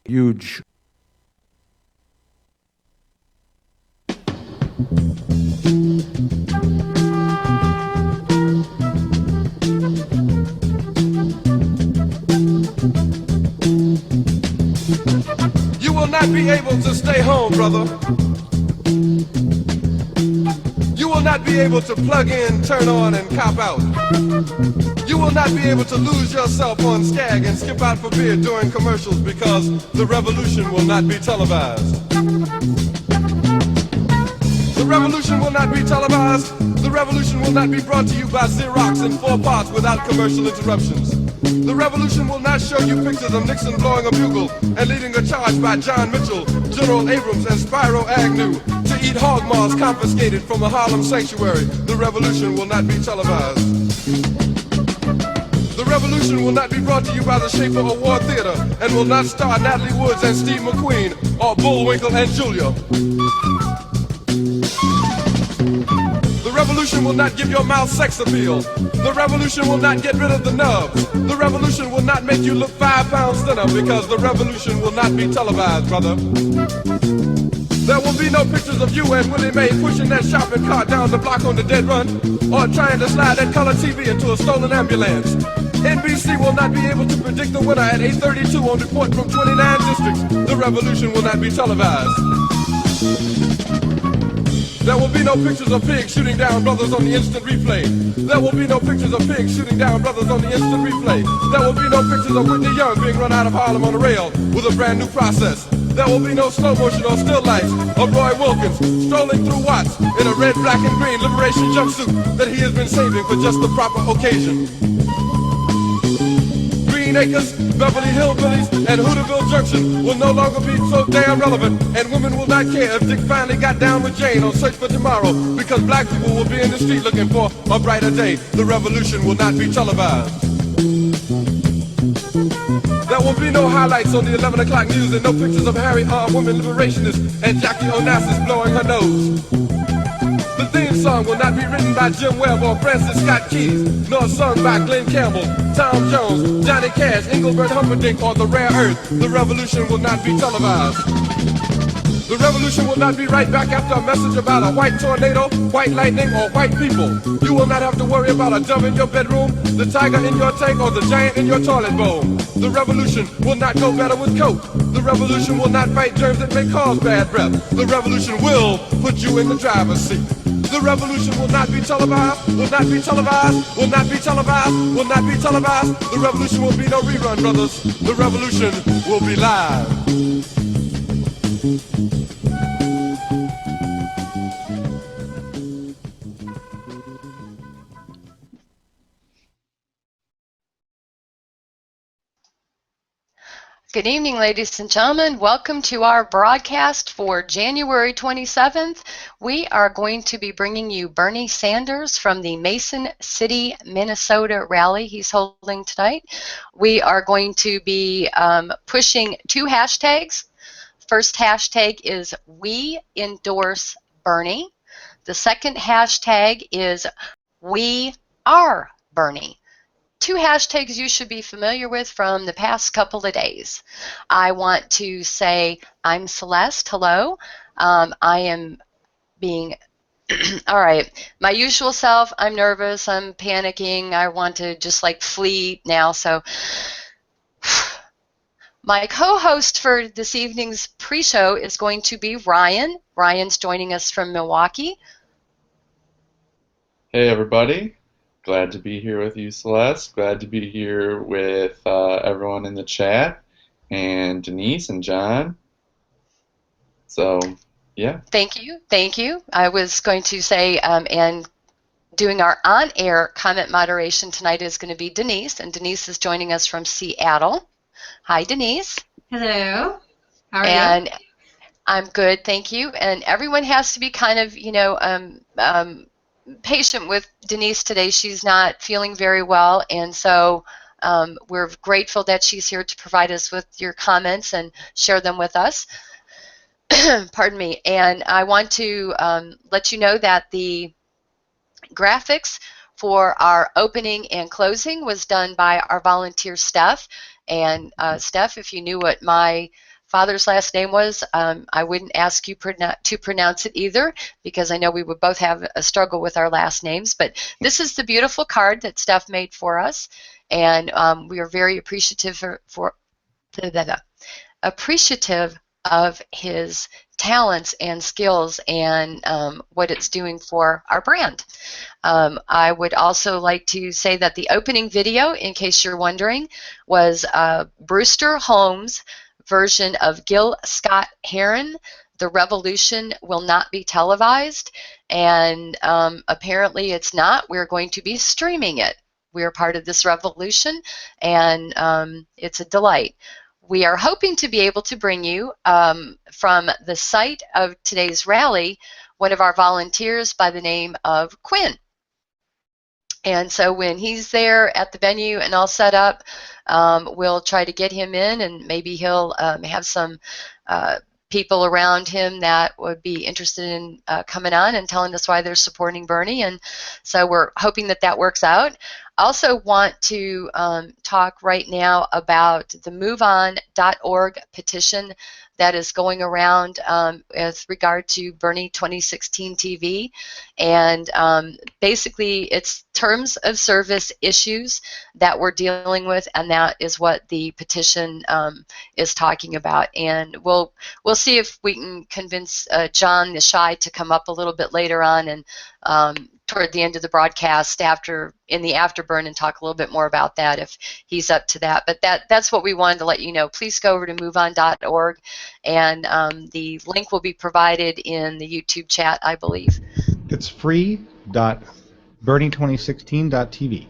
huge. You will not be able to stay home, brother. You will not be able to plug in, turn on, and cop out. You will not be able to lose yourself on Skag and skip out for beer during commercials because the revolution will not be televised. The revolution will not be televised. The revolution will not be brought to you by Xerox in 4 parts without commercial interruptions. The revolution will not show you pictures of Nixon blowing a bugle and leading a charge by John Mitchell, General Abrams, and Spyro Agnew to eat hog maws confiscated from a Harlem sanctuary. The revolution will not be televised. The revolution will not be brought to you by the Schaefer Award Theater and will not star Natalie Woods and Steve McQueen or Bullwinkle and Julia. The revolution will not give your mouth sex appeal. The revolution will not get rid of the nubs. The revolution will not make you look 5 pounds thinner because the revolution will not be televised, brother. There will be no pictures of you and Willie Mae pushing that shopping cart down the block on the dead run or trying to slide that color TV into a stolen ambulance. NBC will not be able to predict the winner at 8:32 on report from 29 districts. The revolution will not be televised. There will be no pictures of pigs shooting down brothers on the instant replay. There will be no pictures of pigs shooting down brothers on the instant replay. There will be no pictures of Whitney Young being run out of Harlem on a rail with a brand new process. There will be no slow motion or still lights of Roy Wilkins strolling through Watts in a red, black, and green liberation jumpsuit that he has been saving for just the proper occasion. Green Acres, Beverly Hillbillies, and Hooterville Junction will no longer be so damn relevant, and women will not care if Dick finally got down with Jane on Search for Tomorrow, because black people will be in the street looking for a brighter day. The revolution will not be televised. There will be no highlights on the 11 o'clock news and no pictures of Harry armed women liberationists and Jackie Onassis blowing her nose. The theme song will not be written by Jim Webb or Francis Scott Keys, nor sung by Glenn Campbell, Tom Jones, Johnny Cash, Engelbert Humperdinck, or The Rare Earth. The revolution will not be televised. The revolution will not be right back after a message about a white tornado, white lightning, or white people. You will not have to worry about a dove in your bedroom, the tiger in your tank, or the giant in your toilet bowl. The revolution will not go better with Coke. The revolution will not fight germs that may cause bad breath. The revolution will put you in the driver's seat. The revolution will not be televised, will not be televised, will not be televised, will not be televised. The revolution will be no rerun, brothers. The revolution will be live. Good evening, ladies and gentlemen. Welcome to our broadcast for January 27th. We are going to be bringing you Bernie Sanders from the Mason City, Minnesota rally he's holding tonight. We are going to be pushing 2 hashtags. First hashtag is We Endorse Bernie. The second hashtag is We Are Bernie. 2 hashtags you should be familiar with from the past couple of days. I want to say I'm Celeste. Hello. I am being, all right, my usual self. I'm nervous. I'm panicking. I want to just like flee now. So my co-host for this evening's pre-show is going to be Ryan. Ryan's joining us from Milwaukee. Hey, everybody. Glad to be here with you, Celeste. Glad to be here with everyone in the chat, and Denise and John. So, yeah. Thank you. Thank you. I was going to say, and doing our on-air comment moderation tonight is going to be Denise, and Denise is joining us from Seattle. Hi, Denise. Hello. How are you? And I'm good, thank you. And everyone has to be kind of, patient with Denise today. She's not feeling very well, and so we're grateful that she's here to provide us with your comments and share them with us. Pardon me. And I want to let you know that the graphics for our opening and closing was done by our volunteer Steph. And Steph, if you knew what my father's last name was. I wouldn't ask you to pronounce it either, because I know we would both have a struggle with our last names. But this is the beautiful card that Steph made for us, and we are very appreciative appreciative of his talents and skills and what it's doing for our brand. I would also like to say that the opening video, in case you're wondering, was Brewster Holmes' version of Gil Scott-Heron, "The Revolution Will Not Be Televised," and apparently it's not. We're going to be streaming it. We are part of this revolution, and it's a delight. We are hoping to be able to bring you, from the site of today's rally, one of our volunteers by the name of Quinn. And so when he's there at the venue and all set up, we'll try to get him in, and maybe he'll have some people around him that would be interested in coming on and telling us why they're supporting Bernie. And so we're hoping that that works out. I also want to talk right now about the MoveOn.org petition that is going around with regard to Bernie 2016 TV. And basically, it's terms of service issues that we're dealing with, and that is what the petition is talking about. And we'll see if we can convince John Nishai to come up a little bit later on and toward the end of the broadcast in the afterburn and talk a little bit more about that if he's up to that. But that's what we wanted to let you know. Please go over to moveon.org, and the link will be provided in the YouTube chat, I believe. It's free.bernie2016.tv.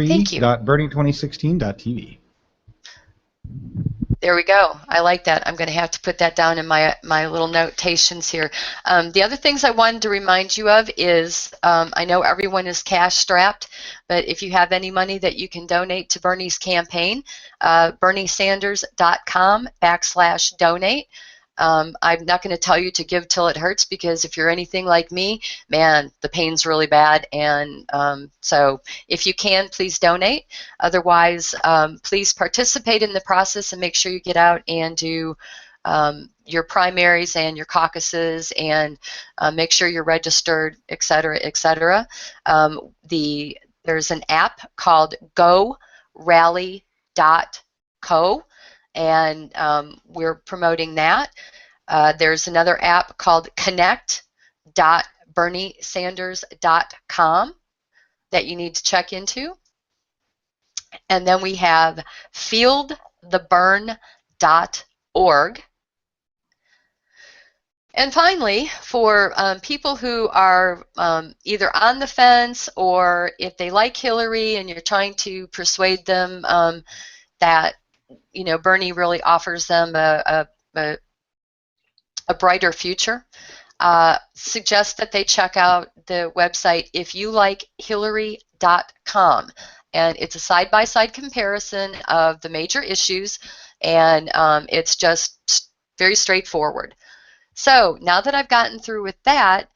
Thank you. Free.bernie2016.tv. There we go. I like that. I'm going to have to put that down in my little notations here. The other things I wanted to remind you of is I know everyone is cash strapped, but if you have any money that you can donate to Bernie's campaign, berniesanders.com/donate. I'm not going to tell you to give till it hurts, because if you're anything like me, man, the pain's really bad. And so if you can, please donate. Otherwise, please participate in the process and make sure you get out and do your primaries and your caucuses, and make sure you're registered, et cetera, et cetera. There's an app called GoRally.co, and we're promoting that. There's another app called connect.berniesanders.com that you need to check into. And then we have fieldtheburn.org. And finally, for people who are either on the fence, or if they like Hillary and you're trying to persuade them that Bernie really offers them a brighter future, suggest that they check out the website ifyoulikehillary.com. And it's a side-by-side comparison of the major issues, and it's just very straightforward. So now that I've gotten through with that,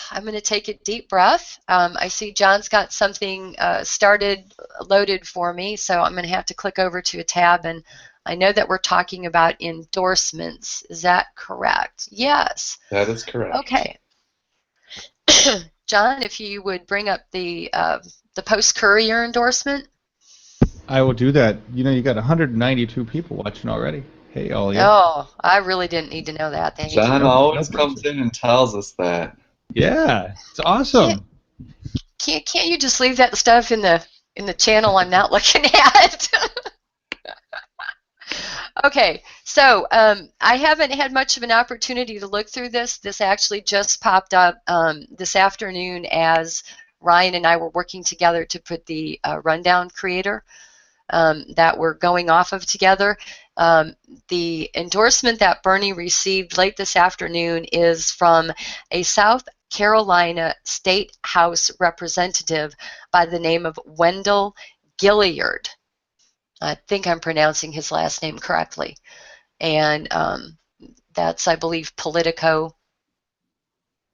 I'm going to take a deep breath. I see John's got something loaded for me, so I'm going to have to click over to a tab, and I know that we're talking about endorsements. Is that correct? Yes. That is correct. Okay. John, if you would bring up the Post-Courier endorsement. I will do that. You got 192 people watching already. Hey, all you. Oh, I really didn't need to know that. Thank John you. always comes in and tells us that. Yeah, it's awesome. Can't you just leave that stuff in the channel I'm not looking at? Okay, so I haven't had much of an opportunity to look through this. This actually just popped up this afternoon as Ryan and I were working together to put the rundown creator that we're going off of together. The endorsement that Bernie received late this afternoon is from a South Carolina State House representative by the name of Wendell Gilliard. I think I'm pronouncing his last name correctly. And that's, I believe, Politico.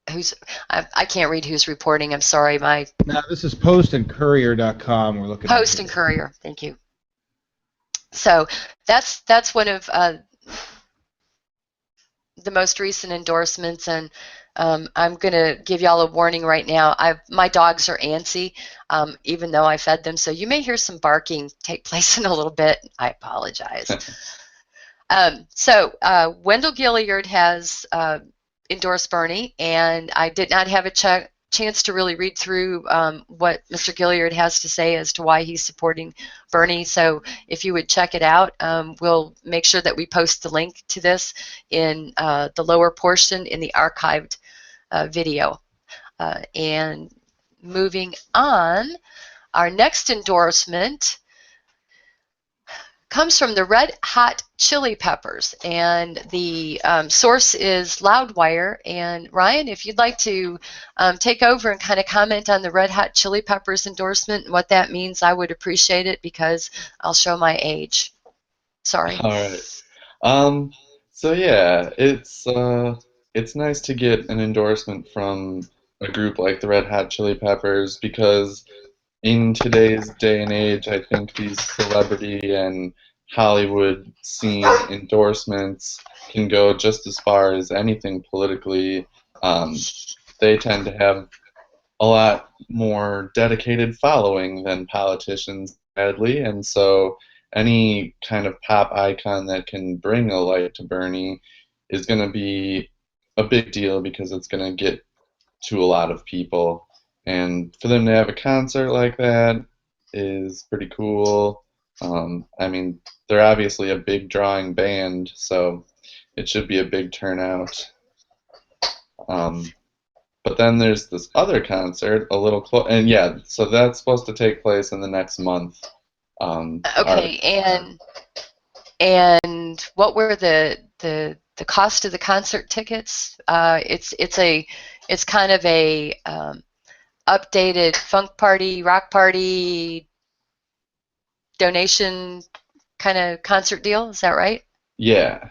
I can't read who's reporting. I'm sorry. Now, this is postandcourier.com. We're looking at Post and Courier. Thank you. So that's one of the most recent endorsements, and I'm going to give y'all a warning right now. My dogs are antsy, even though I fed them, so you may hear some barking take place in a little bit. I apologize. So Wendell Gilliard has endorsed Bernie, and I did not have a chance to really read through what Mr. Gilliard has to say as to why he's supporting Bernie. So if you would check it out, we'll make sure that we post the link to this in the lower portion in the archived video. And moving on, our next endorsement comes from the Red Hot Chili Peppers, and the source is Loudwire. And Ryan, if you'd like to take over and kind of comment on the Red Hot Chili Peppers endorsement and what that means, I would appreciate it, because I'll show my age. Sorry. All right. So yeah, it's nice to get an endorsement from a group like the Red Hot Chili Peppers, because in today's day and age, I think these celebrity and Hollywood scene endorsements can go just as far as anything politically. They tend to have a lot more dedicated following than politicians, sadly, and so any kind of pop icon that can bring a light to Bernie is going to be a big deal, because it's going to get to a lot of people. And for them to have a concert like that is pretty cool. I mean, they're obviously a big drawing band, so it should be a big turnout. But then there's this other concert a little close, and yeah, so that's supposed to take place in the next month. Okay, and what were the cost of the concert tickets? It's kind of a updated funk party, rock party donation kind of concert deal. Is that right? Yeah.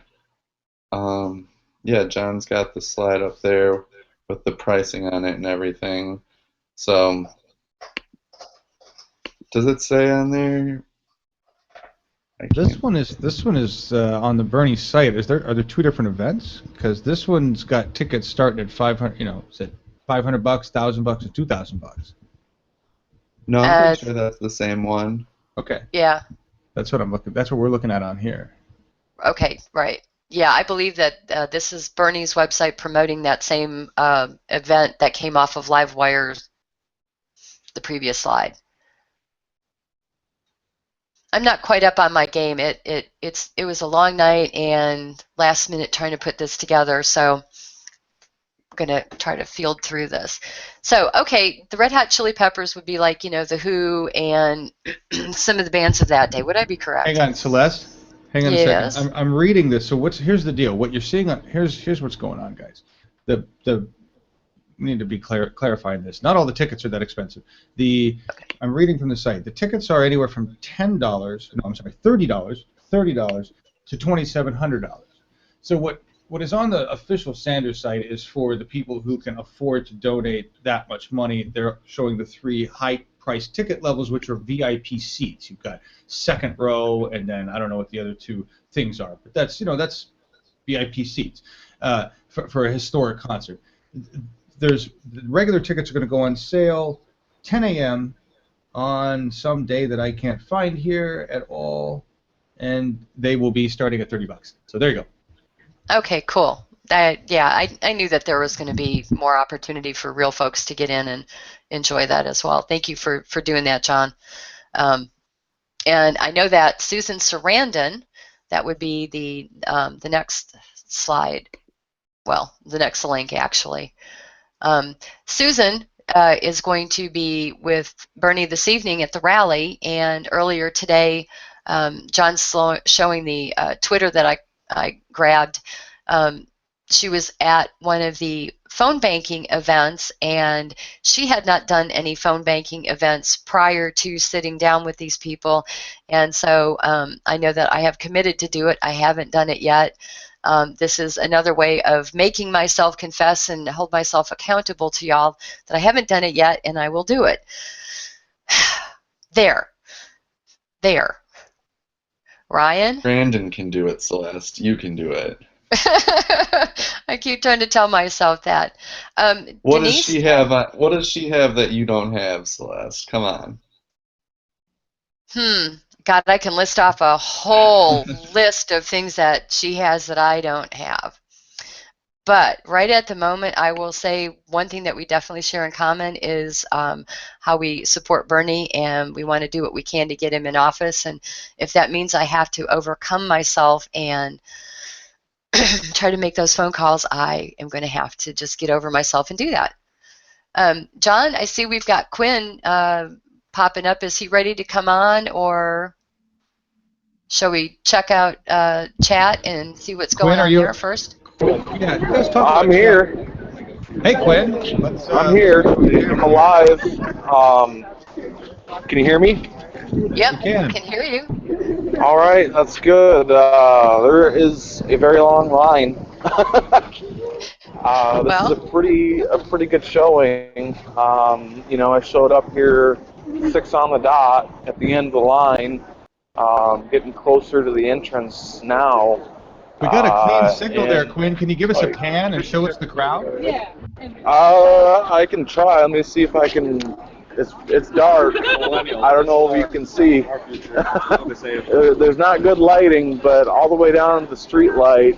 Yeah, John's got the slide up there with the pricing on it and everything. So, does it say on there? This one is on the Bernie site. Are there two different events? Because this one's got tickets starting at 500. Is it $500, $1,000, and $2,000? No, I'm pretty sure that's the same one. Okay. Yeah. That's what we're looking at on here. Okay, right. Yeah, I believe that this is Bernie's website promoting that same event that came off of Livewire, the previous slide. I'm not quite up on my game. It was a long night and last minute trying to put this together, so I'm gonna try to field through this. So, okay, the Red Hot Chili Peppers would be like, the Who and some of the bands of that day. Would I be correct? Hang on, Celeste. Hang on Yes. a second. I'm reading this. So here's the deal. What you're seeing here's what's going on, guys. We need to be clarifying this. Not all the tickets are that expensive. I'm reading from the site. The tickets are anywhere from $10. No, I'm sorry, $30 to $2,700. So what is on the official Sanders site is for the people who can afford to donate that much money. They're showing the three high-priced ticket levels, which are VIP seats. You've got second row, and then I don't know what the other two things are, but that's VIP seats for a historic concert. The regular tickets are going to go on sale 10 a.m. on some day that I can't find here at all, and they will be starting at $30. So there you go. Okay, cool. I knew that there was going to be more opportunity for real folks to get in and enjoy that as well. Thank you for doing that, John. And I know that Susan Sarandon, that would be the next slide. Well, the next link, actually. Susan is going to be with Bernie this evening at the rally, and earlier today, John's showing the Twitter that I grabbed. She was at one of the phone banking events, and she had not done any phone banking events prior to sitting down with these people, and so I know that I have committed to do it. I haven't done it yet. This is another way of making myself confess and hold myself accountable to y'all that I haven't done it yet, and I will do it. There. Ryan? Brandon can do it, Celeste. You can do it. I keep trying to tell myself that. What does Denise? she have? What does she have that you don't have, Celeste? Come on. God, I can list off a whole list of things that she has that I don't have. But right at the moment, I will say one thing that we definitely share in common is how we support Bernie, and we want to do what we can to get him in office. And if that means I have to overcome myself and try to make those phone calls, I am going to have to just get over myself and do that. John, I see we've got Quinn popping up. Is he ready to come on, or shall we check out chat and see what's going Quinn, are on you? there first? Yeah, let's talk about I'm here. Hey, Quinn. Let's. I'm here. I'm alive. Can you hear me? Yep, We can. can hear you. All right, that's good. There is a very long line. This is a pretty good showing. I showed up here 6 on the dot at the end of the line, getting closer to the entrance now. We got a clean signal there, and Quinn. Can you give us a pan and show us the crowd? I can try. Let me see if I can. It's dark. I don't know if you can see. There's not good lighting, but all the way down to the street light,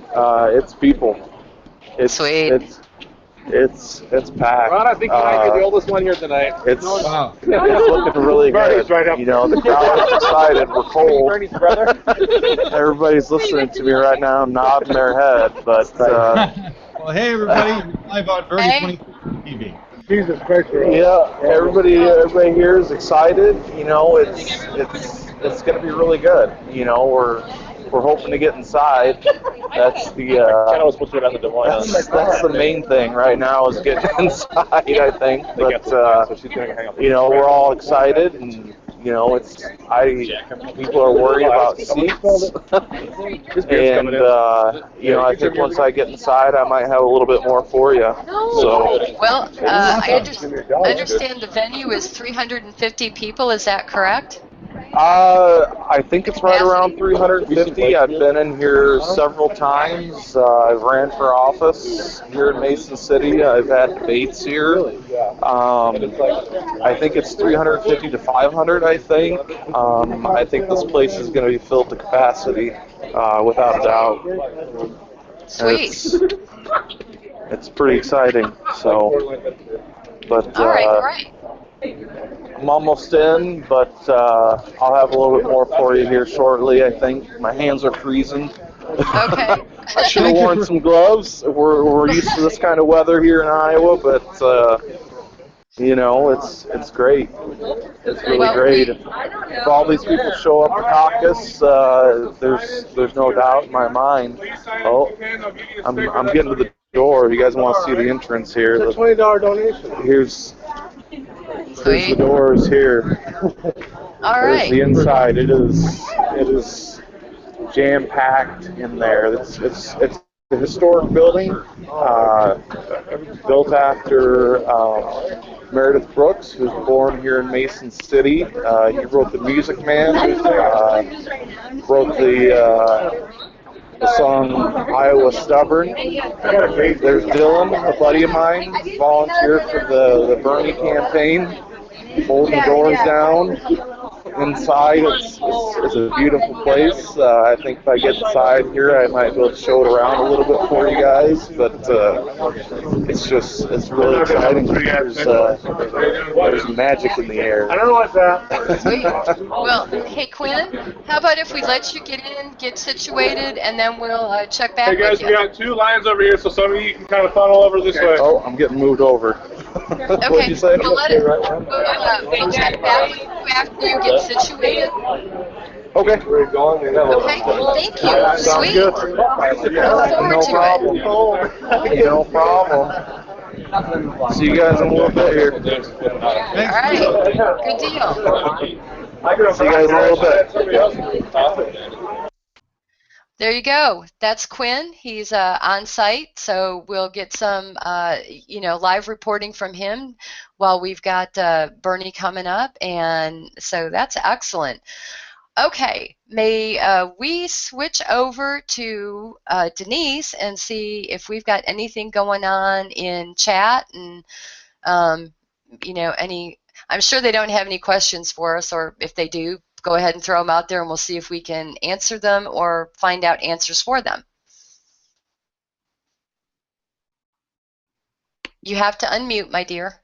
it's people. Sweet. It's packed. Ron, I think you might be the oldest one here tonight. It's Wow. it's looking really good. Right up. The crowd's excited. We're cold. Bernie's brother. Everybody's listening to me right now, nodding their head. But Well, hey, everybody. You're live on Bernie Hey. 20 TV. Jesus Christ. yeah, everybody here is excited. It's going to be really good. We're hoping to get inside. That's the was supposed to get on the Des Moines. that's the main thing right now is getting inside. I think, but So she's gonna hang up. we're all excited, and people are worried about seats. And I think once I get inside, I might have a little bit more for you. So Well, I understand the venue is 350 people. Is that correct? I think it's right around 350. I've been in here several times. I've ran for office here in Mason City. I've had debates here. I think it's 350 to 500, I think. I think this place is going to be filled to capacity, without a doubt. Sweet. It's pretty exciting. So, but All right, great. I'm almost in, but I'll have a little bit more for you here shortly, I think. My hands are freezing. Okay. I should have worn some gloves. We're used to this kind of weather here in Iowa, but it's great. It's really great. If all these people show up to caucus, there's no doubt in my mind. Oh, I'm getting to the door. If you guys want to see the entrance here, It's a $20 donation. here's the Sweet. doors here. All There's the right. inside. It is jam packed in there. It's a historic building, built after Meredith Brooks, who was born here in Mason City. He wrote The Music Man, wrote the song Iowa Stubborn. There's Dylan, a buddy of mine, volunteered for the Bernie campaign, holding the doors down. Inside, it's a beautiful place. I think if I get inside here, I might be able to show it around a little bit for you guys. But it's really exciting. There's magic in the air. I don't know what's that. Sweet. Well, hey, Quinn, how about if we let you get in, get situated, and then we'll check back Hey guys, with we you? got 2 lines over here, so some of you can kind of funnel over this way. Oh, I'm getting moved over. What'd Okay. you say? We'll we'll check back with you after you get situated. Okay. We're going. Okay. Thank you. Sounds Sweet. good. Look forward No to problem. No problem. See you guys in a little bit here. All right. Good deal. See you guys in a little bit. There you go. That's Quinn. He's on site, so we'll get some, live reporting from him while we've got Bernie coming up, and so that's excellent. Okay, may we switch over to Denise and see if we've got anything going on in chat and, any, I'm sure they don't have any questions for us, or if they do, go ahead and throw them out there and we'll see if we can answer them or find out answers for them. You have to unmute, my dear.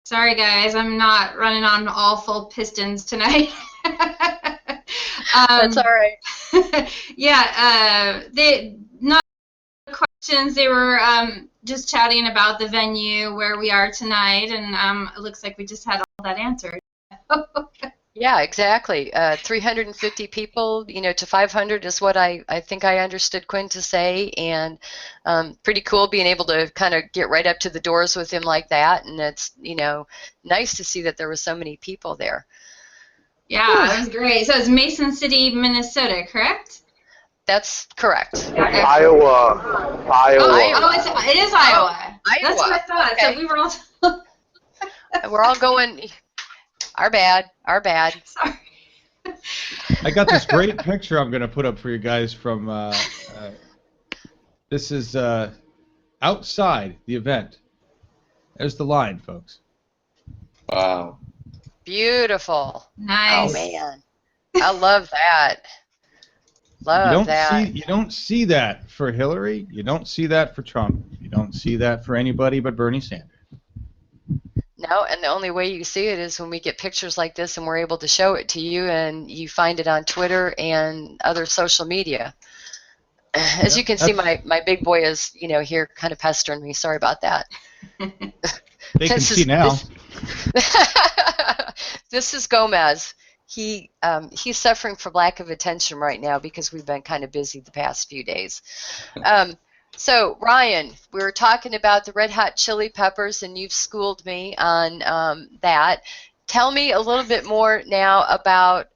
Sorry, guys, I'm not running on all full pistons tonight. That's all right. Yeah, they not questions. They were just chatting about the venue where we are tonight, and it looks like we just had all that answered. Yeah, exactly. 350 people, to 500 is what I think I understood Quinn to say, and pretty cool being able to kind of get right up to the doors with him like that, and it's, nice to see that there were so many people there. Yeah, that was great. So it's Mason City, Minnesota, correct? That's correct. Iowa. Oh, it is Iowa. That's what I thought. Okay. So we were all. We're all going. Our bad. Sorry. I got this great picture I'm going to put up for you guys from, this is outside the event. There's the line, folks. Wow. Beautiful. Nice. Oh, man. I love that. You don't see that for Hillary. You don't see that for Trump. You don't see that for anybody but Bernie Sanders. No, and the only way you see it is when we get pictures like this and we're able to show it to you, and you find it on Twitter and other social media. As you can see, my big boy is, here kind of pestering me. Sorry about that. They can see now. This is Gomez. He's suffering from lack of attention right now because we've been kind of busy the past few days. So, Ryan, we were talking about the Red Hot Chili Peppers, and you've schooled me on that. Tell me a little bit more now about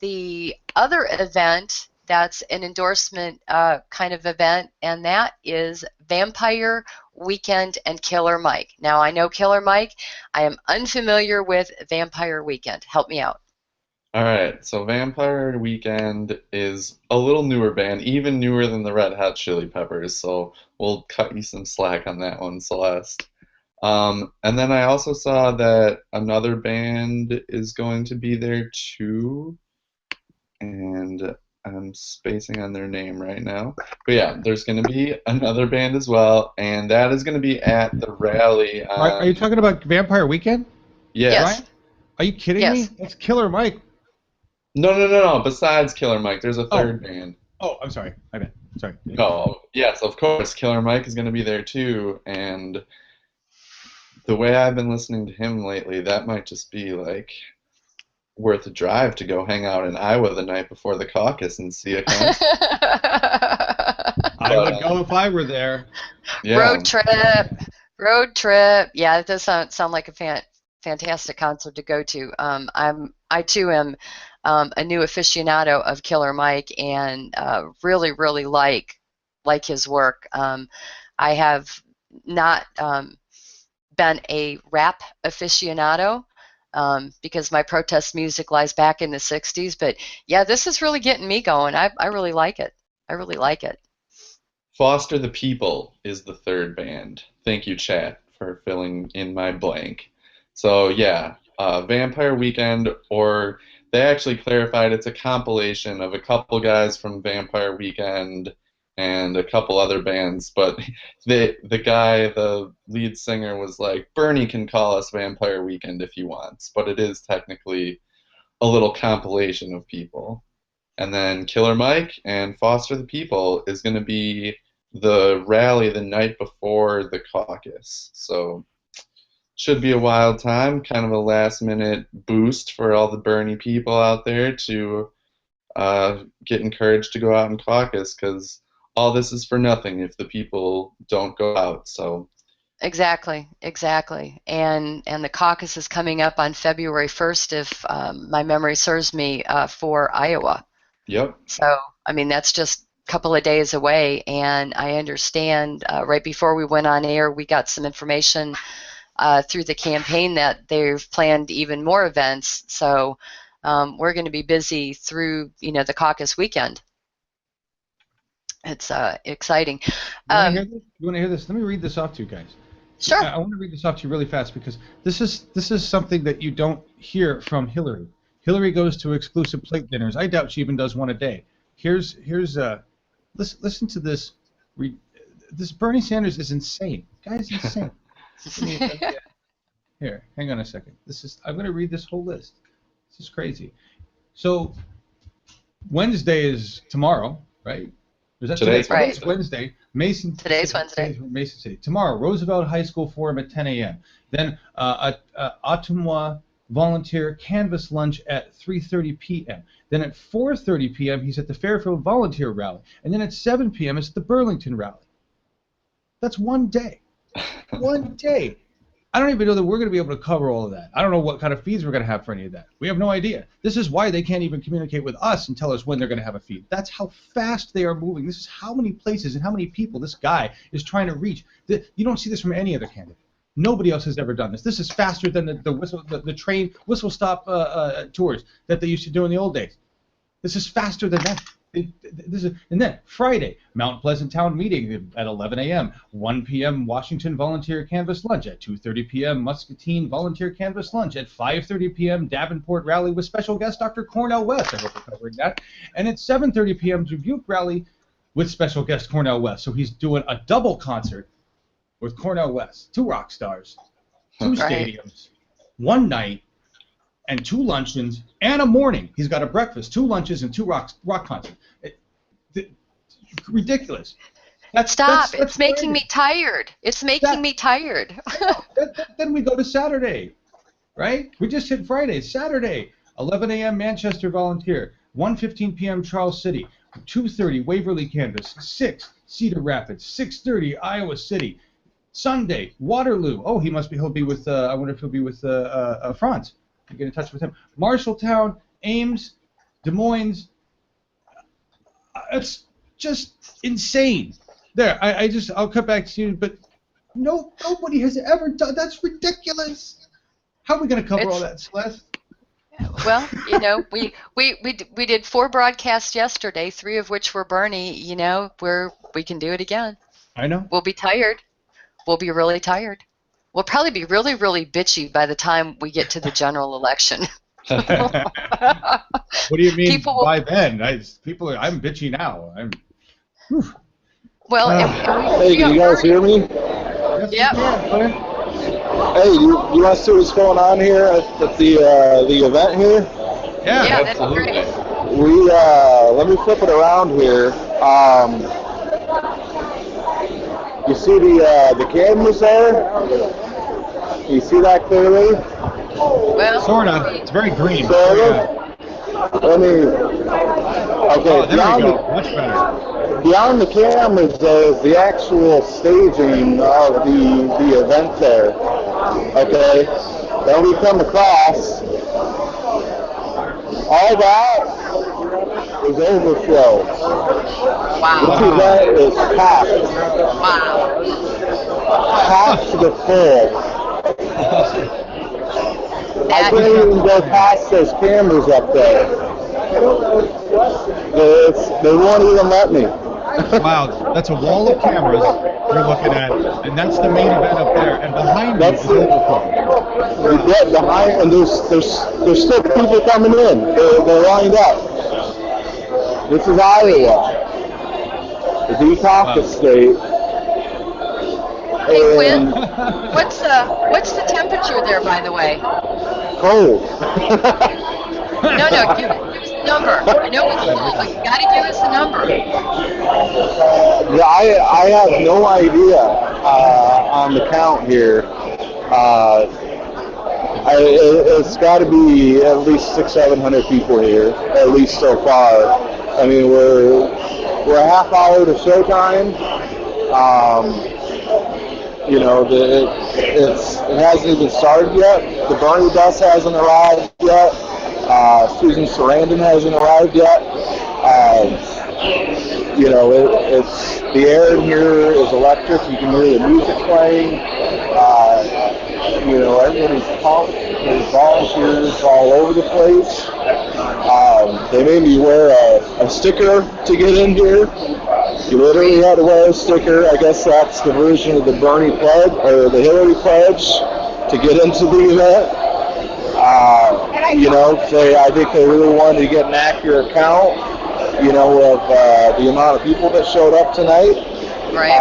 the other event that's an endorsement kind of event, and that is Vampire Weekend and Killer Mike. Now, I know Killer Mike. I am unfamiliar with Vampire Weekend. Help me out. All right, so Vampire Weekend is a little newer band, even newer than the Red Hot Chili Peppers, so we'll cut you some slack on that one, Celeste. And then I also saw that another band is going to be there too, and I'm spacing on their name right now. But yeah, there's going to be another band as well, and that is going to be at the rally. Are you talking about Vampire Weekend? Yes. Yes. Ryan? Are you kidding Yes. me? That's Killer Mike. No. Besides Killer Mike, there's a third band. Oh, I'm sorry. I meant. Sorry. No, yes, of course, Killer Mike is going to be there too, and the way I've been listening to him lately, that might just be like worth a drive to go hang out in Iowa the night before the caucus and see a concert. I would go if I were there. Yeah. Road trip. Yeah, it does sound like a fantastic concert to go to. I too am a new aficionado of Killer Mike, and really, really like his work. I have not been a rap aficionado because my protest music lies back in the 60s. But yeah, this is really getting me going. I really like it. Foster the People is the third band. Thank you, chat, for filling in my blank. So yeah, Vampire Weekend, or they actually clarified it's a compilation of a couple guys from Vampire Weekend and a couple other bands, but the lead singer was like, Bernie can call us Vampire Weekend if he wants, but it is technically a little compilation of people. And then Killer Mike and Foster the People is going to be the rally the night before the caucus. So should be a wild time, kind of a last minute boost for all the Bernie people out there to get encouraged to go out and caucus, because all this is for nothing if the people don't go out. So Exactly. And the caucus is coming up on February 1st, if my memory serves me, for Iowa. Yep. So, I mean, that's just a couple of days away, and I understand right before we went on air, we got some information through the campaign that they've planned even more events. So we're going to be busy through, the caucus weekend. It's exciting. You want to hear this? Let me read this off to you guys. Sure. I want to read this off to you really fast because this is something that you don't hear from Hillary. Hillary goes to exclusive plate dinners. I doubt she even does one a day. Here's listen to this. This Bernie Sanders is insane. Guy's insane. Here, hang on a second. I'm going to read this whole list. This is crazy. So Wednesday is tomorrow, right? Is that Today's right. Wednesday. Today's Wednesday. Mason City. Tomorrow, Roosevelt High School Forum at 10 a.m. Then Ottumwa Volunteer Canvas Lunch at 3:30 p.m. Then at 4:30 p.m. he's at the Fairfield Volunteer Rally. And then at 7 p.m. it's the Burlington Rally. That's one day. One day. I don't even know that we're going to be able to cover all of that. I don't know what kind of feeds we're going to have for any of that. We have no idea. This is why they can't even communicate with us and tell us when they're going to have a feed. That's how fast they are moving. This is how many places and how many people this guy is trying to reach. You don't see this from any other candidate. Nobody else has ever done this. This is faster than the train whistle stop tours that they used to do in the old days. This is faster than that. And then Friday, Mount Pleasant Town meeting at 11 a.m., 1 p.m. Washington Volunteer Canvas Lunch, at 2:30 p.m. Muscatine Volunteer Canvas Lunch, at 5:30 p.m. Davenport Rally with special guest Dr. Cornel West. I hope we're covering that. And at 7:30 p.m. Dubuque Rally with special guest Cornel West. So he's doing a double concert with Cornel West, 2 rock stars, 2 stadiums, 1 night, and 2 luncheons, and a morning. He's got a breakfast, 2 lunches, and 2 rock concerts. Ridiculous. Stop. It's making me tired. It's making me tired. Then we go to Saturday, right? We just hit Friday. Saturday, 11 a.m. Manchester Volunteer, 1:15 p.m. Charles City, 2:30 Waverly Canvas, 6 Cedar Rapids, 6:30 Iowa City. Sunday, Waterloo. Oh, he'll be with, I wonder if he'll be with Franz. Get in touch with him. Marshalltown, Ames, Des Moines. It's just insane. There, I'll cut back to you, but nobody has ever done. That's ridiculous. How are we going to cover all that, Celeste? Well, we did 4 broadcasts yesterday, 3 of which were Bernie. We can do it again. I know. We'll be tired. We'll be really tired. We'll probably be really, really bitchy by the time we get to the general election. What do you mean by then? I'm bitchy now. Well, hey, can you guys hear me? Yep. Hey, you want to see what's going on here at the event here? Yeah, that's great. Let me flip it around here. You see the cameras there? You see that clearly? Well, sort of. It's very green. Let me. Okay. There we go. Much better. Beyond the cameras, is the actual staging of the event there. Okay. Then we come across. All that is overflow. Wow. This event is packed. Wow. Packed to the full. I can't even go past those cameras up there. They won't even let me. Wow, that's a wall of cameras you're looking at, and that's the main event up there. And behind you is overflow. You get behind, and there's still people coming in. They're lined up. This is Iowa, the caucus state. Hey Quinn, what's the temperature there, by the way? Cold. No, give us the number. I know it's cold, but you got to give us the number. Yeah, I have no idea on the count here. It's got to be at least 600-700 people here, at least so far. I mean, we're a half hour to showtime. It hasn't even started yet. The Bernie bus hasn't arrived yet. Susan Sarandon hasn't arrived yet. It's the air in here is electric. You can hear the music playing. Everybody's pumped. There's volunteers all over the place. They made me wear a sticker to get in here. You literally had to wear a sticker. I guess that's the version of the Bernie pledge or the Hillary pledge to get into the event. I think they really wanted to get an accurate count, of the amount of people that showed up tonight. Right.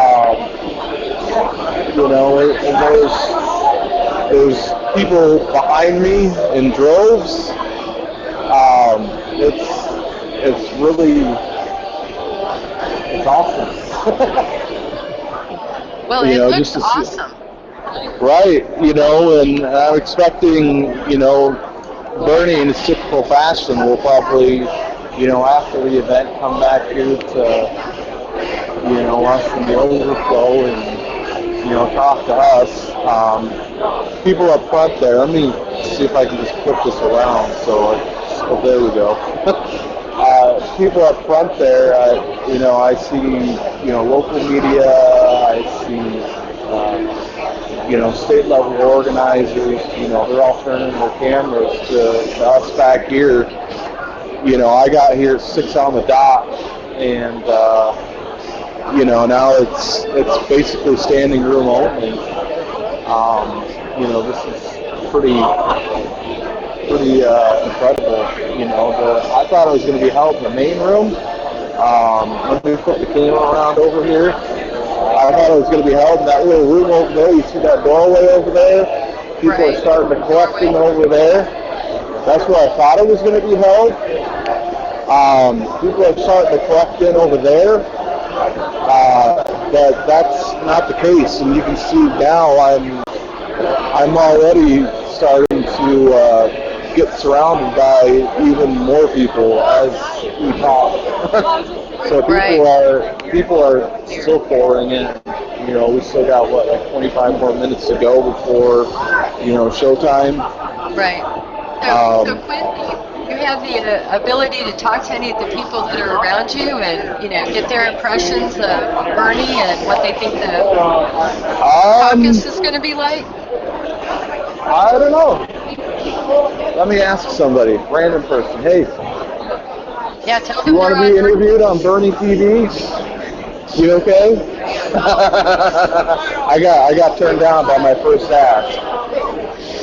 And there's people behind me in droves. It's really, it's awesome. Well, it looks awesome. Right, and I'm expecting, Bernie in his typical fashion will probably, after the event come back here to, us in the overflow and, talk to us. People up front there, let me see if I can just flip this around. Oh, there we go. People up front there, I see, local media, I see, state level organizers, they're all turning their cameras to us back here. I got here at 6 on the dot, and, now it's basically standing room only. This is pretty incredible. I thought it was going to be held in the main room. Let me put the camera around over here. I thought it was going to be held in that little room over there. You see that doorway over there? People are starting to collect in over there. That's where I thought it was going to be held. People are starting to collect in over there. But that's not the case. And you can see now I'm already starting to get surrounded by even more people as we talk. So people are still pouring in. We still got 25 more minutes to go before showtime. Right. So Quinn, you have the ability to talk to any of the people that are around you and get their impressions of Bernie and what they think the caucus is going to be like. I don't know. Let me ask somebody, random person. Hey. Yeah, tell them you want to be interviewed on Bernie TV? You okay? I got turned down by my first ask.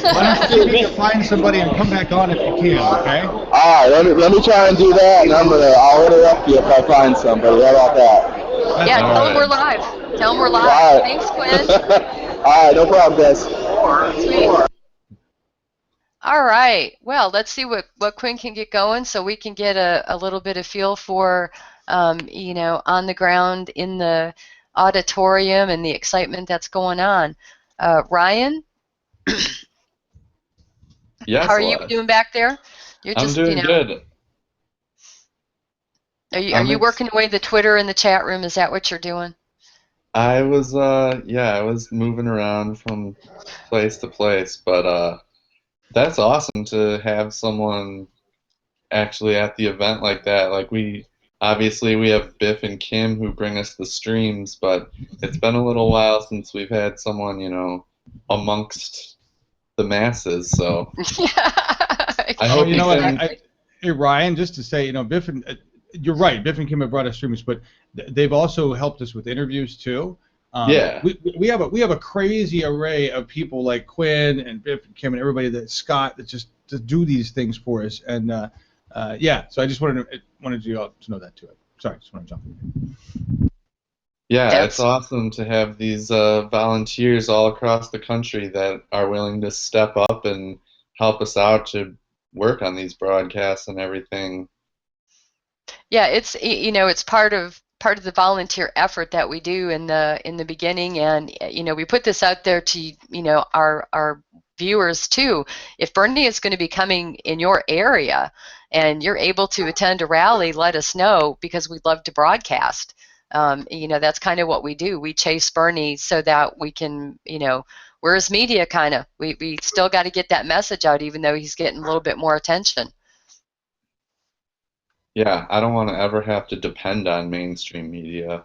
Why don't you see if you can find somebody and come back on if you can, okay? All right, let me try and do that, and I'll interrupt you if I find somebody. How about that? Yeah, tell them we're live. Tell them we're live. All right. Thanks, Quinn. All right, no problem, guys. Sweet. All right. Well, let's see what Quinn can get going so we can get a little bit of feel for, on the ground in the auditorium and the excitement that's going on. Ryan? Yes, how are you doing back there? I'm doing good. Are you working away the Twitter and the chat room? Is that what you're doing? I was I was moving around from place to place, but that's awesome to have someone actually at the event like that. Like we have Biff and Kim who bring us the streams, but it's been a little while since we've had someone, amongst the masses. So I hope Hey Ryan, just to say, Biff and you're right. Biff and Kim have brought us streamers, but they've also helped us with interviews too. We have a crazy array of people like Quinn and Biff and Kim and everybody Scott that just to do these things for us. And so I just wanted you all to know that too. Sorry, just want to jump in. Yeah, it's awesome to have these volunteers all across the country that are willing to step up and help us out to work on these broadcasts and everything. Yeah, it's it's part of the volunteer effort that we do in the beginning, and we put this out there to our viewers too. If Bernie is going to be coming in your area and you're able to attend a rally, let us know because we'd love to broadcast. That's kind of what we do. We chase Bernie so that we can, we're his media kind of. We still got to get that message out even though he's getting a little bit more attention. Yeah, I don't want to ever have to depend on mainstream media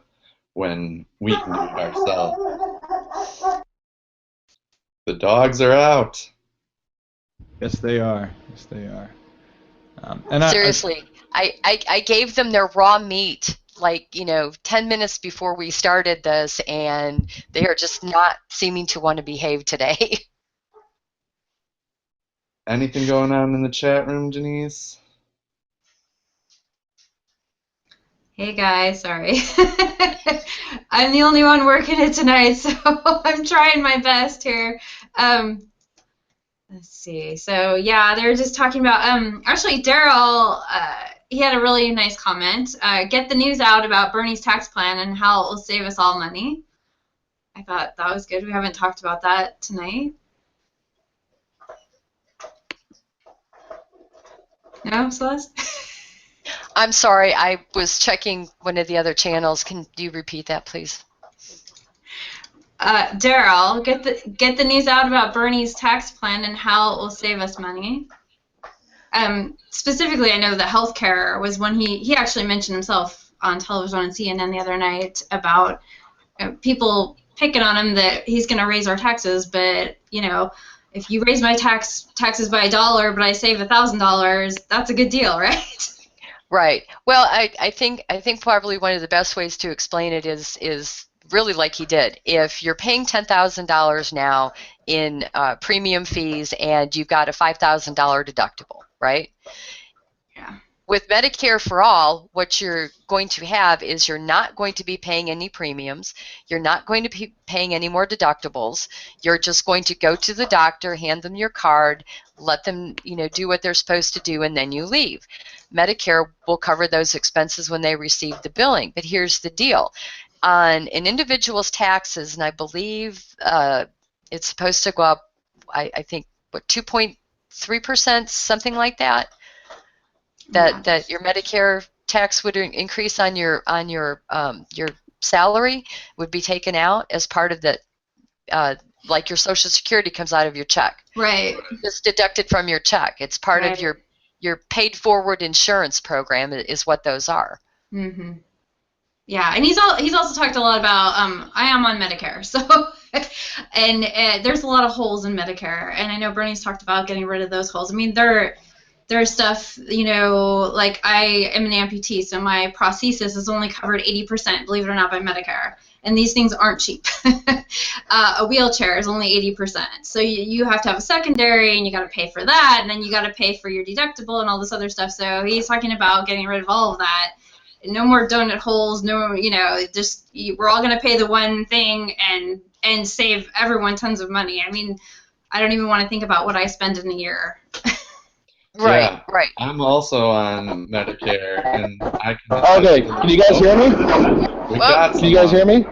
when we can do it ourselves. The dogs are out. Yes, they are. Yes, they are. Seriously, I gave them their raw meat, like, 10 minutes before we started this, and they are just not seeming to want to behave today. Anything going on in the chat room, Denise? Hey guys, sorry. I'm the only one working it tonight, so I'm trying my best here. Let's see. So yeah, they're just talking about actually Daryl, he had a really nice comment. Get the news out about Bernie's tax plan and how it will save us all money. I thought that was good. We haven't talked about that tonight. No, Celeste? I'm sorry, I was checking one of the other channels. Can you repeat that, please? Daryl, get the news out about Bernie's tax plan and how it will save us money. Specifically, I know that healthcare was one he actually mentioned himself on television on CNN the other night about people picking on him that he's going to raise our taxes, but if you raise my taxes by $1, but I save $1,000, that's a good deal, right? Right. Well, I think probably one of the best ways to explain it is really like he did. If you're paying $10,000 now in premium fees and you've got a $5,000 deductible, right? Yeah. With Medicare for All, what you're going to have is you're not going to be paying any premiums. You're not going to be paying any more deductibles. You're just going to go to the doctor, hand them your card, let them, do what they're supposed to do, and then you leave. Medicare will cover those expenses when they receive the billing. But here's the deal. On an individual's taxes, and I believe it's supposed to go up, I think, 2.3%, something like that. That your Medicare tax would increase on your salary would be taken out as part of the like your Social Security comes out of your check. Right. It's deducted from your check. It's part of your paid forward insurance program is what those are. Mm-hmm. Yeah, and he's also talked a lot about I am on Medicare, so and there's a lot of holes in Medicare, and I know Bernie's talked about getting rid of those holes. I mean, there's stuff, like I am an amputee, so my prosthesis is only covered 80%, believe it or not, by Medicare. And these things aren't cheap. A wheelchair is only 80%. So you have to have a secondary, and you got to pay for that, and then you got to pay for your deductible and all this other stuff. So he's talking about getting rid of all of that. No more donut holes, we're all going to pay the one thing and save everyone tons of money. I mean, I don't even want to think about what I spend in a year. Right, Yeah, right. I'm also on Medicare, and I can. Okay, can you guys hear me? Can you guys hear me?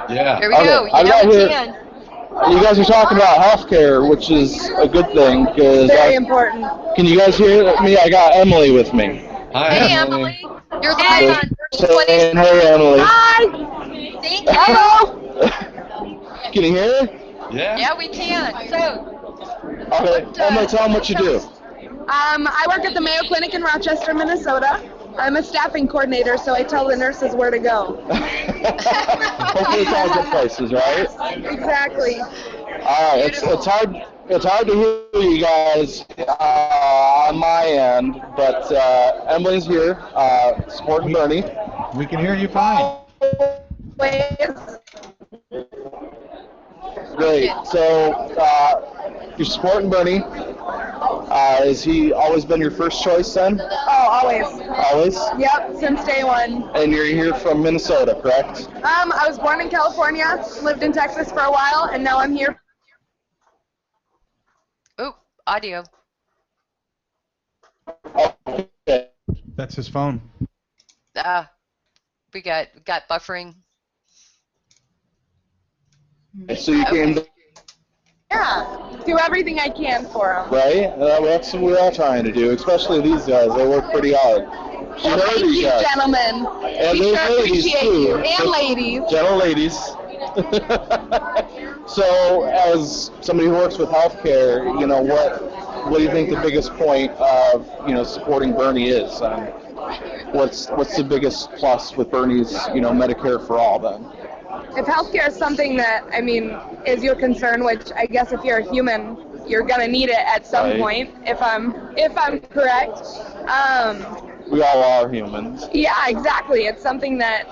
Yeah. Here we go. I'm Yeah, not we here. can. You guys are talking about healthcare, which is a good thing. Very important. Can you guys hear me? I got Emily with me. Hi, Hey, Emily. Emily. You're live on 20. Hey, Emily. Hi. Thank you. Hello. Can you hear? Yeah. Yeah, we can. So, Okay, Emily, tell them what you do. I work at the Mayo Clinic in Rochester, Minnesota. I'm a staffing coordinator, so I tell the nurses where to go. Hopefully it's all good places, right? Exactly. All right, it's hard to hear you guys on my end, but Emily's here, supporting Bernie. We can hear you fine. Great. So you're supporting Bernie. Has he always been your first choice then? Oh, always. Always? Yep, since day one. And you're here from Minnesota, correct? I was born in California, lived in Texas for a while, and now I'm here. oh, audio. Okay. That's his phone. We got buffering. So you came, Yeah, do everything I can for him. right? That's what we're all trying to do, especially these guys. They work pretty hard. Well, thank you, gentlemen. And We those sure ladies, appreciate too. you. And ladies. Gentle ladies. So, as somebody who works with healthcare, what do you think the biggest point of supporting Bernie is? What's the biggest plus with Bernie's Medicare for All then? if healthcare is something that, I mean, is your concern, which I guess if you're a human, you're gonna need it at some point, if I'm correct. We all are humans. Yeah, exactly. It's something that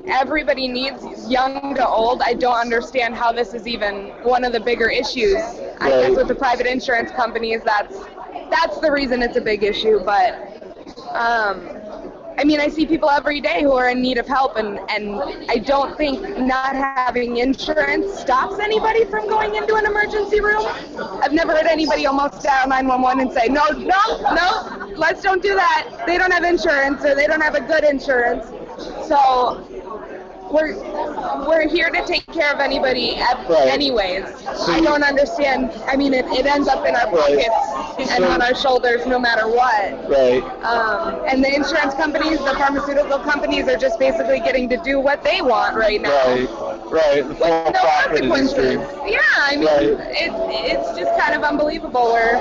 everybody needs, young to old. I don't understand how this is even one of the bigger issues. I guess with the private insurance companies, that's the reason it's a big issue. But I mean, I see people every day who are in need of help, and I don't think not having insurance stops anybody from going into an emergency room. I've never heard anybody almost dial 911 and say, no, let's don't do that. They don't have insurance, or they don't have a good insurance. So we're here to take care of anybody anyways. I don't understand. I mean, it ends up in our pockets and on our shoulders no matter what. Right. And the insurance companies, the pharmaceutical companies are just basically getting to do what they want right now. Right. With no consequences. Yeah, I mean, it's just kind of unbelievable. We're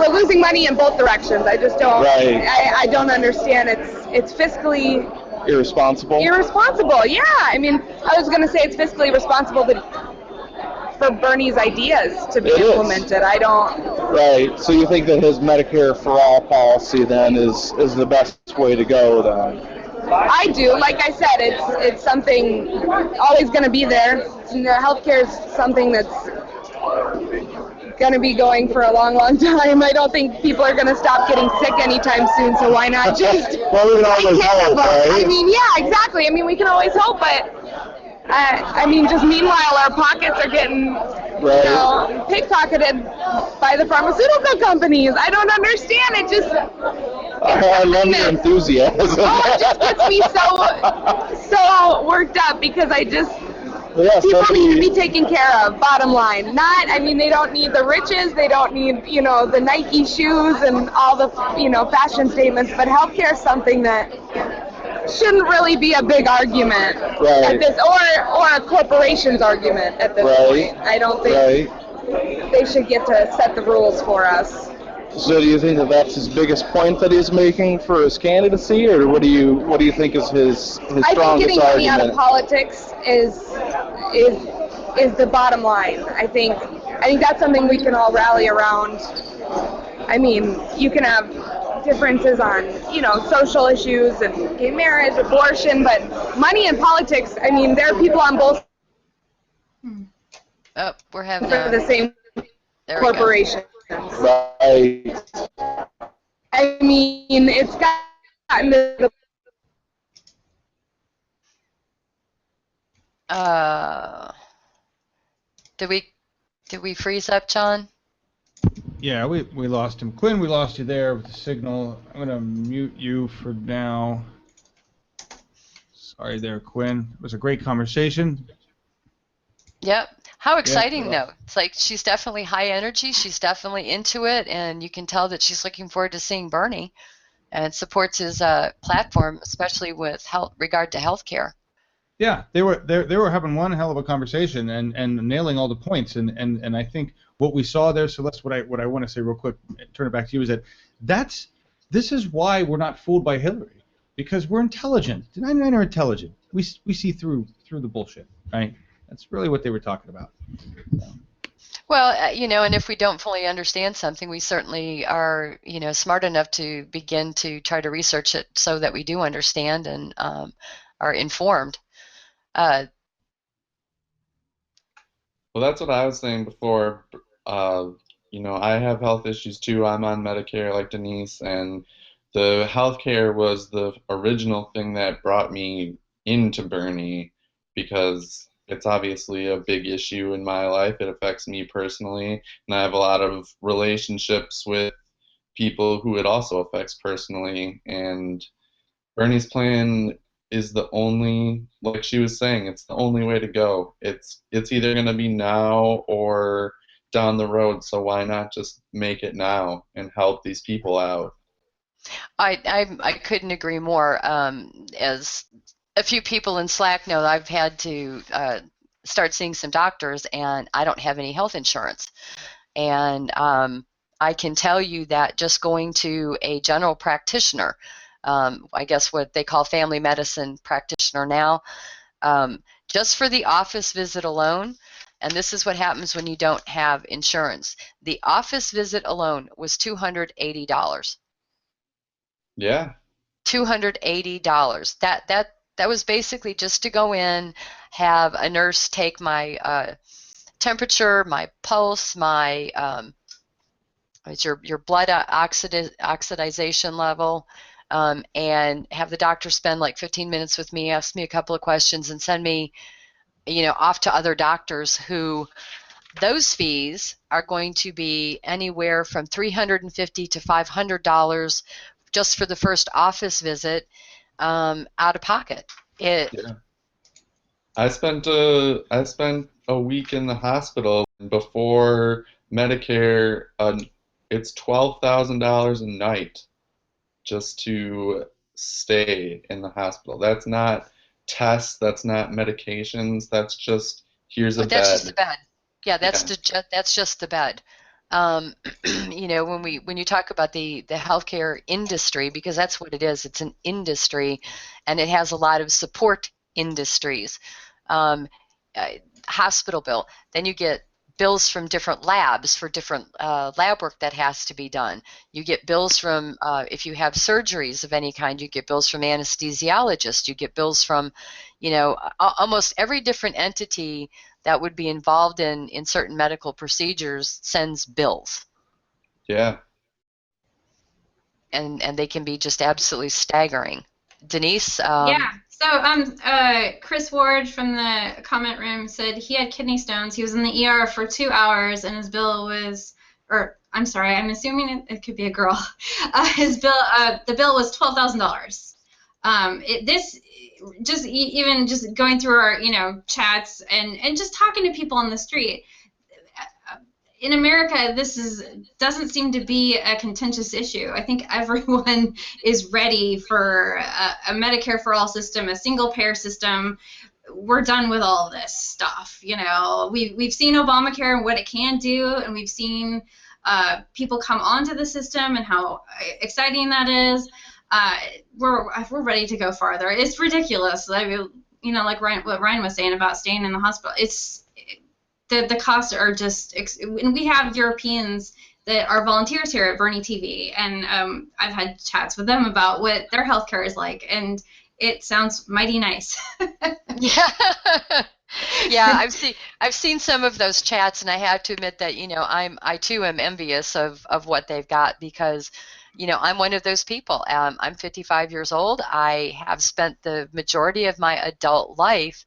losing money in both directions. I just don't. I don't understand. It's fiscally irresponsible. Yeah. I mean, I was going to say it's fiscally responsible for Bernie's ideas to be implemented. I don't. Right. So you think that his Medicare for All policy then is the best way to go then? I do. Like I said, it's something always going to be there. Healthcare is something that's going to be going for a long, long time. I don't think people are going to stop getting sick anytime soon, so why not just well, we can always hope, right? I mean, yeah, exactly. I mean, we can always hope, but I mean, just meanwhile, our pockets are getting pickpocketed by the pharmaceutical companies. I don't understand. It just... I love your enthusiasm. Oh, it just gets me so worked up because I just... People need to be taken care of, bottom line. I mean, they don't need the riches, they don't need, the Nike shoes and all the, fashion statements, but healthcare is something that shouldn't really be a big argument at this, or a corporation's argument at this point. I don't think they should get to set the rules for us. So do you think that that's his biggest point that he's making for his candidacy, or what do you think is his strongest argument? I think getting money out of politics is the bottom line. I think that's something we can all rally around. I mean, you can have differences on, social issues and gay marriage, abortion, but money in politics, I mean, there are people on both we're having for the same corporation. Right. I mean, it's gotten to the... Did we freeze up, John? Yeah, we lost him. Quinn, we lost you there with the signal. I'm going to mute you for now. Sorry there, Quinn. It was a great conversation. Yep. How exciting, though. It's like she's definitely high energy. She's definitely into it, and you can tell that she's looking forward to seeing Bernie and supports his platform, especially with regard to healthcare. Yeah, they were having one hell of a conversation and nailing all the points, and I think what we saw there, Celeste, what I want to say real quick, turn it back to you, is that this is why we're not fooled by Hillary, because we're intelligent. The 99 are intelligent. We see through the bullshit, right? That's really what they were talking about. Well, and if we don't fully understand something, we certainly are, smart enough to begin to try to research it so that we do understand and are informed. Well, that's what I was saying before. I have health issues too. I'm on Medicare like Denise, and the healthcare was the original thing that brought me into Bernie, because it's obviously a big issue in my life. It affects me personally, and I have a lot of relationships with people who it also affects personally, and Bernie's plan is the only, like she was saying, it's the only way to go. It's either going to be now or down the road, so why not just make it now and help these people out? I couldn't agree more. As a few people in Slack know, I've had to start seeing some doctors, and I don't have any health insurance. And I can tell you that just going to a general practitioner I guess what they call family medicine practitioner now, just for the office visit alone. And this is what happens when you don't have insurance. The office visit alone was $280. Yeah. $280. That was basically just to go in, have a nurse take my temperature, my pulse, my it's your blood oxidization level, and have the doctor spend like 15 minutes with me, ask me a couple of questions, and send me, off to other doctors who those fees are going to be anywhere from $350 to $500 just for the first office visit, out of pocket. Yeah. I spent a week in the hospital before Medicare. It's $12,000 a night just to stay in the hospital. That's not tests. That's not medications. That's just here's a But that's just the bed. bed. Yeah, Yeah. that's just the bed. When you talk about the healthcare industry, because that's what it is, it's an industry, and it has a lot of support industries. Um, Hospital bill, then you get bills from different labs for different lab work that has to be done. You get bills from, if you have surgeries of any kind, you get bills from anesthesiologists. You get bills from, almost every different entity that would be involved in certain medical procedures sends bills, Yeah. and they can be just absolutely staggering. Denise? Yeah. So Chris Ward from the comment room said he had kidney stones. He was in the ER for 2 hours, and his bill was, or I'm sorry, I'm assuming it could be a girl. His bill, the bill was $12,000. This just even just going through our chats and just talking to people on the street. In America, doesn't seem to be a contentious issue. I think everyone is ready for a Medicare for all system, a single payer system. We're done with all this stuff. We've seen Obamacare and what it can do, and we've seen people come onto the system and how exciting that is. We're ready to go farther. It's ridiculous. Like what Ryan was saying about staying in the hospital. The costs are just, and we have Europeans that are volunteers here at Bernie TV, and I've had chats with them about what their healthcare is like, and it sounds mighty nice. Yeah. Yeah, I've seen some of those chats, and I have to admit that I too am envious of what they've got, because I'm one of those people. I'm 55 years old. I have spent the majority of my adult life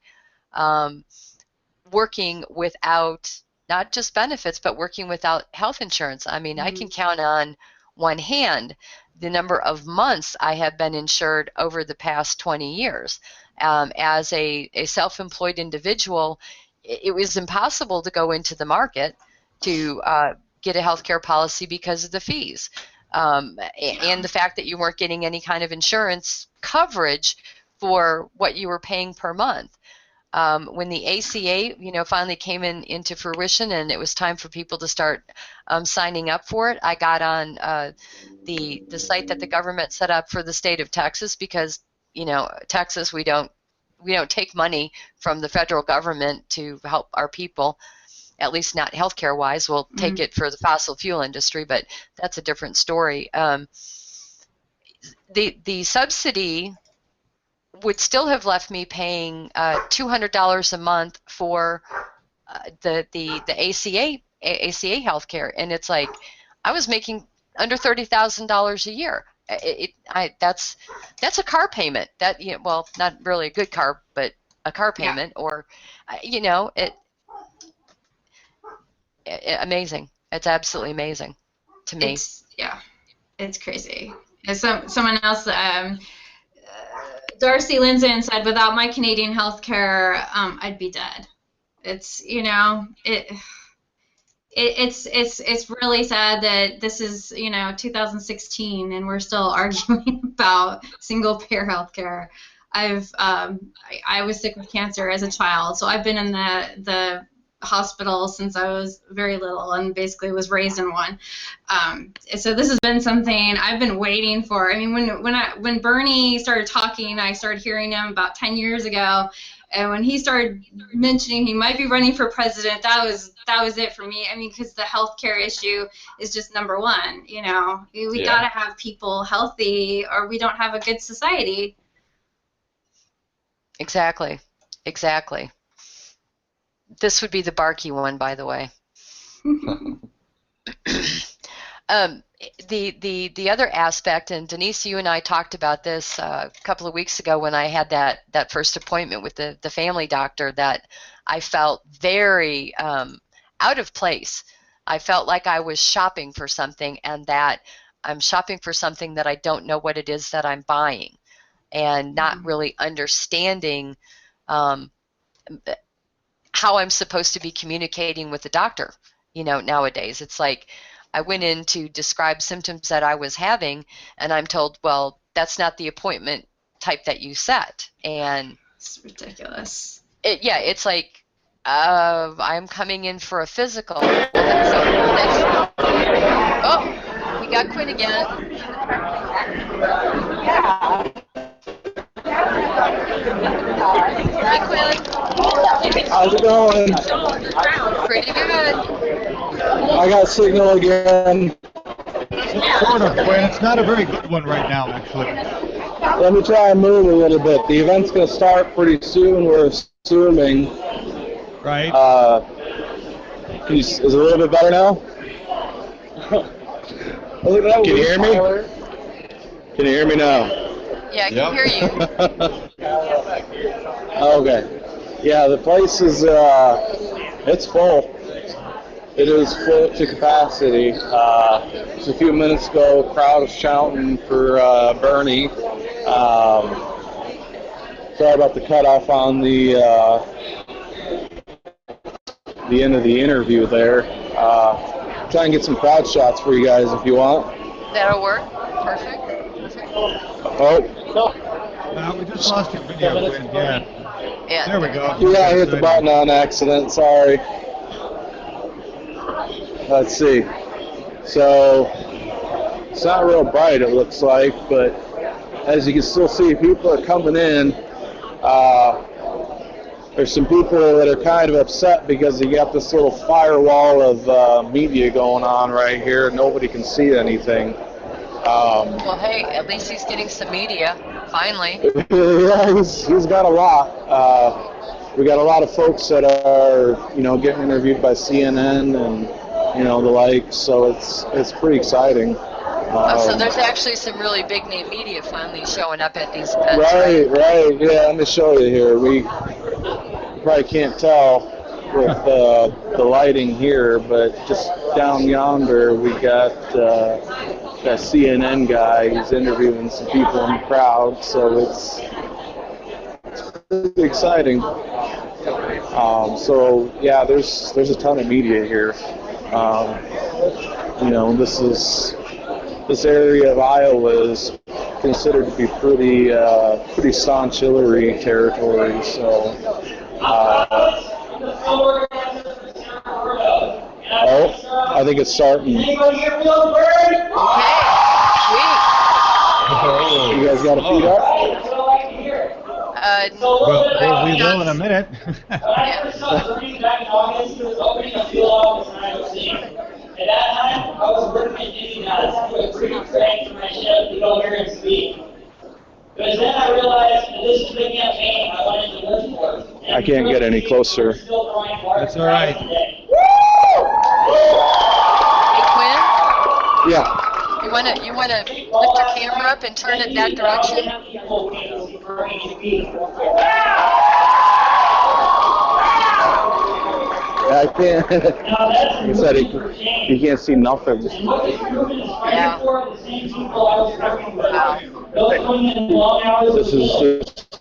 working without not just benefits, but working without health insurance. I mean, I can count on one hand the number of months I have been insured over the past 20 years. As a self-employed individual, it was impossible to go into the market to get a healthcare policy because of the fees, and the fact that you weren't getting any kind of insurance coverage for what you were paying per month. When the ACA, finally came into fruition, and it was time for people to start signing up for it, I got on the site that the government set up for the state of Texas, because Texas, we don't take money from the federal government to help our people, at least not healthcare wise. We'll take it for the fossil fuel industry, but that's a different story. The subsidy would still have left me paying $200 a month for the ACA healthcare, and it's like I was making under $30,000 a year. That's a car payment. Well, not really a good car, but a car payment, or amazing. It's absolutely amazing to me. It's crazy. And someone else, Darcy Lindsay, said, without my Canadian health care, I'd be dead. It's it's really sad that this is 2016 and we're still arguing about single payer health care. I was sick with cancer as a child, so I've been in the hospital since I was very little and basically was raised in one. So this has been something I've been waiting for. I mean, when Bernie started talking, I started hearing him about 10 years ago. And when he started mentioning he might be running for president, that was it for me. I mean, because the healthcare issue is just number one. You know, we got to have people healthy, or we don't have a good society. Exactly. This would be the barky one, by the way. The other aspect, and Denise, you and I talked about this a couple of weeks ago when I had that first appointment with the family doctor, that I felt very out of place. I felt like I was shopping for something, and that I'm shopping for something that I don't know what it is that I'm buying, and not really understanding how I'm supposed to be communicating with the doctor. You know, nowadays it's like I went in to describe symptoms that I was having, and I'm told, well, that's not the appointment type that you set. And it's ridiculous. It's like, I'm coming in for a physical. Oh, we got Quinn again. Hey, Quinn. How's it going? Pretty good. I got signal again. Sort of, Quinn. It's not a very good one right now, actually. Let me try and move a little bit. The event's going to start pretty soon, we're assuming. Right. Is it a little bit better now? Can you hear me? Can you hear me now? Yeah, I can hear you. Okay. Yeah, the place is, it's full. It is full to capacity. Just a few minutes ago, a crowd was shouting for Bernie. Sorry about the cutoff on the end of the interview there. Try and get some crowd shots for you guys if you want. That'll work. Perfect. Oh. We just lost your video, Quinn. Yeah. There we go. Yeah, I hit the button on accident. Sorry. Let's see. So, it's not real bright, it looks like, but as you can still see, people are coming in. There's some people that are kind of upset because you got this little firewall of media going on right here. Nobody can see anything. Well, hey, at least he's getting some media, finally. Yeah, he's got a lot. We got a lot of folks that are, getting interviewed by CNN and, the like, so it's pretty exciting. So there's actually some really big name media finally showing up at these events. Right. Yeah, let me show you here. We probably can't tell with the lighting here, but just down yonder we got that CNN guy. He's interviewing some people in the crowd, so it's pretty exciting. So yeah, there's a ton of media here. This area of Iowa is considered to be pretty staunch Hillary territory. So, I think it's starting. Okay, sweet. You guys got to feed up? Well, we will in a minute. When I first saw Bernie back in August, he was opening a field office in Iowa City. At that time, I was working at Indianapolis. It was pretty cranked for my ship to go here and speak. But then I realized that this is the campaign I wanted to work for. I can't get any closer. That's all right. Hey, Quinn? Yeah. You wanna lift your camera up and turn it that direction? I can't. He said he can't see nothing. Yeah.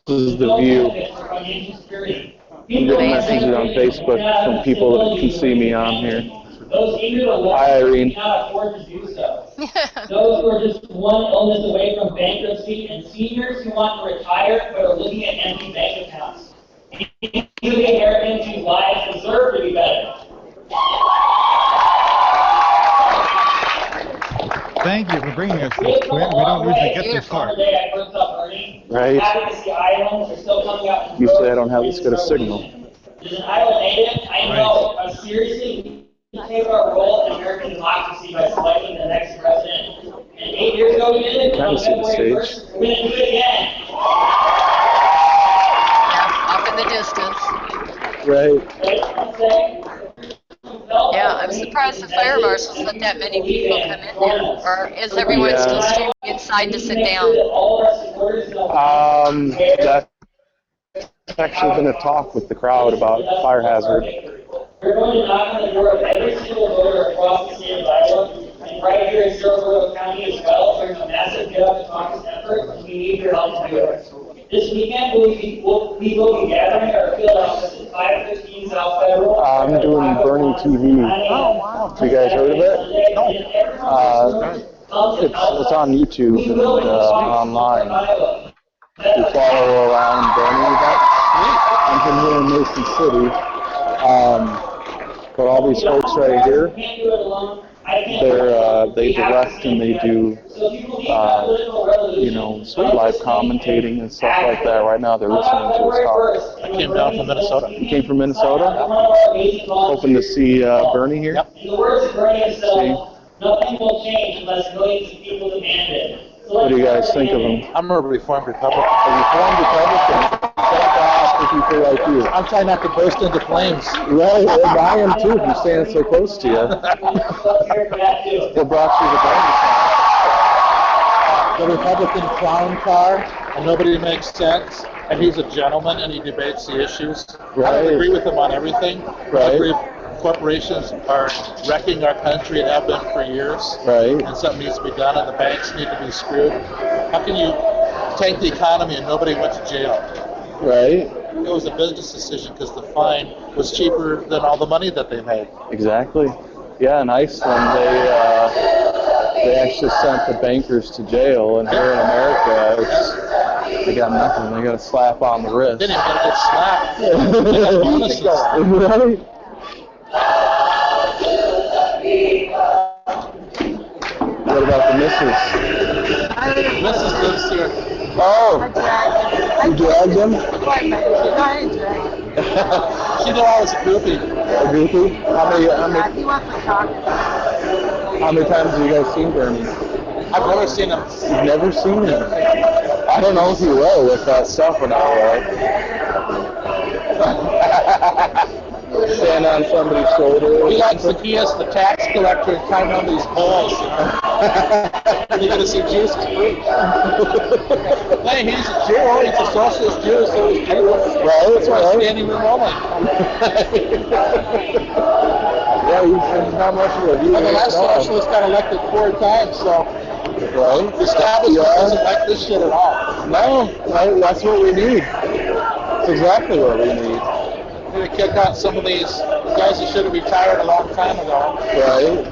This is the view. I'm getting messages on Facebook from people that can see me on here. Hi, Irene. Those who are just one illness away from bankruptcy, and seniors who want to retire but are looking at empty bank accounts. These are the Americans whose lives deserve to be better. Thank you for bringing us this, Quinn. We don't usually get this far. Right. Usually I don't have this good a signal. As an Iowa native, I know how seriously we take our role in American democracy by selecting the next president. And 8 years ago we did it. Kind of see the stage. We're going to do it again. Yeah, off in the distance. Right. Yeah, I'm surprised the fire marshals let that many people come in there. Or is everyone still streaming inside to sit down? That's actually been a talk with the crowd about fire hazard. We're going to knock on the door of every single voter across the state of Iowa, and right here in Sarasota County as well. There's a massive Get Up and Caucus effort, and we need your help to do it. This weekend, we will be gathering at our field office at 515 South Federal. I'm doing Burning TV. Oh, wow. Have you guys heard of it? No. It's on YouTube and online. We follow around burning events. I'm from here in Mason City. But all these folks right here, they direct and they do, live commentating and stuff like that. Right now they're listening to us talk. I came down from Minnesota. You came from Minnesota? Hoping to see Bernie here? Yep. Nothing will change unless millions of people demand it. What do you guys think of him? I'm a reformed Republican. A reformed Republican? For people like you. I'm trying not to burst into flames. Right, I am too. I'm standing so close to you. What brought you to Bernie? The Republican clown car, and nobody makes sense, and he's a gentleman, and he debates the issues. Right. I don't agree with him on everything. Right. Corporations are wrecking our country and have been for years. Right. And something needs to be done, and the banks need to be screwed. How can you tank the economy and nobody went to jail? Right. It was a business decision because the fine was cheaper than all the money that they made. Exactly. Yeah, in Iceland, they actually sent the bankers to jail, and here in America, they got nothing. They got a slap on the wrist. They didn't even get slapped. They got bonuses. Right. What about the missus? Mrs. lives here. Oh, you dragged him? She knew I was a groupie. A groupie? How many times have you guys seen Bernie? I've never seen him. You've never seen him? I don't know if you will with that stuff or not, right? Stand on somebody's shoulder. He likes he is the tax collector and climb on these poles. You're going to see Jesus preach. Hey, he's a Jew. He's a socialist Jew, so he's Jew. Right, that's why I'm standing room only. Yeah, he's not much of a view. Well, the last socialist got elected 4 times, so right. The establishment doesn't like this shit at all. No, that's what we need. That's exactly what we need. To kick out some of these guys who should have retired a long time ago. Right.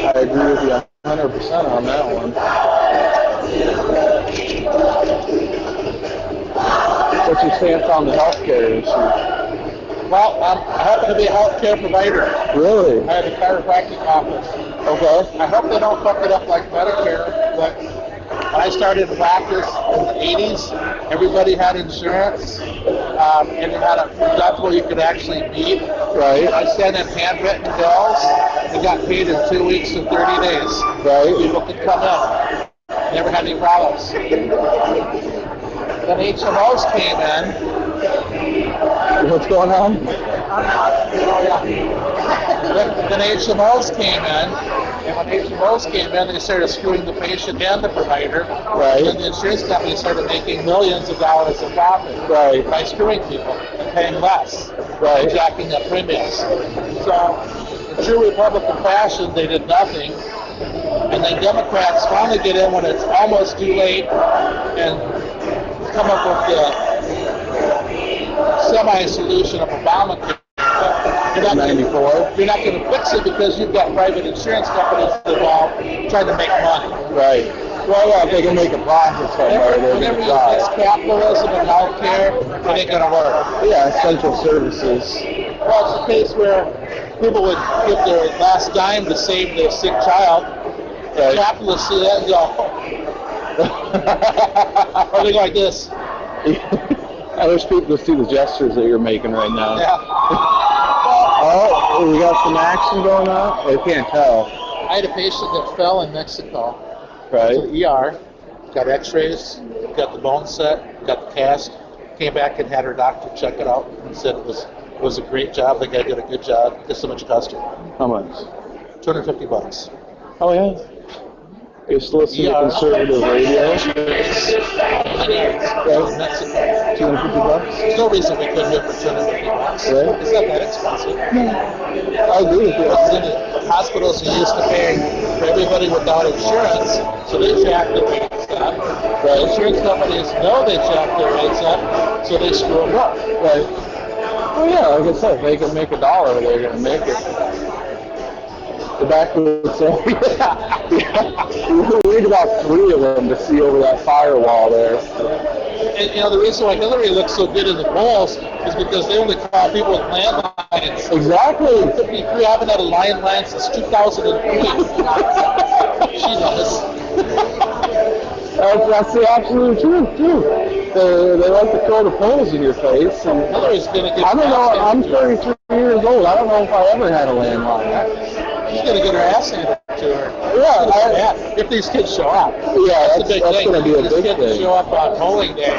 I agree with you 100% on that one. What's your stance on the healthcare issue? Well, I happen to be a healthcare provider. Really? I have a chiropractic office. Okay. I hope they don't fuck it up like Medicare, but when I started in practice in the 80s, everybody had insurance, and they had a deductible you could actually meet. Right. I sent in handwritten bills and got paid in 2 weeks and 30 days. Right. People could come in. Never had any problems. Then HMOs came in. What's going on? Then HMOs came in, and when HMOs came in, they started screwing the patient and the provider. Right. And the insurance company started making millions of dollars of profit by screwing people and paying less, right, and jacking up premiums. So, in true Republican fashion, they did nothing. And then Democrats finally get in when it's almost too late and come up with the semi-solution of Obamacare. You're not going to fix it because you've got private insurance companies involved trying to make money. Right. Well, yeah, if they can make a profit somewhere, they're going to try. It's capitalism and healthcare, it ain't going to work. Yeah, essential services. Well, it's a case where people would give their last dime to save their sick child. The capitalists see that and go, or they go like this. I wish people could see the gestures that you're making right now. Yeah. Oh, we got some action going on? I can't tell. I had a patient that fell in Mexico. Right. To the ER, got x-rays, got the bone set, got the cast, came back and had her doctor check it out and said it was a great job. The guy did a good job. Guess how much it cost her? How much? $250. Oh, yeah. I used to listen to conservative radio. In Mexico. $250? There's no reason we couldn't do it for $250. Right. It's not that expensive. I agree with you. The hospitals are used to paying for everybody without insurance, so they jack the rates up. The insurance companies know they jack their rates up, so they screw them up. Right. Well, yeah, like I said, if they can make $1, they're going to make it. The backwoods saying, we need about 3 of them to see over that firewall there. And the reason why Hillary looks so good in the polls is because they only call people with landlines. Exactly. 53 haven't had a landline since 2003. She does. That's the absolute truth, too. They like to throw the polls in your face. And Hillary's going to get I don't know, I'm 33 years old. I don't know if I ever had a landline. She's going to get her ass handed to her. Yeah, if these kids show up. Yeah, that's the big thing. going to be a big thing. thing. Show up on polling day,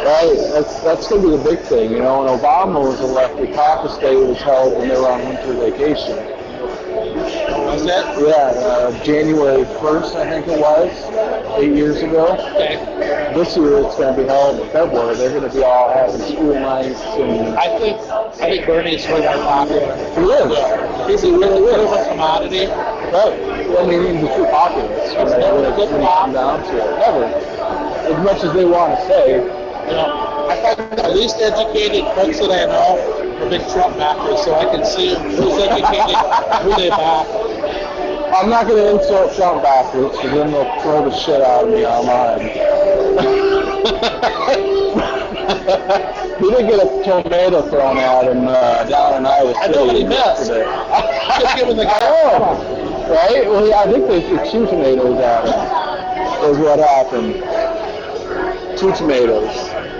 Right, that's going to be the big thing. You know, when Obama was elected, caucus day was held when they were on winter vacation. Was that? Yeah, January 1st, I think it was, 8 years ago. Okay. This year it's going to be held in February. They're going to be all having school nights and. I think Bernie's way more popular. He is. Yeah. He's a really bit of a commodity. Right. I mean, he's too populist. It's never a good pop. Down to it. Never. As much as they want to say. I find the least educated folks that I know are big Trump backers, so I can see who's educated, who they back. I'm not going to insult Trump backwards, because then they'll throw the shit out of me online. He did get a tomato thrown at him down in Iowa City. I know what he missed. Just giving the guy. Right? Well, I think they threw 2 tomatoes at him. Is what happened. 2 tomatoes. I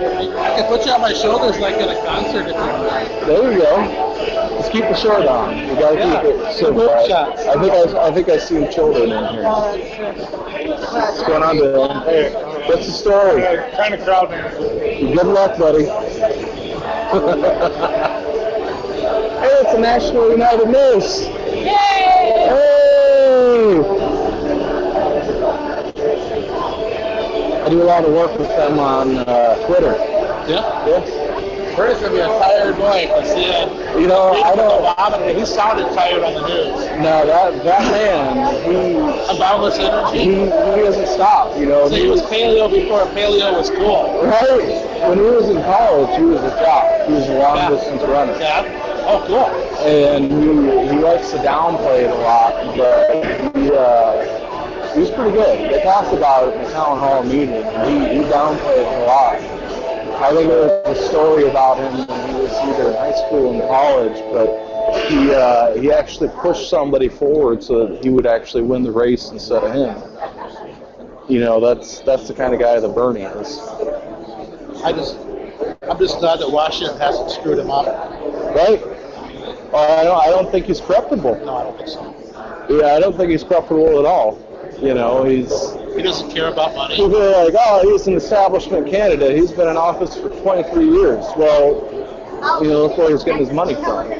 can put you on my shoulders like at a concert if you want. There you go. Just keep the shirt on. You gotta keep it simple. Right? I think I see children in here. What's going on, Bill? Hey, what's the story? Kind of crowd man. Good luck, buddy. Hey, it's a National United News. Yay! Hey! I do a lot of work with them on Twitter. Yeah? Yeah. Bernie's going to be a tired boy to see him. You know, I don't. Obama, he sounded tired on the news. No, that man, A boundless energy. he doesn't stop. You know, So he was paleo before paleo was cool. right. When he was in college, he was a jock. He was a long distance runner. Yeah. Oh, cool. And he likes to downplay it a lot, but he was pretty good. They talked about it in the town hall meeting, and he downplayed it a lot. I think there was a story about him when he was either in high school and college, but he actually pushed somebody forward so that he would actually win the race instead of him. You know, that's the kind of guy that Bernie is. I'm just glad that Washington hasn't screwed him up. Right? I don't think he's corruptible. No, I don't think so. Yeah, I don't think he's corruptible at all. You know, he doesn't care about money. People are like, oh, he's an establishment candidate. He's been in office for 23 years. Well, you know, look where he's getting his money from.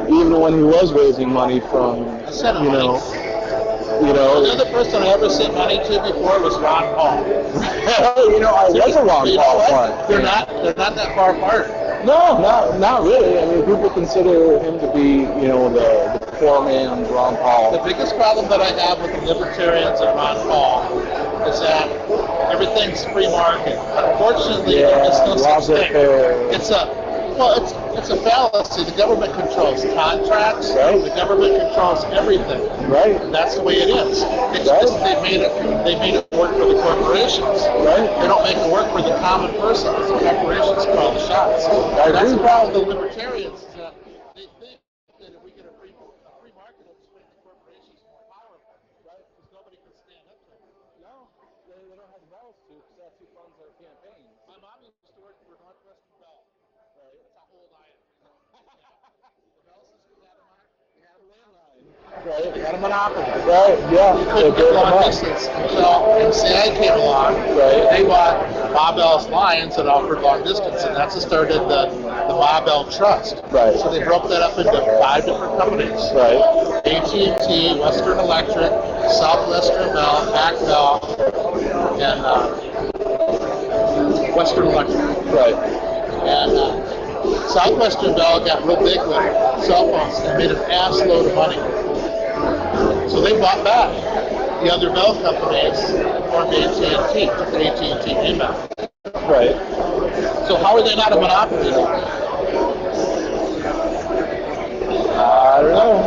Even when he was raising money from, you know. The other person I ever sent money to before was Ron Paul. You know, I was a Ron Paul fan. They're not that far apart. No, not really. I mean, people consider him to be, you know, the poor man's Ron Paul. The biggest problem that I have with the libertarians and Ron Paul is that everything's free market. Unfortunately, there's no such thing. It's a fallacy. The government controls contracts. Right. The government controls everything. Right. And that's the way it is. It's just they made it work for the corporations. Right. They don't make it work for the common person. The corporations call the shots. That's the problem with the libertarians. Is that they think that if we get a campaign. My mom used to work for Northwestern Bell. Right. It's a whole line. The Bell system had a landline. Right. They had a monopoly. Right. Yeah. You couldn't get long distance until MCI came along. Right. They bought Ma Bell's lines and offered long distance, and that's what started the Ma Bell Trust. Right. So they broke that up into 5 different companies. Right. AT&T, Western Electric, Southwestern Bell, Pac Bell, and Western Electric. Right. And Southwestern Bell got real big with cell phones and made an ass load of money. So they bought back the other Bell companies and formed AT&T, took the AT&T name out. Right. So how are they not a monopoly now? I don't know.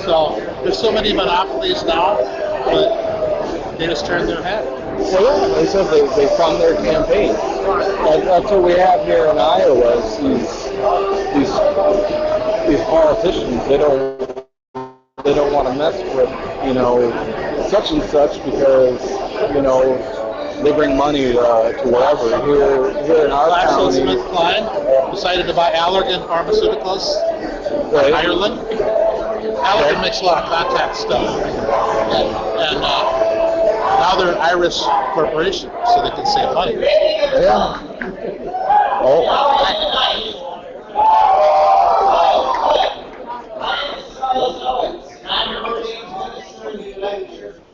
So there's so many monopolies now, but they just turn their head. Well, yeah, like I said, they fund their campaign. That's what we have here in Iowa. Is these politicians. They don't want to mess with such and such because they bring money to wherever. Here in our county. GlaxoSmithKline decided to buy Allergan Pharmaceuticals in Ireland. Allergan makes a lot of contact stuff, and now they're an Irish corporation, so they can save money. Yeah.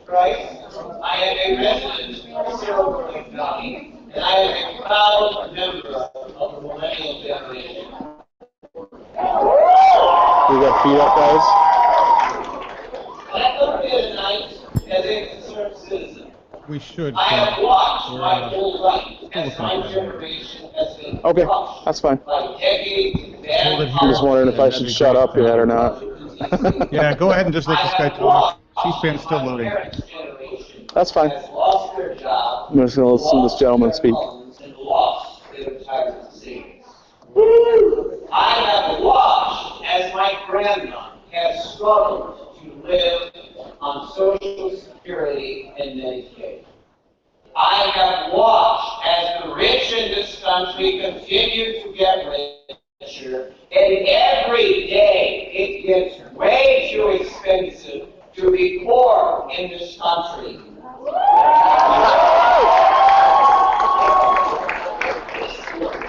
Right? I am a resident of Silver County, and I am a proud member of the millennial generation. We got feet up, guys. I come here tonight as a concerned citizen. We should. I have watched my whole life as my generation has been crushed That's fine. by decades of bad I'm just wondering if I should shut up yet or not. Yeah, go ahead and just let this guy talk. C-SPAN's still loading. That's fine. I'm just going to listen to this gentleman speak. I have watched as my grandma has struggled to live on Social Security and Medicaid. I have watched as the rich in this country continue to get richer, and every day it gets way too expensive to be poor in this country.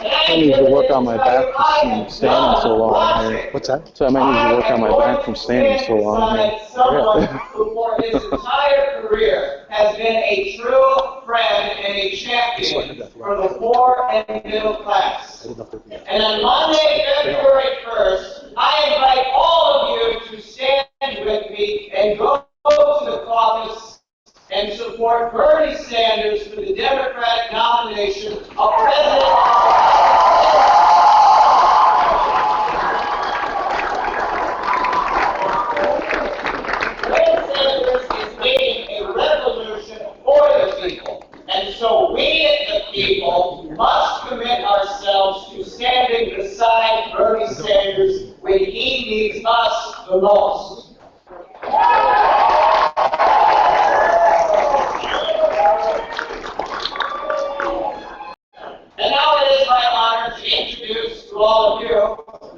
I need to work on my back from standing so long here. What's that? So I might need to work on my back from standing so long here. Someone who for his entire career has been a true friend and a champion for the poor and middle class. And on Monday, February 1st, I invite all of you to stand with me and go to the caucus and support Bernie Sanders for the Democratic nomination of President. And so we, the people, must commit ourselves to standing beside Bernie Sanders when he needs us the most. And now it is my honor to introduce to all of you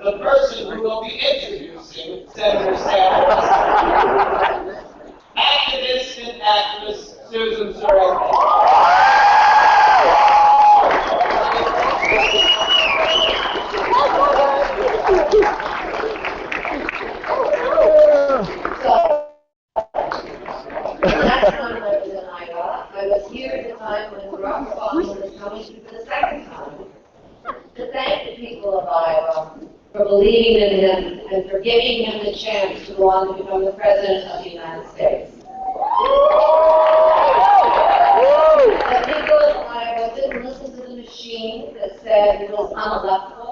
the person who will be introducing Senator Sanders. Activist and actress Susan Sarandon. I was here at the time when Barack Obama was coming for the second time to thank the people of Iowa for believing in him and for giving him the chance to go on to become the President of the United States. The people of Iowa didn't listen to the machine that said it was unelectable.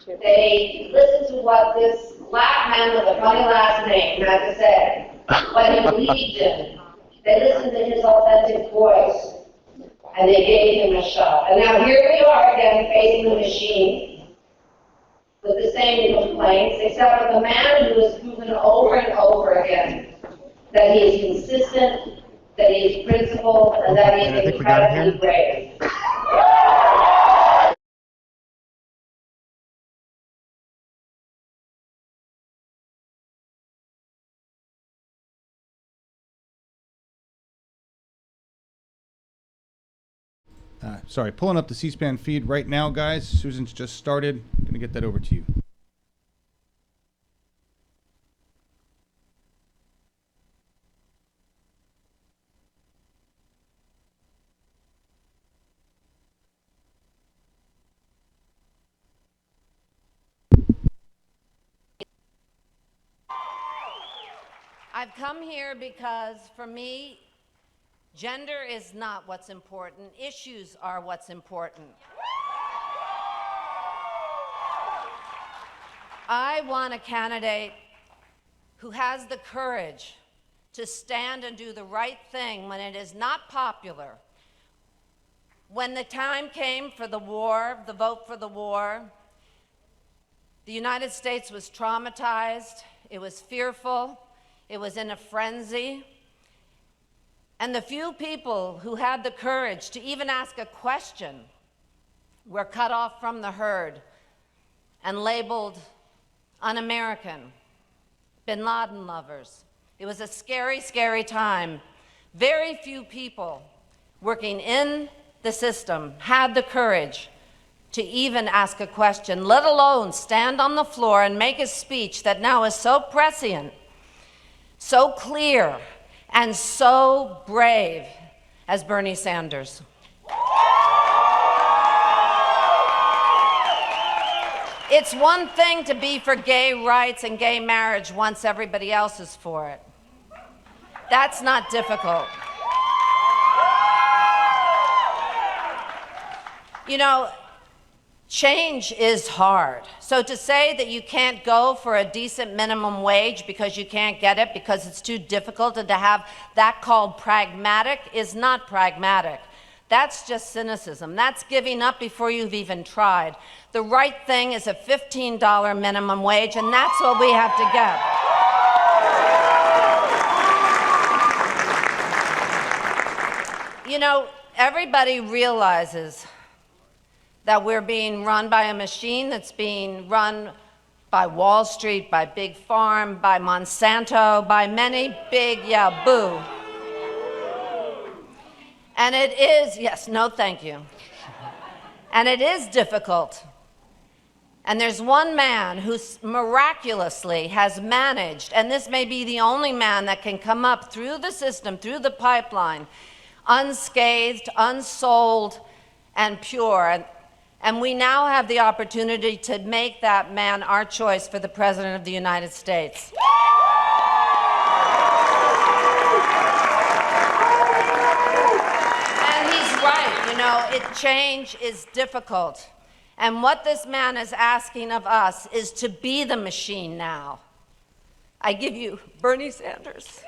They listened to what this black man with a funny last name had to say, what he believed in. They listened to his authentic voice, and they gave him a shot. And now here we are again facing the machine with the same complaints, except for the man who has proven over and over again that he is consistent, that he is principled, and that he is incredibly brave. Sorry, pulling up the C-SPAN feed right now, guys. Susan's just started. I'm going to get that over to you. I've come here because, for me, gender is not what's important. Issues are what's important. I want a candidate who has the courage to stand and do the right thing when it is not popular. When the time came for the war, the vote for the war, the United States was traumatized, it was fearful, it was in a frenzy. And the few people who had the courage to even ask a question were cut off from the herd and labeled un-American, bin Laden lovers. It was a scary, scary time. Very few people working in the system had the courage to even ask a question, let alone stand on the floor and make a speech that now is so prescient, so clear, and so brave as Bernie Sanders. It's one thing to be for gay rights and gay marriage once everybody else is for it. That's not difficult. You know, change is hard. So to say that you can't go for a decent minimum wage because you can't get it because it's too difficult, and to have that called pragmatic is not pragmatic. That's just cynicism. That's giving up before you've even tried. The right thing is a $15 minimum wage, and that's what we have to get. You know, everybody realizes that we're being run by a machine that's being run by Wall Street, by Big Farm, by Monsanto, by many big, yeah, boo. And it is, yes, no thank you. And it is difficult. And there's one man who miraculously has managed, and this may be the only man that can come up through the system, through the pipeline, unscathed, unsold, and pure. And we now have the opportunity to make that man our choice for the President of the United States. And he's right, you know, change is difficult. And what this man is asking of us is to be the machine now. I give you Bernie Sanders.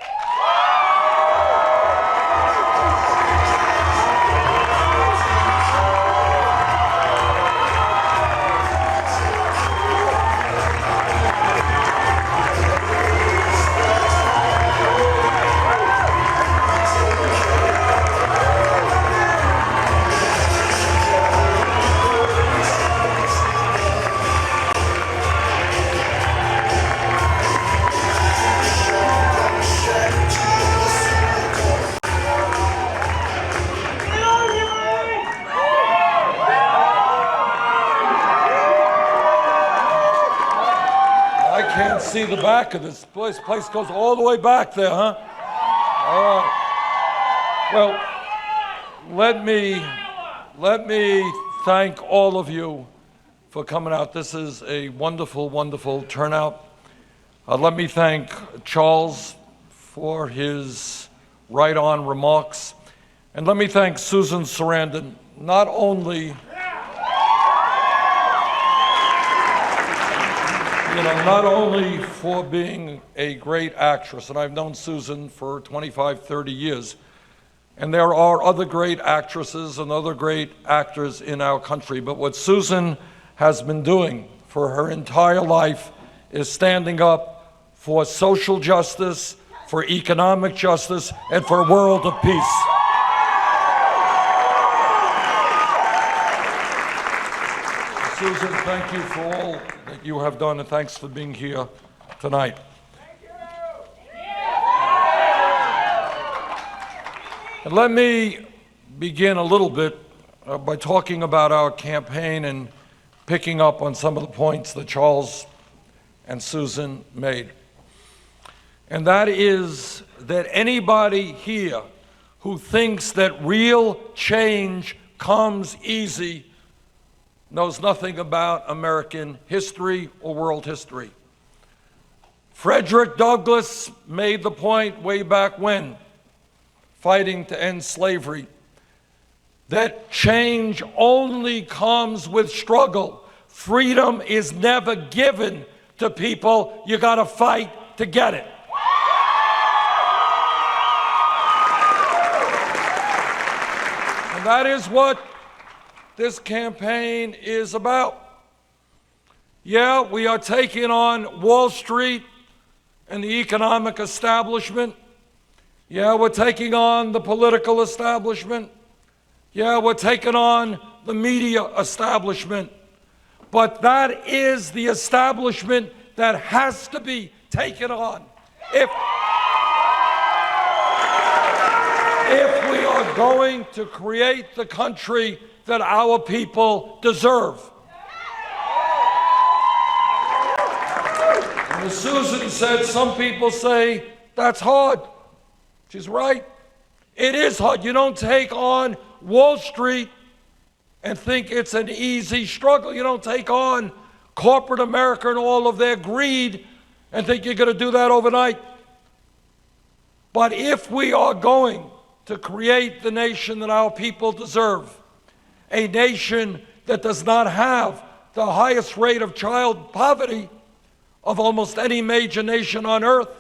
See the back of this place. Place goes all the way back there, huh? All right. Well, let me thank all of you for coming out. This is a wonderful, wonderful turnout. Let me thank Charles for his right-on remarks. And let me thank Susan Sarandon, not only for being a great actress, and I've known Susan for 25, 30 years, and there are other great actresses and other great actors in our country, but what Susan has been doing for her entire life is standing up for social justice, for economic justice, and for a world of peace. Susan, thank you for all that you have done, and thanks for being here tonight. And let me begin a little bit by talking about our campaign and picking up on some of the points that Charles and Susan made. And that is that anybody here who thinks that real change comes easy knows nothing about American history or world history. Frederick Douglass made the point way back when, fighting to end slavery, that change only comes with struggle. Freedom is never given to people. You got to fight to get it. And that is what this campaign is about. Yeah, we are taking on Wall Street and the economic establishment. Yeah, we're taking on the political establishment. Yeah, we're taking on the media establishment. But that is the establishment that has to be taken on. If we are going to create the country that our people deserve. And as Susan said, some people say, that's hard. She's right. It is hard. You don't take on Wall Street and think it's an easy struggle. You don't take on corporate America and all of their greed and think you're going to do that overnight. But if we are going to create the nation that our people deserve, a nation that does not have the highest rate of child poverty of almost any major nation on earth,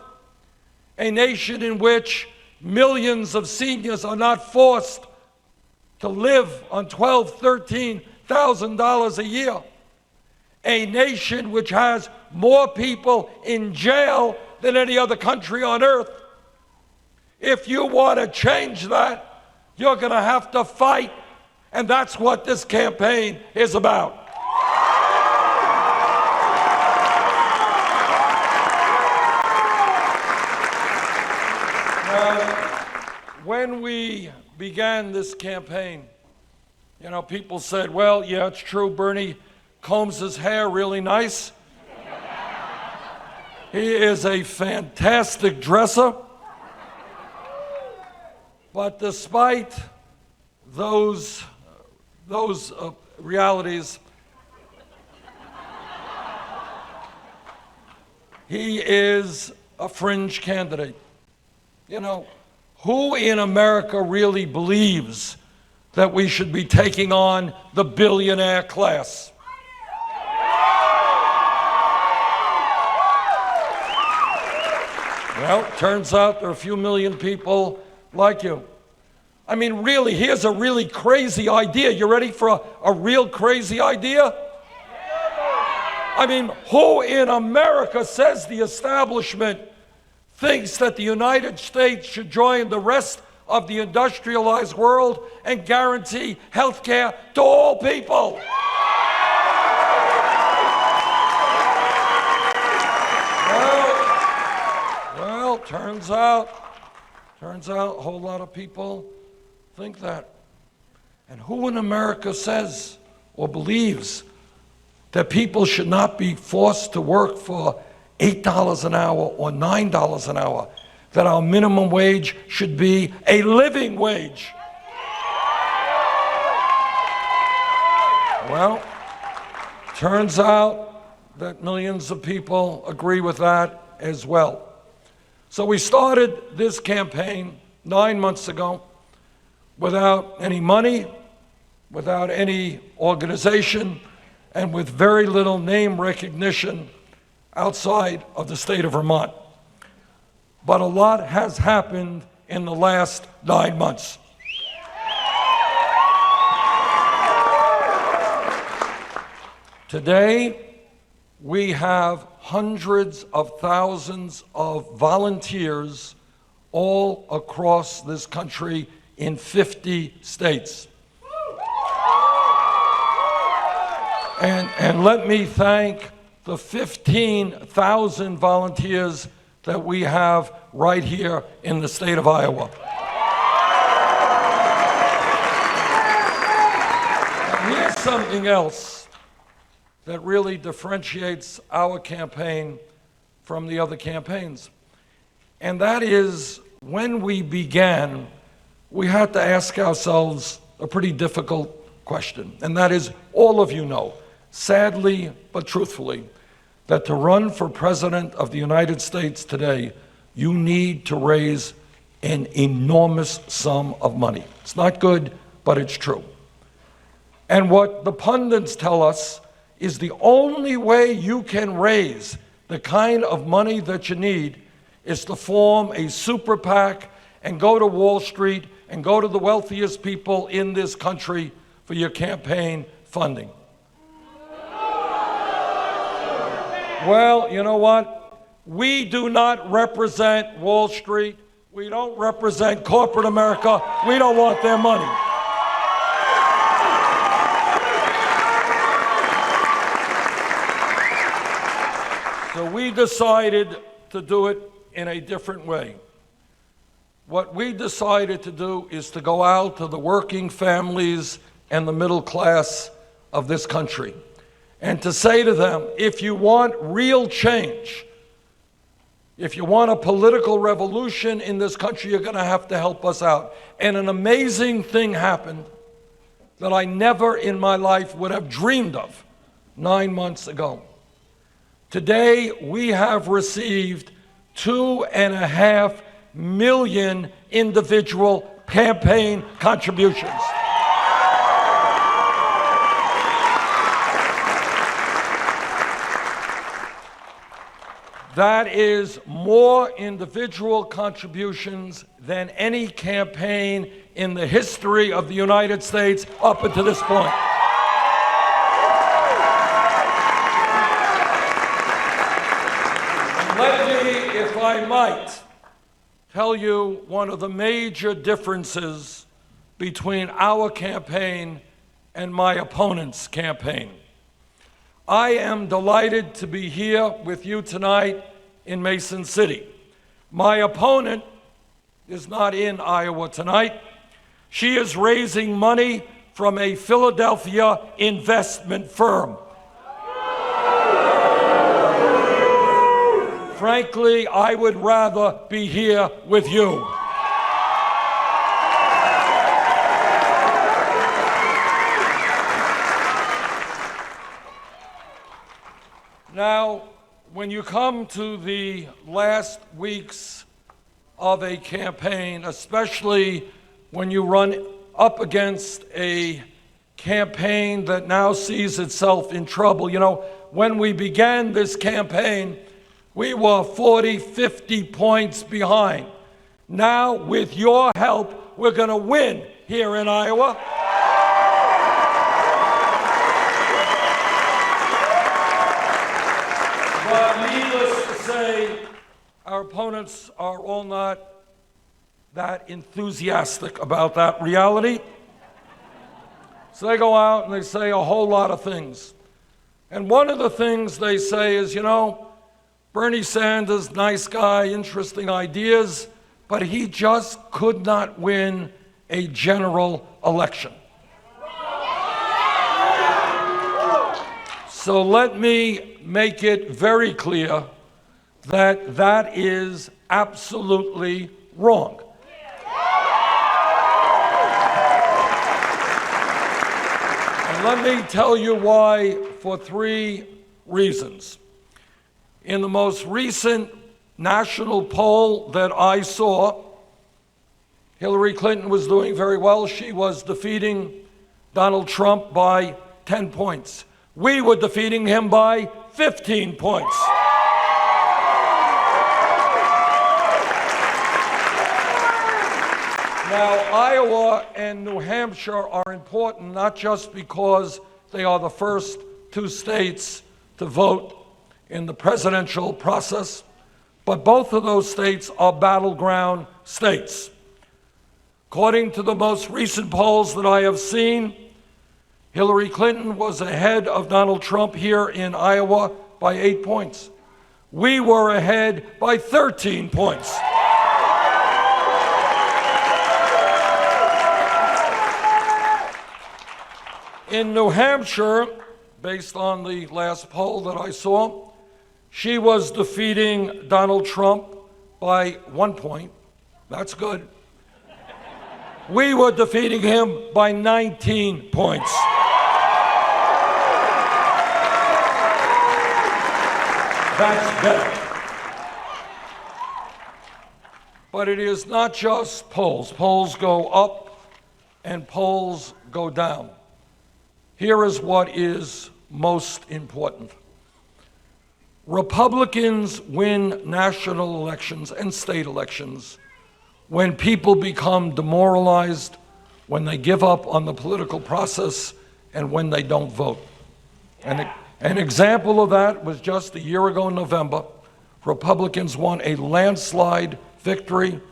a nation in which millions of seniors are not forced to live on $12,000, $13,000 a year, a nation which has more people in jail than any other country on earth. If you want to change that, you're going to have to fight, and that's what this campaign is about. When we began this campaign, you know, people said, well, yeah, it's true, Bernie combs his hair really nice. He is a fantastic dresser. But despite those realities, he is a fringe candidate. You know, who in America really believes that we should be taking on the billionaire class? Well, turns out there are a few million people like you. I mean, really, here's a really crazy idea. You ready for a real crazy idea? I mean, who in America says the establishment thinks that the United States should join the rest of the industrialized world and guarantee health care to all people? Well, turns out a whole lot of people think that. And who in America says or believes that people should not be forced to work for $8 an hour or $9 an hour, that our minimum wage should be a living wage? Well, turns out that millions of people agree with that as well. So we started this campaign 9 months ago without any money, without any organization, and with very little name recognition outside of the state of Vermont. But a lot has happened in the last 9 months. Today, we have hundreds of thousands of volunteers all across this country in 50 states. And let me thank the 15,000 volunteers that we have right here in the state of Iowa. something else that really differentiates our campaign from the other campaigns. And that is, when we began, we had to ask ourselves a pretty difficult question. And that is, all of you know, sadly but truthfully, that to run for President of the United States today, you need to raise an enormous sum of money. It's not good, but it's true. And what the pundits tell us is the only way you can raise the kind of money that you need is to form a super PAC and go to Wall Street and go to the wealthiest people in this country for your campaign funding. Well, you know what? We do not represent Wall Street. We don't represent corporate America. We don't want their money. So we decided to do it in a different way. What we decided to do is to go out to the working families and the middle class of this country and to say to them, if you want real change, if you want a political revolution in this country, you're going to have to help us out. And an amazing thing happened that I never in my life would have dreamed of 9 months ago. Today, we have received 2.5 million individual campaign contributions. That is more individual contributions than any campaign in the history of the United States up until this point. Let me, if I might, tell you one of the major differences between our campaign and my opponent's campaign. I am delighted to be here with you tonight in Mason City. My opponent is not in Iowa tonight. She is raising money from a Philadelphia investment firm. Frankly, I would rather be here with you. Now, when you come to the last weeks of a campaign, especially when you run up against a campaign that now sees itself in trouble, you know, when we began this campaign, we were 40, 50 points behind. Now, with your help, we're going to win here in Iowa. But needless to say, our opponents are all not that enthusiastic about that reality. So they go out and they say a whole lot of things. And one of the things they say is, you know, Bernie Sanders, nice guy, interesting ideas, but he just could not win a general election. So let me make it very clear that that is absolutely wrong. And let me tell you why for 3 reasons. In the most recent national poll that I saw, Hillary Clinton was doing very well. She was defeating Donald Trump by 10 points. We were defeating him by 15 points. Now, Iowa and New Hampshire are important not just because they are the first 2 states to vote in the presidential process, but both of those states are battleground states. According to the most recent polls that I have seen, Hillary Clinton was ahead of Donald Trump here in Iowa by 8 points. We were ahead by 13 points. In New Hampshire, based on the last poll that I saw, she was defeating Donald Trump by 1 point. That's good. We were defeating him by 19 points. That's better. But it is not just polls. Polls go up and polls go down. Here is what is most important. Republicans win national elections and state elections when people become demoralized, when they give up on the political process, and when they don't vote. And an example of that was just a year ago in November. Republicans won a landslide victory,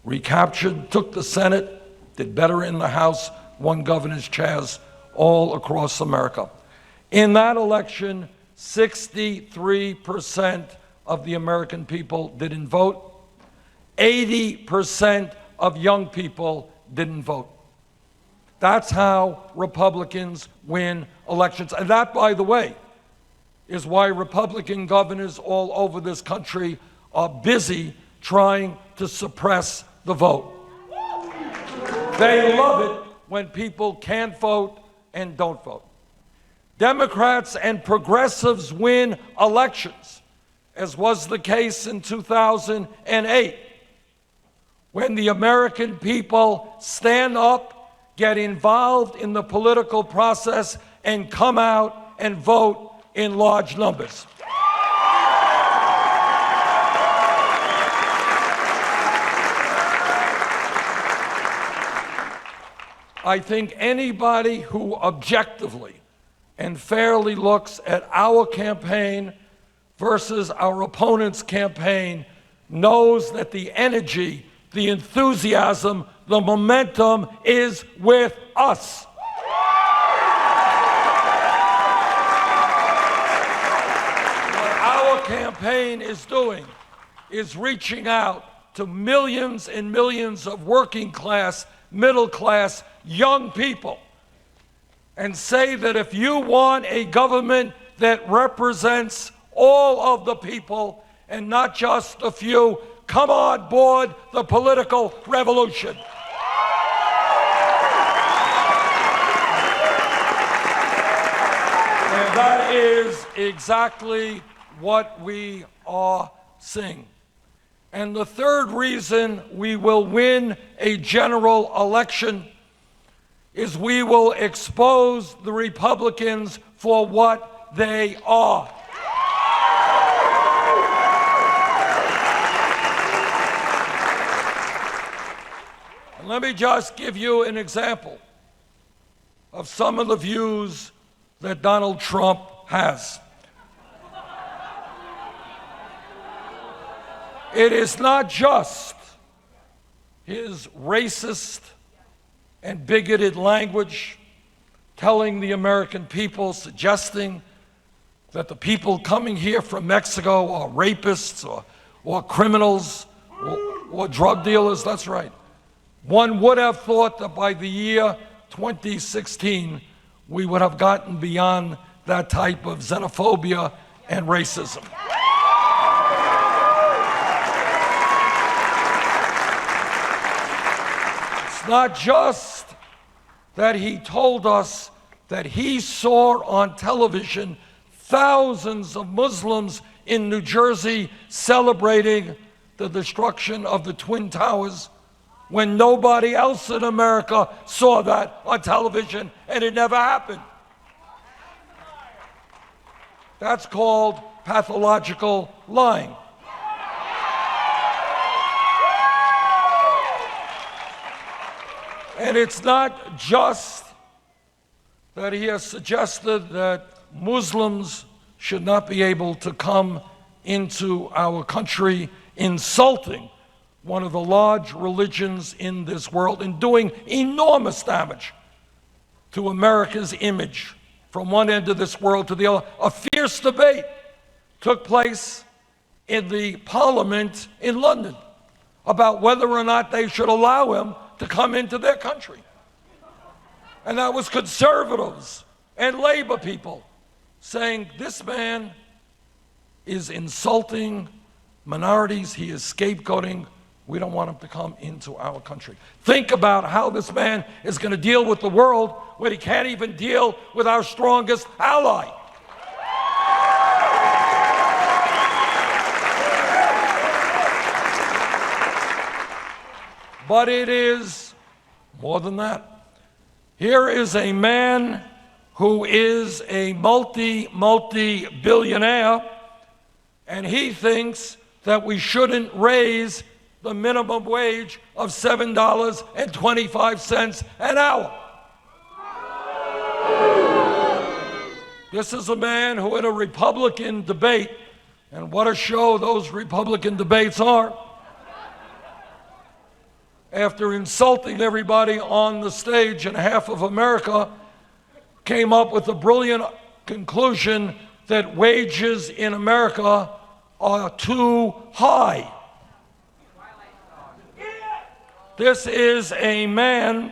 recaptured, took the Senate, did better in the House, won governor's chairs all across America. In that election, 63% of the American people didn't vote. 80% of young people didn't vote. That's how Republicans win elections. And that, by the way, is why Republican governors all over this country are busy trying to suppress the vote. They love it when people can't vote and don't vote. Democrats and progressives win elections, as was the case in 2008, when the American people stand up, get involved in the political process, and come out and vote in large numbers. I think anybody who objectively and fairly looks at our campaign versus our opponent's campaign knows that the energy, the enthusiasm, the momentum is with us. What our campaign is doing is reaching out to millions and millions of working class, middle class, young people and say that if you want a government that represents all of the people and not just a few, come on board the political revolution. And that is exactly what we are seeing. And the third reason we will win a general election is we will expose the Republicans for what they are. And let me just give you an example of some of the views that Donald Trump has. It is not just his racist and bigoted language telling the American people, suggesting that the people coming here from Mexico are rapists or criminals or drug dealers. That's right. One would have thought that by the year 2016, we would have gotten beyond that type of xenophobia and racism. It's not just that he told us that he saw on television thousands of Muslims in New Jersey celebrating the destruction of the Twin Towers when nobody else in America saw that on television, and it never happened. That's called pathological lying. And it's not just that he has suggested that Muslims should not be able to come into our country, insulting one of the large religions in this world and doing enormous damage to America's image from one end of this world to the other. A fierce debate took place in the Parliament in London about whether or not they should allow him to come into their country. And that was conservatives and labor people saying, this man is insulting minorities, he is scapegoating, we don't want him to come into our country. Think about how this man is going to deal with the world when he can't even deal with our strongest ally. But it is more than that. Here is a man who is a multi-billionaire, and he thinks that we shouldn't raise the minimum wage of $7.25 an hour. This is a man who in a Republican debate, and what a show those Republican debates are, after insulting everybody on the stage and half of America, came up with the brilliant conclusion that wages in America are too high. This is a man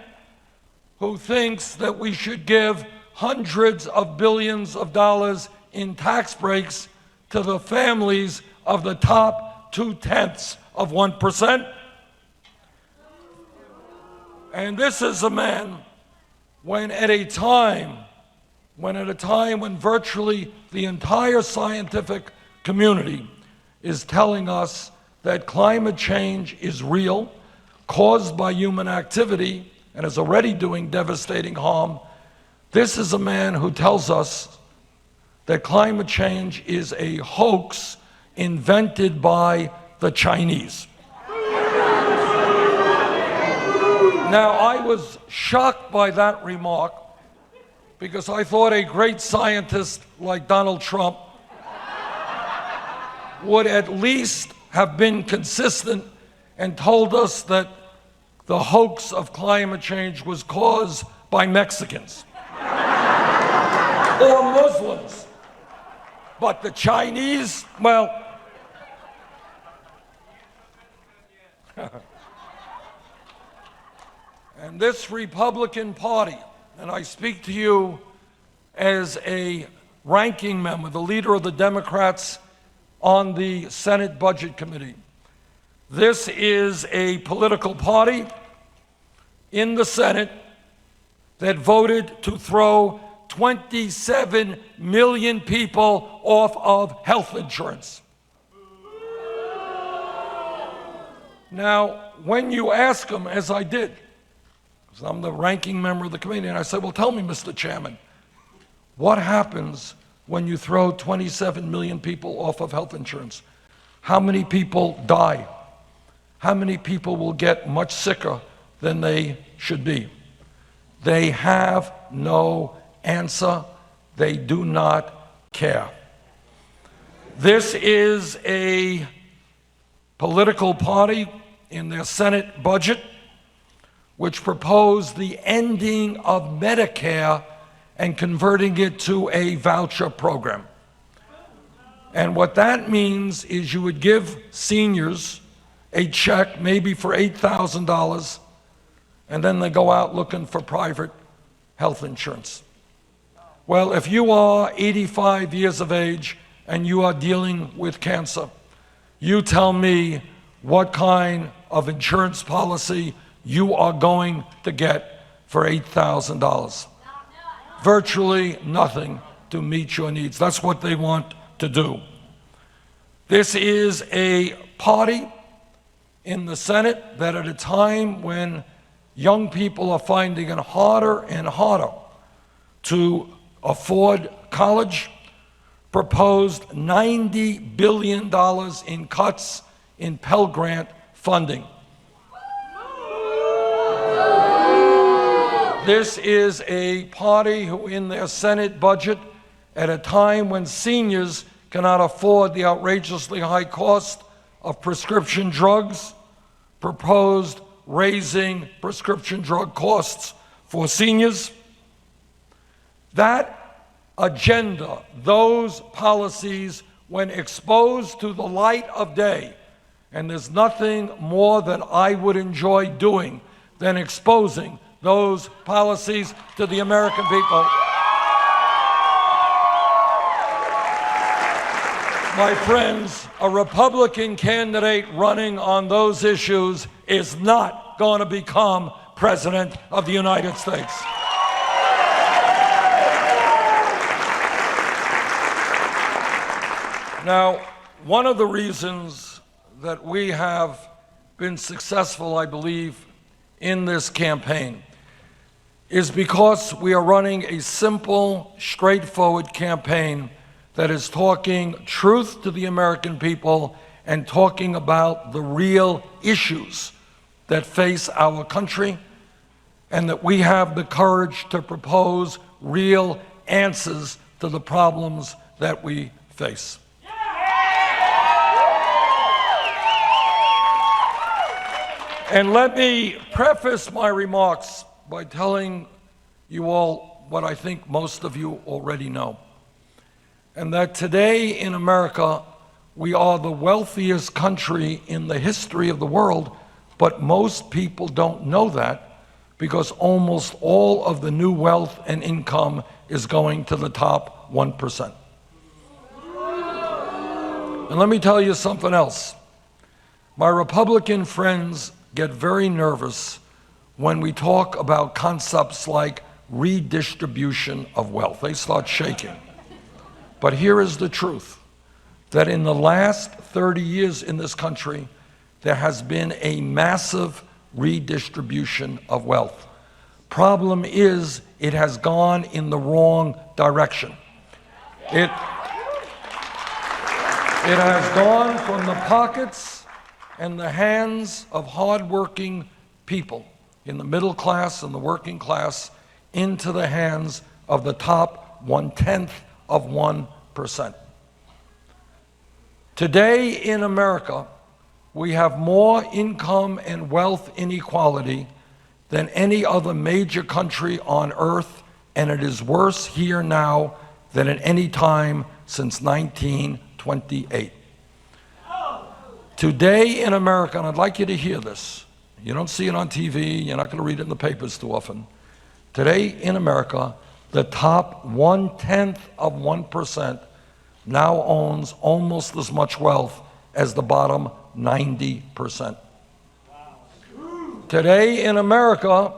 who thinks that we should give hundreds of billions of dollars in tax breaks to the families of the top 0.2%. And this is a man when at a time when virtually the entire scientific community is telling us that climate change is real, caused by human activity, and is already doing devastating harm. This is a man who tells us that climate change is a hoax invented by the Chinese. Now, I was shocked by that remark because I thought a great scientist like Donald Trump would at least have been consistent and told us that the hoax of climate change was caused by Mexicans or Muslims. But the Chinese, well, and this Republican Party, and I speak to you as a ranking member, the leader of the Democrats on the Senate Budget Committee. This is a political party in the Senate that voted to throw 27 million people off of health insurance. Now, when you ask them, as I did, because I'm the ranking member of the committee, and I said, well, tell me, Mr. Chairman, what happens when you throw 27 million people off of health insurance? How many people die? How many people will get much sicker than they should be? They have no answer. They do not care. This is a political party in their Senate budget which proposed the ending of Medicare and converting it to a voucher program. And what that means is you would give seniors a check maybe for $8,000, and then they go out looking for private health insurance. Well, if you are 85 years of age and you are dealing with cancer, you tell me what kind of insurance policy you are going to get for $8,000. Virtually nothing to meet your needs. That's what they want to do. This is a party in the Senate that at a time when young people are finding it harder and harder to afford college, proposed $90 billion in cuts in Pell Grant funding. This is a party who in their Senate budget, at a time when seniors cannot afford the outrageously high cost of prescription drugs, proposed raising prescription drug costs for seniors. That agenda, those policies, when exposed to the light of day, and there's nothing more that I would enjoy doing than exposing those policies to the American people. My friends, a Republican candidate running on those issues is not going to become President of the United States. Now, one of the reasons that we have been successful, I believe, in this campaign is because we are running a simple, straightforward campaign that is talking truth to the American people and talking about the real issues that face our country, and that we have the courage to propose real answers to the problems that we face. And let me preface my remarks by telling you all what I think most of you already know. And that today in America, we are the wealthiest country in the history of the world, but most people don't know that because almost all of the new wealth and income is going to the top 1%. And let me tell you something else. My Republican friends get very nervous when we talk about concepts like redistribution of wealth. They start shaking. But here is the truth, that in the last 30 years in this country, there has been a massive redistribution of wealth. Problem is, it has gone in the wrong direction. It has gone from the pockets and the hands of hardworking people in the middle class and the working class into the hands of the top 0.1%. Today in America, we have more income and wealth inequality than any other major country on earth, and it is worse here now than at any time since 1928. Today in America, and I'd like you to hear this, you don't see it on TV, you're not going to read it in the papers too often. Today in America, the top 0.1% now owns almost as much wealth as the bottom 90%. Today in America,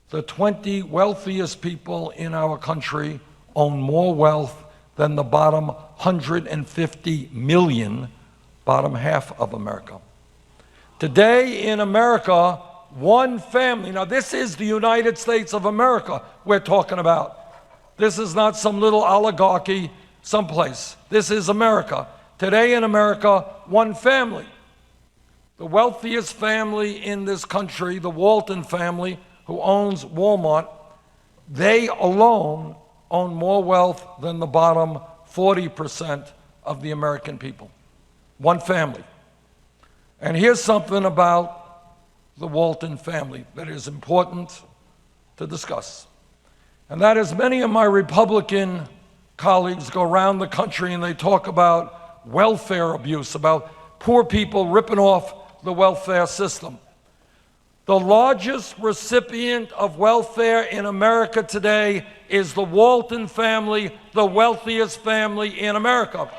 the 20 wealthiest people in our country own more wealth than the bottom 150 million, bottom half of America. Today in America, one family, now this is the United States of America we're talking about. This is not some little oligarchy someplace. This is America. Today in America, one family, the wealthiest family in this country, the Walton family, who owns Walmart, they alone own more wealth than the bottom 40% of the American people. One family. And here's something about the Walton family that is important to discuss. And that is, many of my Republican colleagues go around the country and they talk about welfare abuse, about poor people ripping off the welfare system. The largest recipient of welfare in America today is the Walton family, the wealthiest family in America.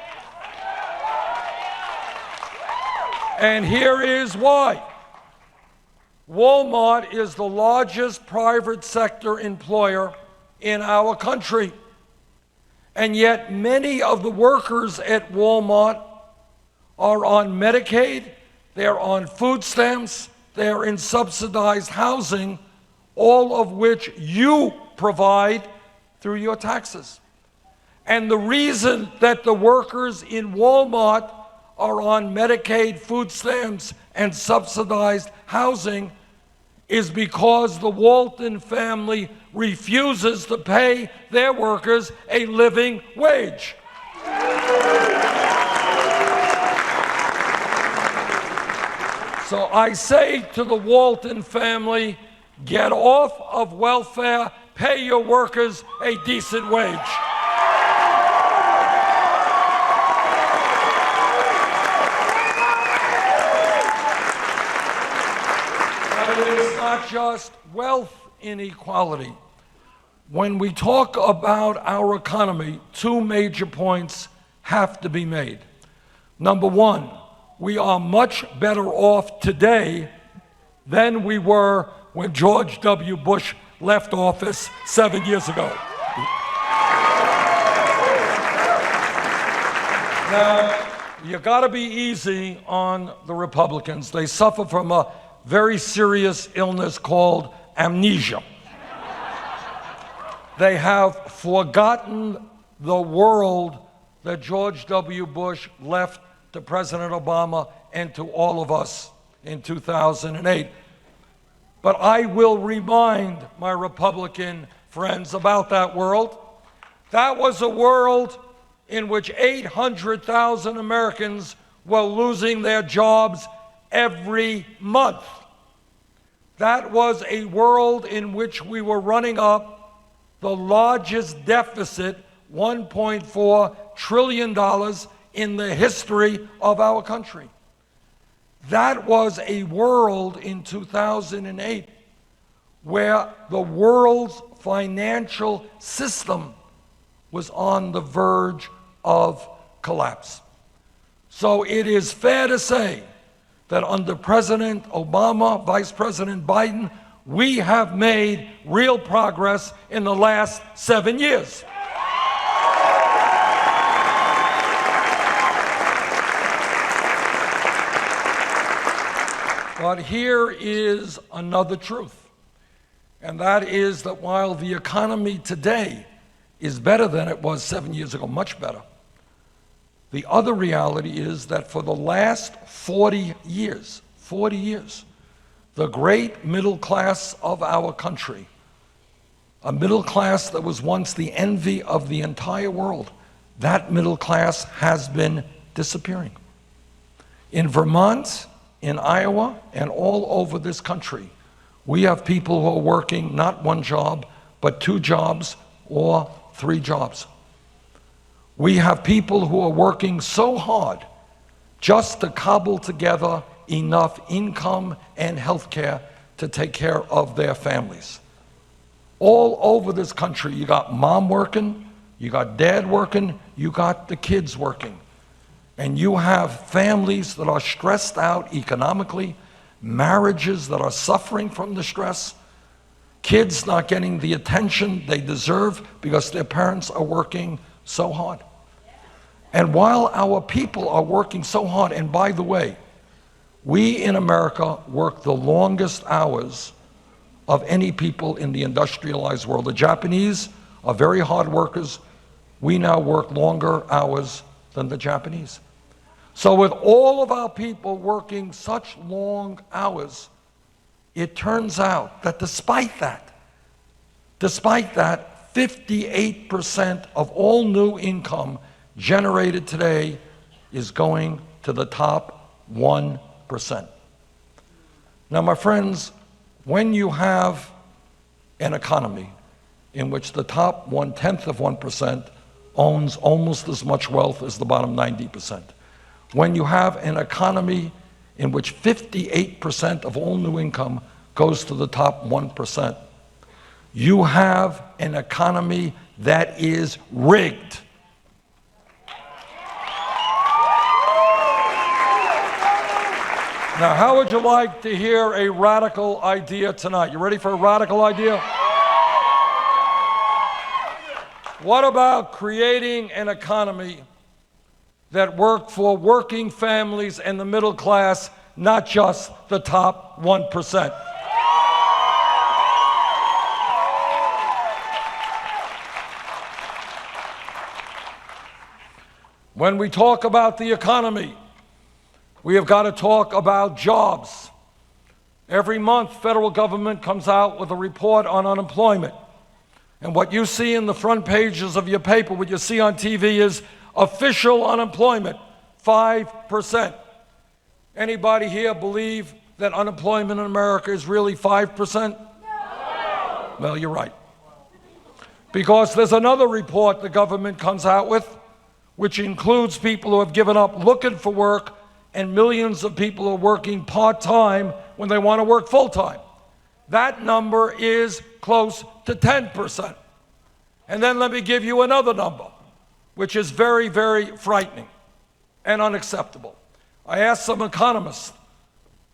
And here is why. Walmart is the largest private sector employer in our country. And yet many of the workers at Walmart are on Medicaid, they're on food stamps, they're in subsidized housing, all of which you provide through your taxes. And the reason that the workers in Walmart are on Medicaid, food stamps, and subsidized housing is because the Walton family refuses to pay their workers a living wage. So I say to the Walton family, get off of welfare, pay your workers a decent wage. Now, it is not just wealth inequality. When we talk about our economy, two major points have to be made. Number one, we are much better off today than we were when George W. Bush left office 7 years ago. Now, you gotta be easy on the Republicans. They suffer from a very serious illness called amnesia. They have forgotten the world that George W. Bush left to President Obama and to all of us in 2008. But I will remind my Republican friends about that world. That was a world in which 800,000 Americans were losing their jobs every month. That was a world in which we were running up the largest deficit, $1.4 trillion in the history of our country. That was a world in 2008 where the world's financial system was on the verge of collapse. So it is fair to say that under President Obama, Vice President Biden, we have made real progress in the last 7 years. But here is another truth, and that is that while the economy today is better than it was 7 years ago, much better, the other reality is that for the last 40 years, the great middle class of our country, a middle class that was once the envy of the entire world, that middle class has been disappearing. In Vermont, in Iowa, and all over this country, we have people who are working not one job, but 2 jobs or 3 jobs. We have people who are working so hard just to cobble together enough income and health care to take care of their families. All over this country, you got mom working, you got dad working, you got the kids working. And you have families that are stressed out economically, marriages that are suffering from the stress, kids not getting the attention they deserve because their parents are working so hard. And while our people are working so hard, and by the way, we in America work the longest hours of any people in the industrialized world. The Japanese are very hard workers. We now work longer hours than the Japanese. So with all of our people working such long hours, it turns out that despite that, 58% of all new income generated today is going to the top 1%. Now, my friends, when you have an economy in which the top 0.1% owns almost as much wealth as the bottom 90%, when you have an economy in which 58% of all new income goes to the top 1%, you have an economy that is rigged. Now, how would you like to hear a radical idea tonight? You ready for a radical idea? What about creating an economy that worked for working families and the middle class, not just the top 1%? When we talk about the economy, we have got to talk about jobs. Every month, federal government comes out with a report on unemployment. And what you see in the front pages of your paper, what you see on TV is official unemployment, 5%. Anybody here believe that unemployment in America is really 5%? No. Well, you're right. Because there's another report the government comes out with, which includes people who have given up looking for work and millions of people who are working part-time when they want to work full-time. That number is close to 10%. And then let me give you another number, which is very, very frightening and unacceptable. I asked some economists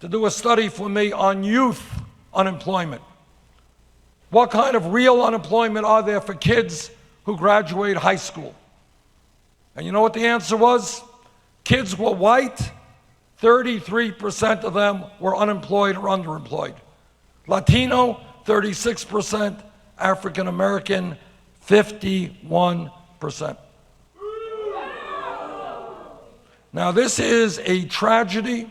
to do a study for me on youth unemployment. What kind of real unemployment are there for kids who graduate high school? And you know what the answer was? Kids were white, 33% of them were unemployed or underemployed. Latino, 36%, African American, 51%. Now, this is a tragedy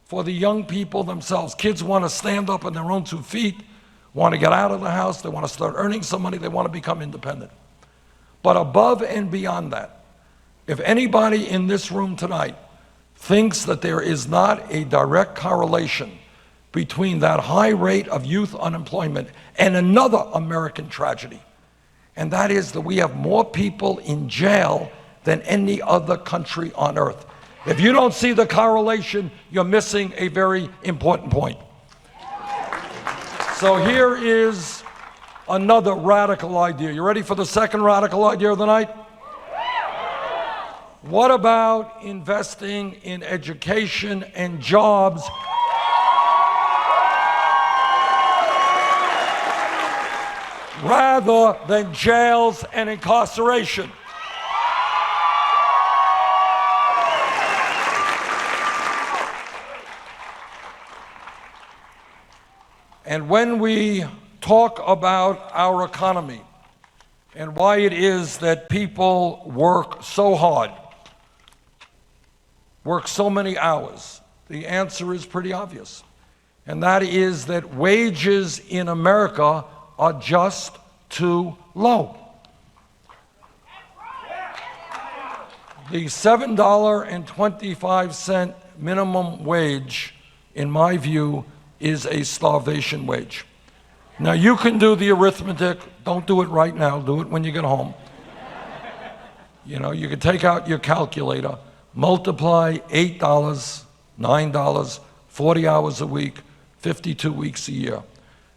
for the young people themselves. Kids want to stand up on their own 2 feet, want to get out of the house, they want to start earning some money, they want to become independent. But above and beyond that, if anybody in this room tonight thinks that there is not a direct correlation between that high rate of youth unemployment and another American tragedy, and that is that we have more people in jail than any other country on earth. If you don't see the correlation, you're missing a very important point. So here is another radical idea. You ready for the second radical idea of the night? What about investing in education and jobs rather than jails and incarceration? And when we talk about our economy and why it is that people work so hard, work so many hours, the answer is pretty obvious. And that is that wages in America are just too low. The $7.25 minimum wage, in my view, is a starvation wage. Now, you can do the arithmetic. Don't do it right now. Do it when you get home. You know, you can take out your calculator, multiply $8, $9, 40 hours a week, 52 weeks a year.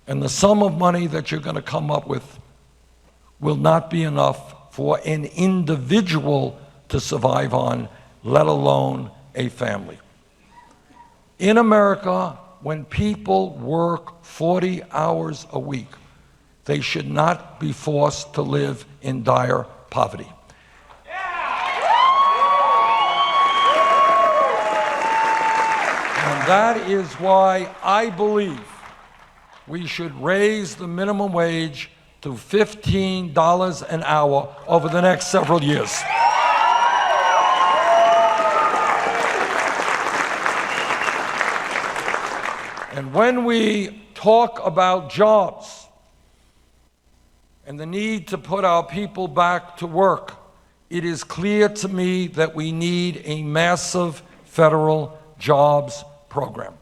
And the sum of money that you're going to come up with will not be enough for an individual to survive on, let alone a family. In America, when people work 40 hours a week, they should not be forced to live in dire poverty. And that is why I believe we should raise the minimum wage to $15 an hour over the next several years. And when we talk about jobs and the need to put our people back to work, it is clear to me that we need a massive federal jobs program.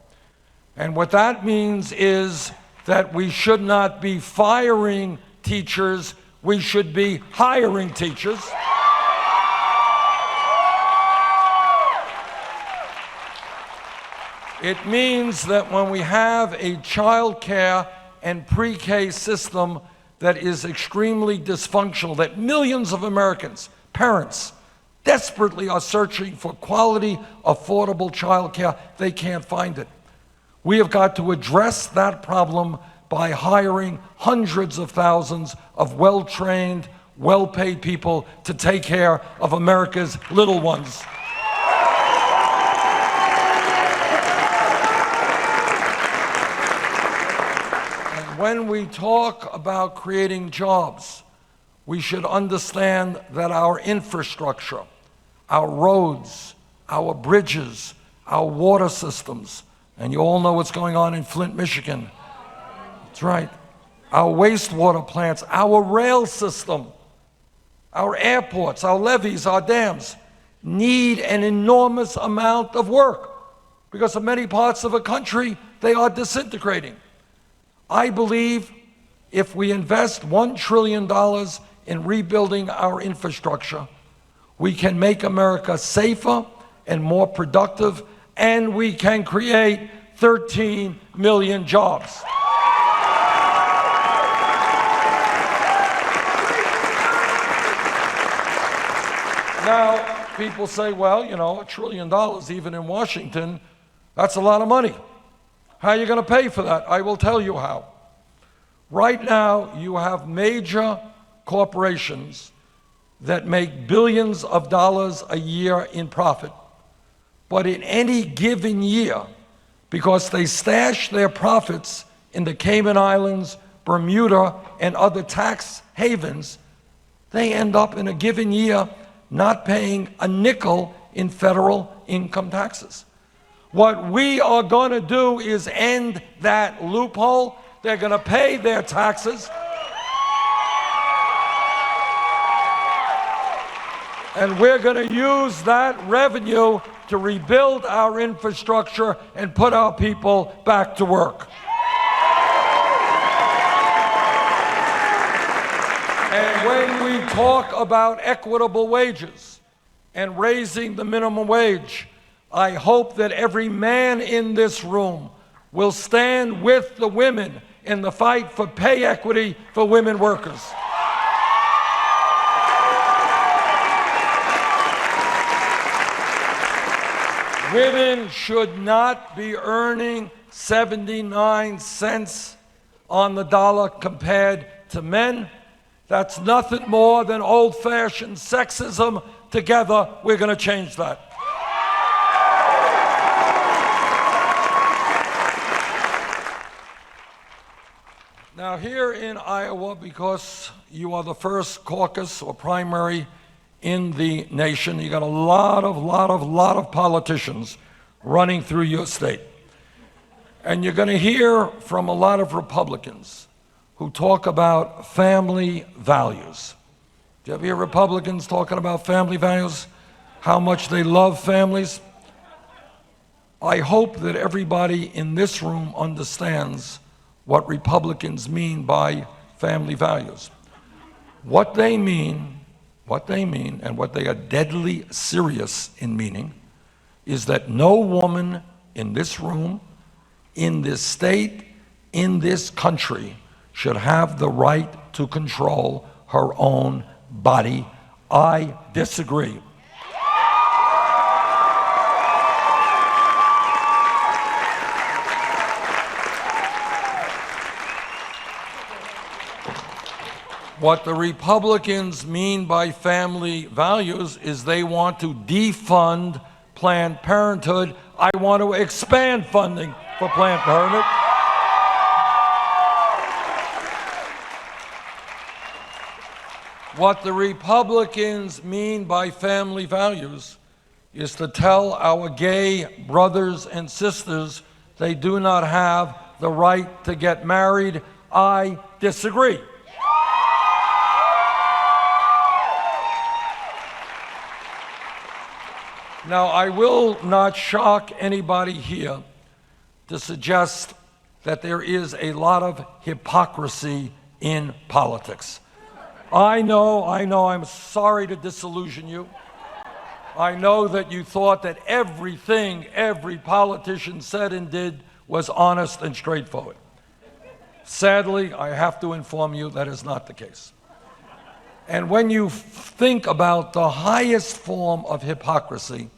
And what that means is that we should not be firing teachers, we should be hiring teachers. It means that when we have a child care and pre-K system that is extremely dysfunctional, that millions of Americans, parents, desperately are searching for quality, affordable child care, they can't find it. We have got to address that problem by hiring hundreds of thousands of well-trained, well-paid people to take care of America's little ones. When we talk about creating jobs, we should understand that our infrastructure, our roads, our bridges, our water systems, and you all know what's going on in Flint, Michigan. That's right. Our wastewater plants, our rail system, our airports, our levees, our dams need an enormous amount of work because in many parts of the country, they are disintegrating. I believe if we invest $1 trillion in rebuilding our infrastructure, we can make America safer and more productive, and we can create 13 million jobs. Now, people say, well, you know, $1 trillion, even in Washington, that's a lot of money. How are you going to pay for that? I will tell you how. Right now, you have major corporations that make billions of dollars a year in profit. But in any given year, because they stash their profits in the Cayman Islands, Bermuda, and other tax havens, they end up in a given year not paying a nickel in federal income taxes. What we are going to do is end that loophole. They're going to pay their taxes. And we're going to use that revenue to rebuild our infrastructure and put our people back to work. And when we talk about equitable wages and raising the minimum wage, I hope that every man in this room will stand with the women in the fight for pay equity for women workers. Women should not be earning 79 cents on the dollar compared to men. That's nothing more than old-fashioned sexism. Together, we're going to change that. Now, here in Iowa, because you are the first caucus or primary in the nation, you got a lot of politicians running through your state. And you're going to hear from a lot of Republicans who talk about family values. Do you ever hear Republicans talking about family values? How much they love families? I hope that everybody in this room understands what Republicans mean by family values. What they mean, and what they are deadly serious in meaning, is that no woman in this room, in this state, in this country, should have the right to control her own body. I disagree. What the Republicans mean by family values is they want to defund Planned Parenthood. I want to expand funding for Planned Parenthood. What the Republicans mean by family values is to tell our gay brothers and sisters they do not have the right to get married. I disagree. Now, I will not shock anybody here to suggest that there is a lot of hypocrisy in politics. I know, I'm sorry to disillusion you. I know that you thought that everything every politician said and did was honest and straightforward. Sadly, I have to inform you that is not the case. And when you think about the highest form of hypocrisy,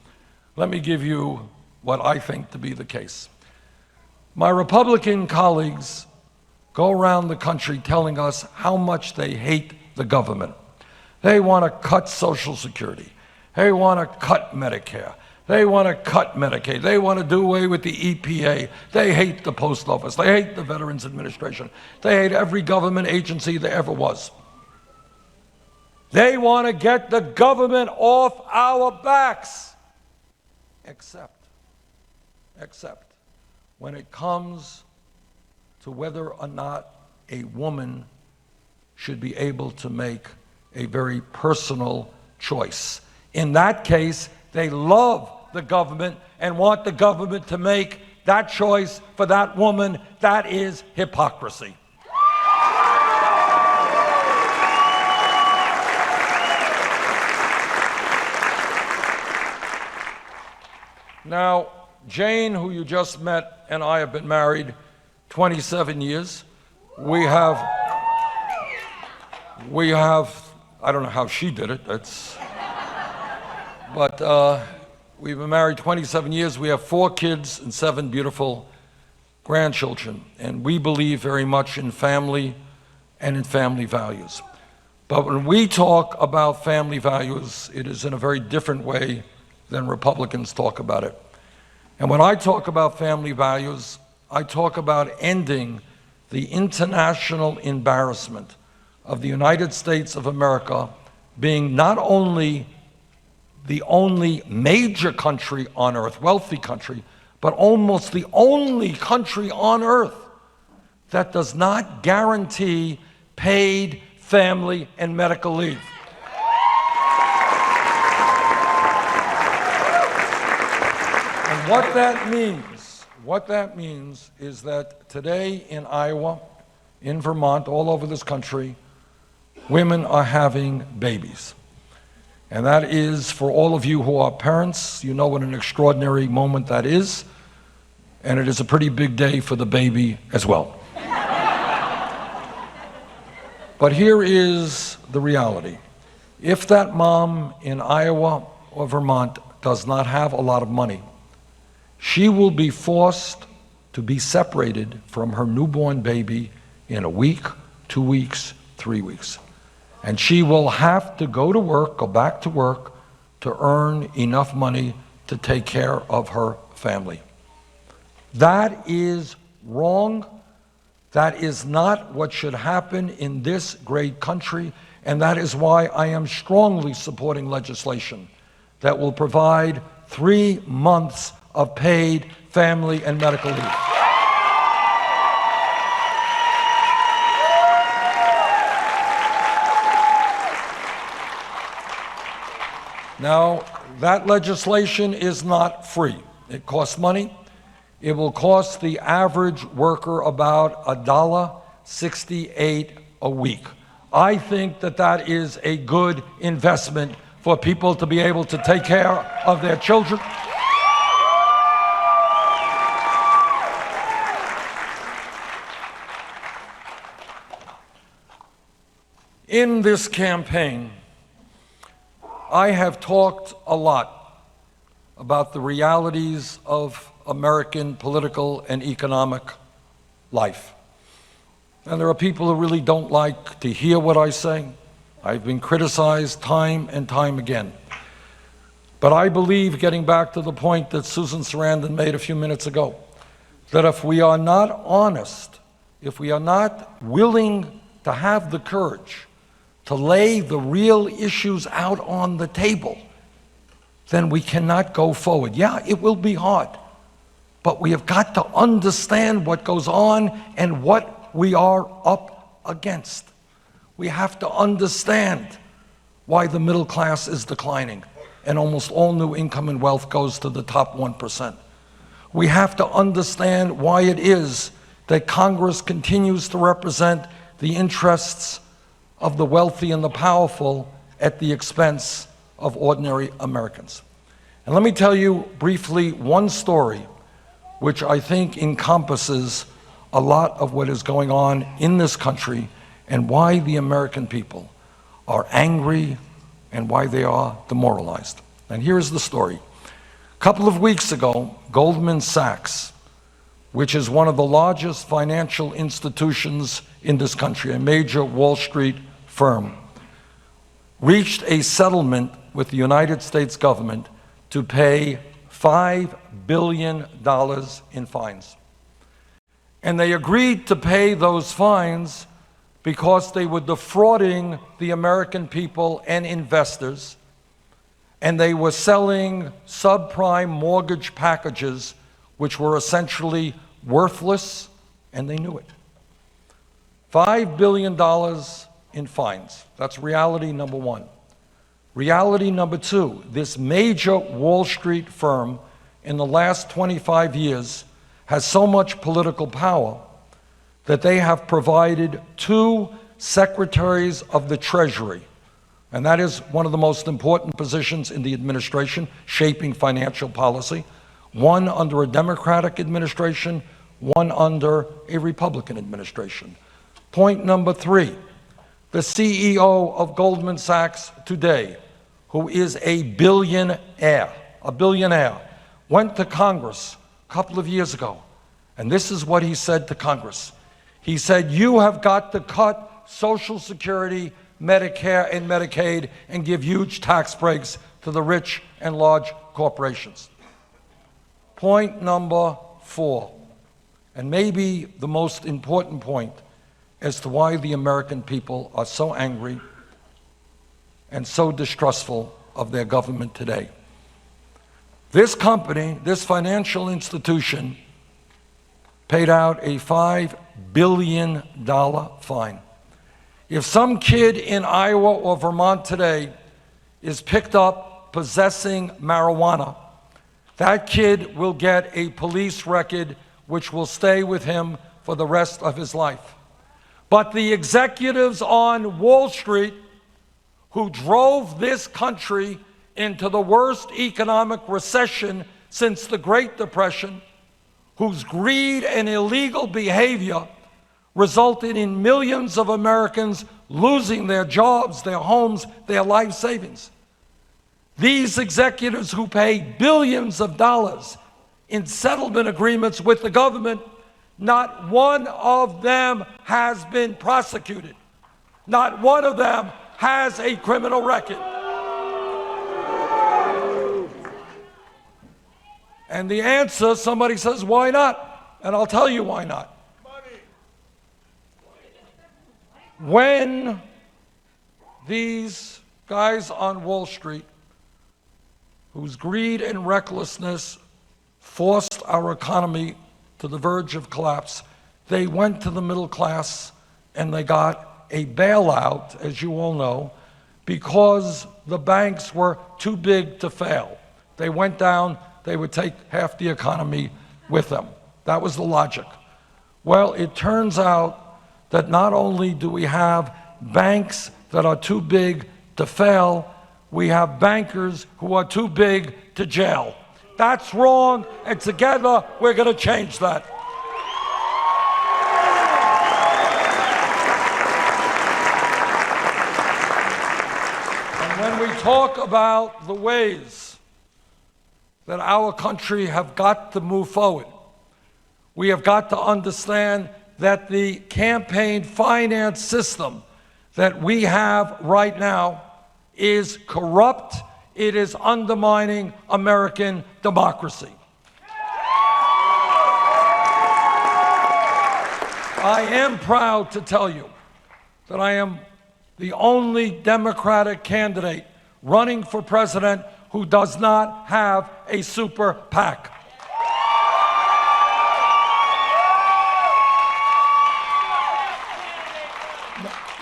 let me give you what I think to be the case. My Republican colleagues go around the country telling us how much they hate the government. They want to cut Social Security. They want to cut Medicare. They want to cut Medicaid. They want to do away with the EPA. They hate the Post Office. They hate the Veterans Administration. They hate every government agency there ever was. They want to get the government off our backs. Except when it comes to whether or not a woman should be able to make a very personal choice. In that case, they love the government and want the government to make that choice for that woman. That is hypocrisy. Now, Jane, who you just met, and I have been married 27 years. We have, I don't know how she did it. but we've been married 27 years. We have 4 kids and 7 beautiful grandchildren, and we believe very much in family and in family values. But when we talk about family values, it is in a very different way than Republicans talk about it. And when I talk about family values, I talk about ending the international embarrassment of the United States of America being not only the only major country on earth, wealthy country, but almost the only country on earth that does not guarantee paid family and medical leave. And what that means is that today in Iowa, in Vermont, all over this country, women are having babies. And that is, for all of you who are parents, you know what an extraordinary moment that is. And it is a pretty big day for the baby as well. But here is the reality. If that mom in Iowa or Vermont does not have a lot of money, she will be forced to be separated from her newborn baby in a week, 2 weeks, 3 weeks. And she will have to go to work, go back to work, to earn enough money to take care of her family. That is wrong. That is not what should happen in this great country, and that is why I am strongly supporting legislation that will provide 3 months of paid family and medical leave. Now, that legislation is not free. It costs money. It will cost the average worker about $1.68 a week. I think that that is a good investment for people to be able to take care of their children. In this campaign, I have talked a lot about the realities of American political and economic life. And there are people who really don't like to hear what I say. I've been criticized time and time again. But I believe, getting back to the point that Susan Sarandon made a few minutes ago, that if we are not honest, if we are not willing to have the courage to lay the real issues out on the table, then we cannot go forward. Yeah, it will be hard, but we have got to understand what goes on and what we are up against. We have to understand why the middle class is declining and almost all new income and wealth goes to the top 1%. We have to understand why it is that Congress continues to represent the interests of the wealthy and the powerful at the expense of ordinary Americans. And let me tell you briefly one story which I think encompasses a lot of what is going on in this country and why the American people are angry and why they are demoralized. And here's the story. A couple of weeks ago, Goldman Sachs, which is one of the largest financial institutions in this country, a major Wall Street firm, reached a settlement with the United States government to pay $5 billion in fines. And they agreed to pay those fines because they were defrauding the American people and investors, and they were selling subprime mortgage packages which were essentially worthless, and they knew it. $5 billion in fines. That's reality number one. Reality number two, this major Wall Street firm in the last 25 years has so much political power that they have provided 2 secretaries of the Treasury, and that is one of the most important positions in the administration, shaping financial policy, one under a Democratic administration, one under a Republican administration. Point number 3, the CEO of Goldman Sachs today, who is a billionaire, went to Congress a couple of years ago, and this is what he said to Congress. He said, you have got to cut Social Security, Medicare, and Medicaid and give huge tax breaks to the rich and large corporations. Point number 4, and maybe the most important point as to why the American people are so angry and so distrustful of their government today. This company, this financial institution, paid out a $5 billion fine. If some kid in Iowa or Vermont today is picked up possessing marijuana, that kid will get a police record which will stay with him for the rest of his life. But the executives on Wall Street who drove this country into the worst economic recession since the Great Depression, whose greed and illegal behavior resulted in millions of Americans losing their jobs, their homes, their life savings. These executives who pay billions of dollars in settlement agreements with the government, not one of them has been prosecuted. Not one of them has a criminal record. And the answer, somebody says, why not? And I'll tell you why not. When these guys on Wall Street, whose greed and recklessness forced our economy to the verge of collapse, they went to the middle class and they got a bailout, as you all know, because the banks were too big to fail. They went down, they would take half the economy with them. That was the logic. Well, it turns out that not only do we have banks that are too big to fail, we have bankers who are too big to jail. That's wrong, and together we're going to change that. When we talk about the ways that our country have got to move forward, we have got to understand that the campaign finance system that we have right now is corrupt. It is undermining American democracy. I am proud to tell you that I am the only Democratic candidate running for president who does not have a super PAC.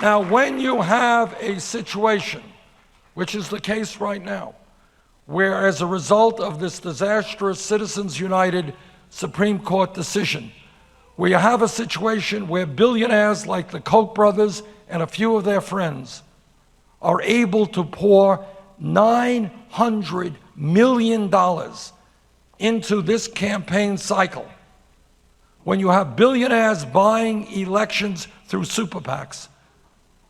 Now, when you have a situation, which is the case right now, where as a result of this disastrous Citizens United Supreme Court decision, we have a situation where billionaires like the Koch brothers and a few of their friends are able to pour $900 million into this campaign cycle. When you have billionaires buying elections through super PACs,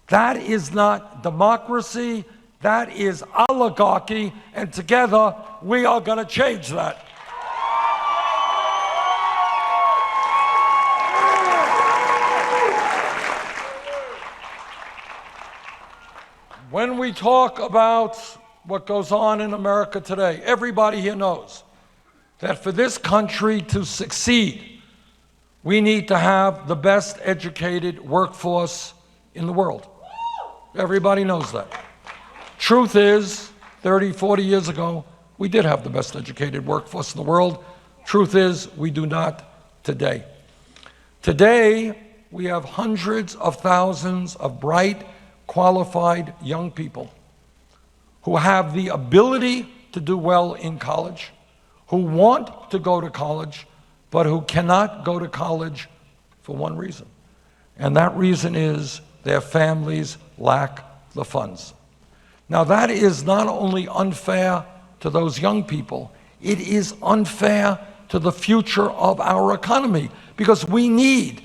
that is not democracy, that is oligarchy, and together we are going to change that. When we talk about what goes on in America today, everybody here knows that for this country to succeed, we need to have the best educated workforce in the world. Everybody knows that. Truth is, 30, 40 years ago, we did have the best educated workforce in the world. Truth is, we do not today. Today, we have hundreds of thousands of bright, qualified young people who have the ability to do well in college, who want to go to college, but who cannot go to college for one reason. And that reason is their families lack the funds. Now, that is not only unfair to those young people, it is unfair to the future of our economy, because we need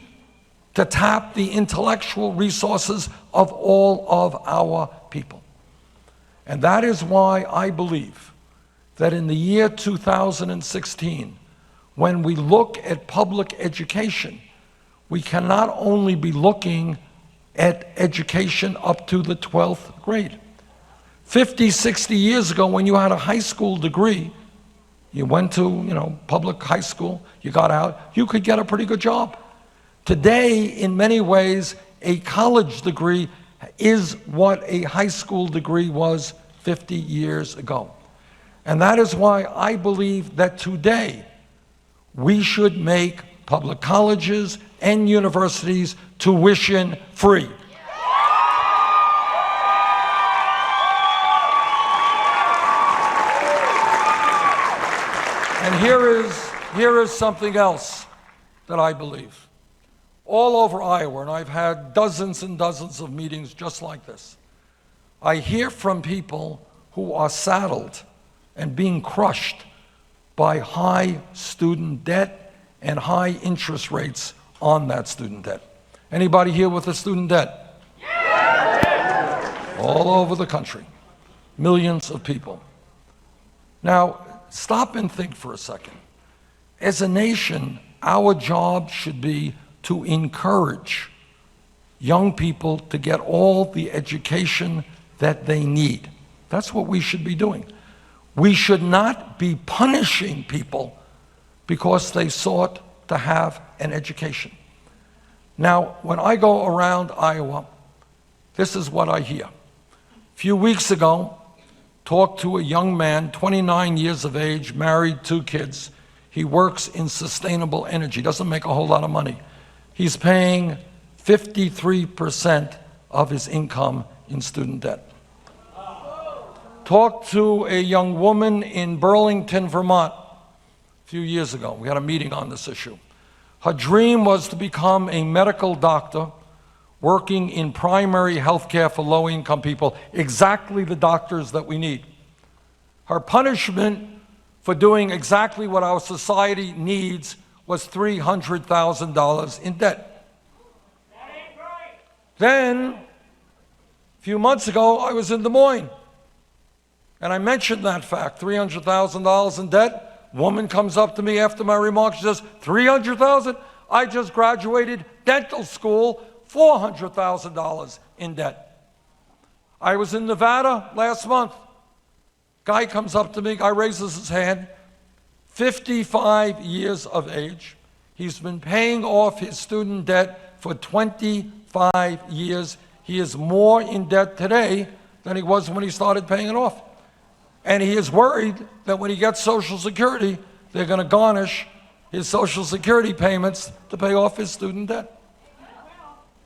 to tap the intellectual resources of all of our people. And that is why I believe that in the year 2016, when we look at public education, we can not only be looking at education up to the 12th grade. 50, 60 years ago, when you had a high school degree, you went to, public high school, you got out, you could get a pretty good job. Today, in many ways, a college degree is what a high school degree was 50 years ago. And that is why I believe that today we should make public colleges and universities tuition free. And here is something else that I believe. All over Iowa, and I've had dozens and dozens of meetings just like this, I hear from people who are saddled and being crushed by high student debt and high interest rates on that student debt. Anybody here with a student debt? All over the country, millions of people. Now, stop and think for a second. As a nation, our job should be to encourage young people to get all the education that they need. That's what we should be doing. We should not be punishing people because they sought to have an education. Now, when I go around Iowa, this is what I hear. A few weeks ago, talked to a young man, 29 years of age, married, 2 kids. He works in sustainable energy, doesn't make a whole lot of money. He's paying 53% of his income in student debt. Talked to a young woman in Burlington, Vermont, a few years ago. We had a meeting on this issue. Her dream was to become a medical doctor working in primary health care for low-income people, exactly the doctors that we need. Her punishment for doing exactly what our society needs was $300,000 in debt. Then, a few months ago, I was in Des Moines, and I mentioned that fact, $300,000 in debt. Woman comes up to me after my remarks, she says, $300,000? I just graduated dental school, $400,000 in debt. I was in Nevada last month. Guy comes up to me, guy raises his hand, 55 years of age. He's been paying off his student debt for 25 years. He is more in debt today than he was when he started paying it off. And he is worried that when he gets Social Security, they're going to garnish his Social Security payments to pay off his student debt.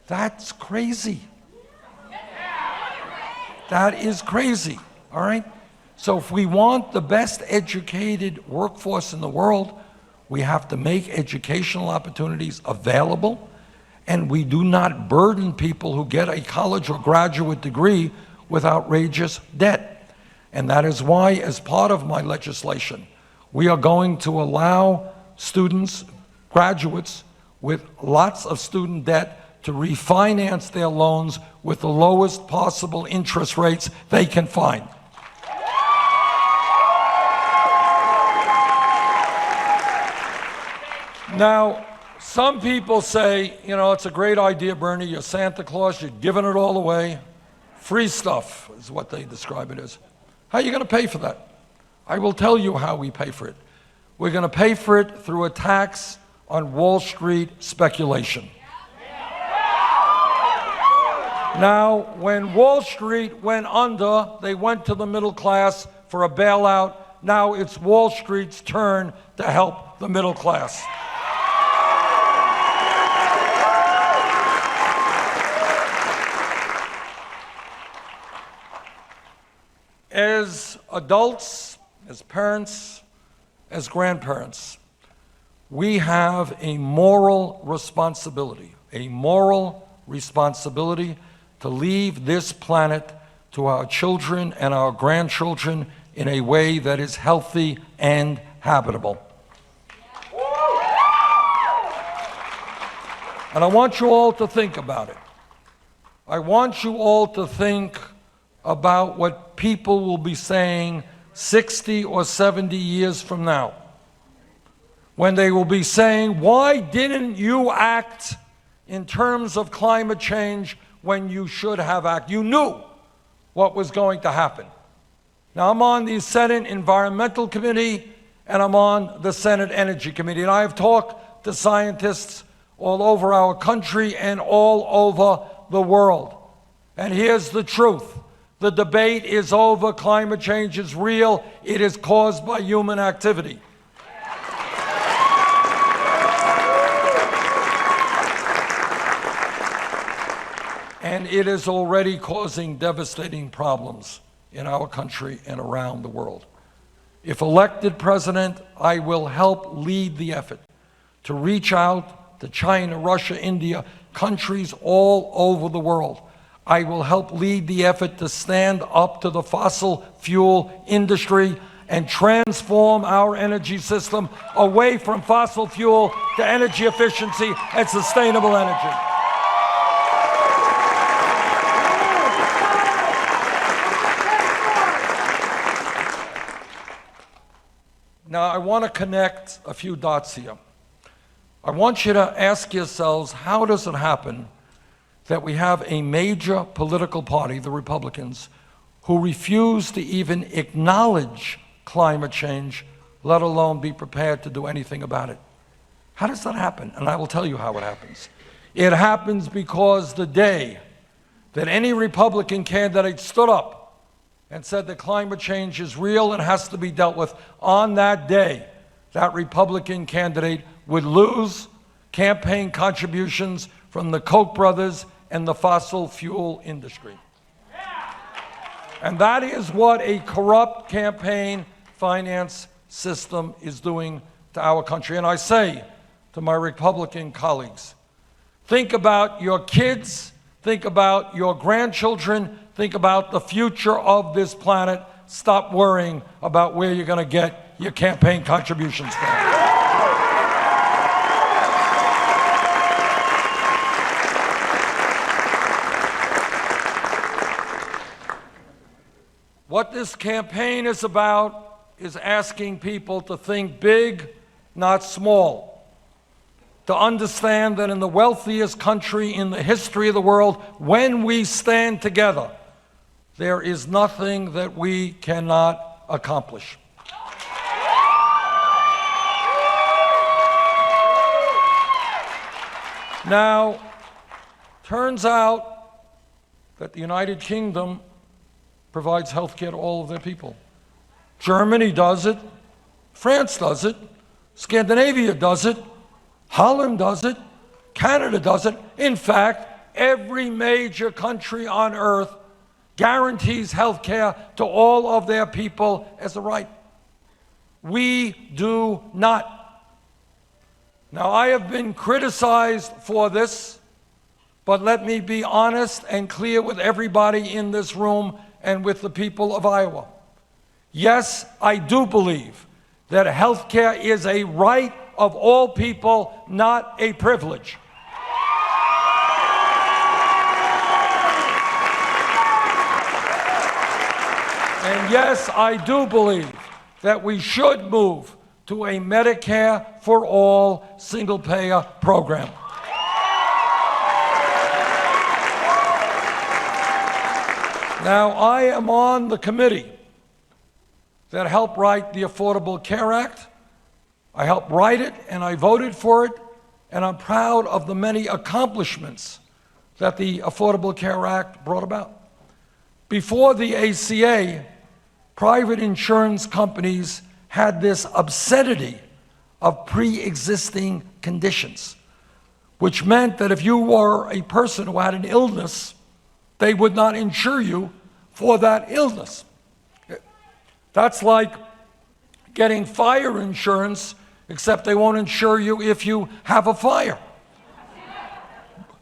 That's crazy. That is crazy, all right? So if we want the best educated workforce in the world, we have to make educational opportunities available, and we do not burden people who get a college or graduate degree with outrageous debt. And that is why, as part of my legislation, we are going to allow students, graduates with lots of student debt to refinance their loans with the lowest possible interest rates they can find. Now, some people say, it's a great idea, Bernie, you're Santa Claus, you're giving it all away. Free stuff is what they describe it as. How are you going to pay for that? I will tell you how we pay for it. We're going to pay for it through a tax on Wall Street speculation. Now, when Wall Street went under, they went to the middle class for a bailout. Now it's Wall Street's turn to help the middle class. As adults, as parents, as grandparents, we have a moral responsibility to leave this planet to our children and our grandchildren in a way that is healthy and habitable. And I want you all to think about it. I want you all to think about what people will be saying 60 or 70 years from now, when they will be saying, why didn't you act in terms of climate change when you should have acted? You knew what was going to happen. Now, I'm on the Senate Environmental Committee, and I'm on the Senate Energy Committee, and I have talked to scientists all over our country and all over the world. And here's the truth. The debate is over. Climate change is real. It is caused by human activity. And it is already causing devastating problems in our country and around the world. If elected president, I will help lead the effort to reach out to China, Russia, India, countries all over the world. I will help lead the effort to stand up to the fossil fuel industry and transform our energy system away from fossil fuel to energy efficiency and sustainable energy. Now, I want to connect a few dots here. I want you to ask yourselves, how does it happen that we have a major political party, the Republicans, who refuse to even acknowledge climate change, let alone be prepared to do anything about it? How does that happen? And I will tell you how it happens. It happens because the day that any Republican candidate stood up and said that climate change is real and has to be dealt with, on that day, that Republican candidate would lose campaign contributions from the Koch brothers and the fossil fuel industry. And that is what a corrupt campaign finance system is doing to our country. And I say to my Republican colleagues, think about your kids, think about your grandchildren, think about the future of this planet. Stop worrying about where you're going to get your campaign contributions from. What this campaign is about is asking people to think big, not small. To understand that in the wealthiest country in the history of the world, when we stand together, there is nothing that we cannot accomplish. Now, turns out that the United Kingdom provides health care to all of their people. Germany does it, France does it, Scandinavia does it, Holland does it, Canada does it. In fact, every major country on earth guarantees health care to all of their people as a right. We do not. Now, I have been criticized for this, but let me be honest and clear with everybody in this room and with the people of Iowa. Yes, I do believe that health care is a right of all people, not a privilege. And yes, I do believe that we should move to a Medicare for all single-payer program. Now, I am on the committee that helped write the Affordable Care Act. I helped write it, and I voted for it, and I'm proud of the many accomplishments that the Affordable Care Act brought about. Before the ACA, private insurance companies had this obscenity of pre-existing conditions, which meant that if you were a person who had an illness, they would not insure you for that illness. That's like getting fire insurance, except they won't insure you if you have a fire.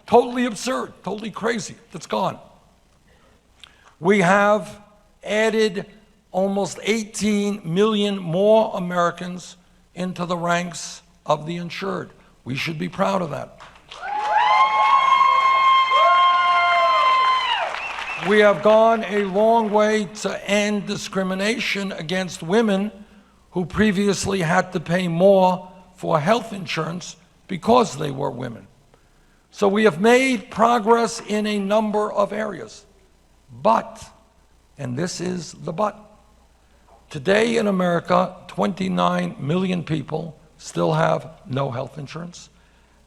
Totally absurd, totally crazy. That's gone. We have added almost 18 million more Americans into the ranks of the insured. We should be proud of that. We have gone a long way to end discrimination against women who previously had to pay more for health insurance because they were women. So we have made progress in a number of areas. But, and this is the but, today in America, 29 million people still have no health insurance,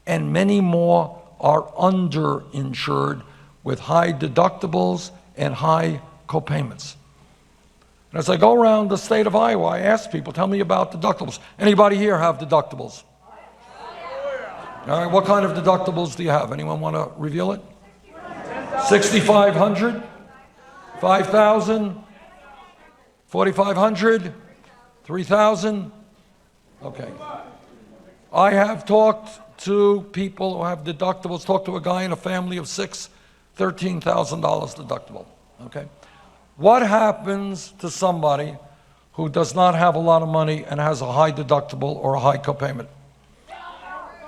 and many more are underinsured with high deductibles and high copayments. And as I go around the state of Iowa, I ask people, tell me about deductibles. Anybody here have deductibles? All right, what kind of deductibles do you have? Anyone want to reveal it? $6,500, $5,000, $4,500, $3,000? Okay. I have talked to people who have deductibles, talked to a guy in a family of 6, $13,000 deductible, okay? What happens to somebody who does not have a lot of money and has a high deductible or a high copayment?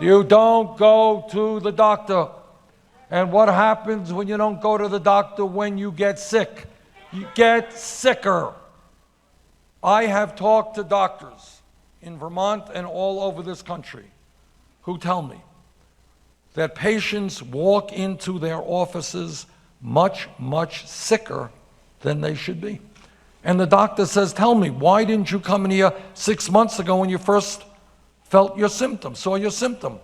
You don't go to the doctor. And what happens when you don't go to the doctor when you get sick? You get sicker. I have talked to doctors in Vermont and all over this country who tell me that patients walk into their offices much, much sicker than they should be. And the doctor says, tell me, why didn't you come in here 6 months ago when you first felt your symptom, saw your symptom?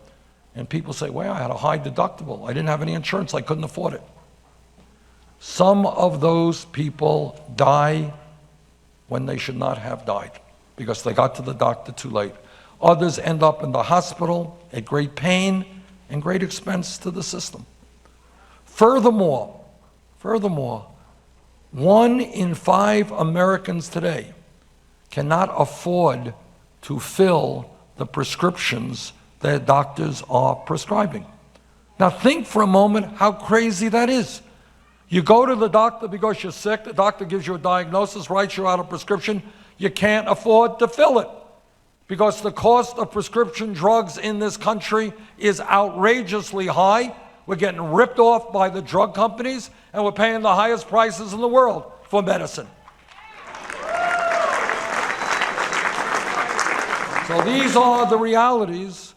And people say, well, I had a high deductible. I didn't have any insurance. I couldn't afford it. Some of those people die when they should not have died because they got to the doctor too late. Others end up in the hospital at great pain and great expense to the system. Furthermore, 1 in 5 Americans today cannot afford to fill the prescriptions that doctors are prescribing. Now think for a moment how crazy that is. You go to the doctor because you're sick, the doctor gives you a diagnosis, writes you out a prescription, you can't afford to fill it because the cost of prescription drugs in this country is outrageously high. We're getting ripped off by the drug companies, and we're paying the highest prices in the world for medicine. So these are the realities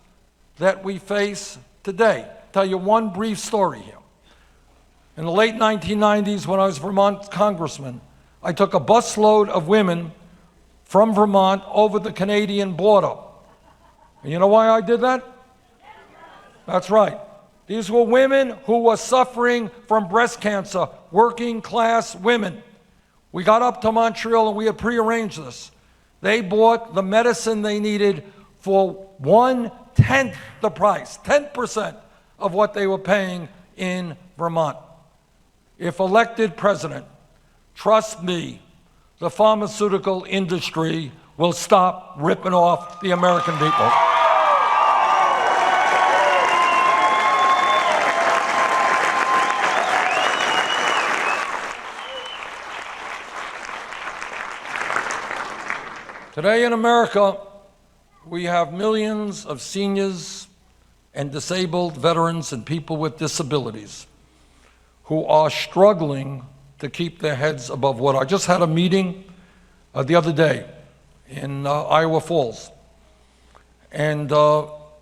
that we face today. I'll tell you one brief story here. In the late 1990s, when I was Vermont congressman, I took a busload of women from Vermont over the Canadian border. And you know why I did that? That's right. These were women who were suffering from breast cancer, working class women. We got up to Montreal and we had prearranged this. They bought the medicine they needed for 1/10 the price, 10% of what they were paying in Vermont. If elected president, trust me, the pharmaceutical industry will stop ripping off the American people. Today in America, we have millions of seniors and disabled veterans and people with disabilities who are struggling to keep their heads above water. I just had a meeting the other day in Iowa Falls, and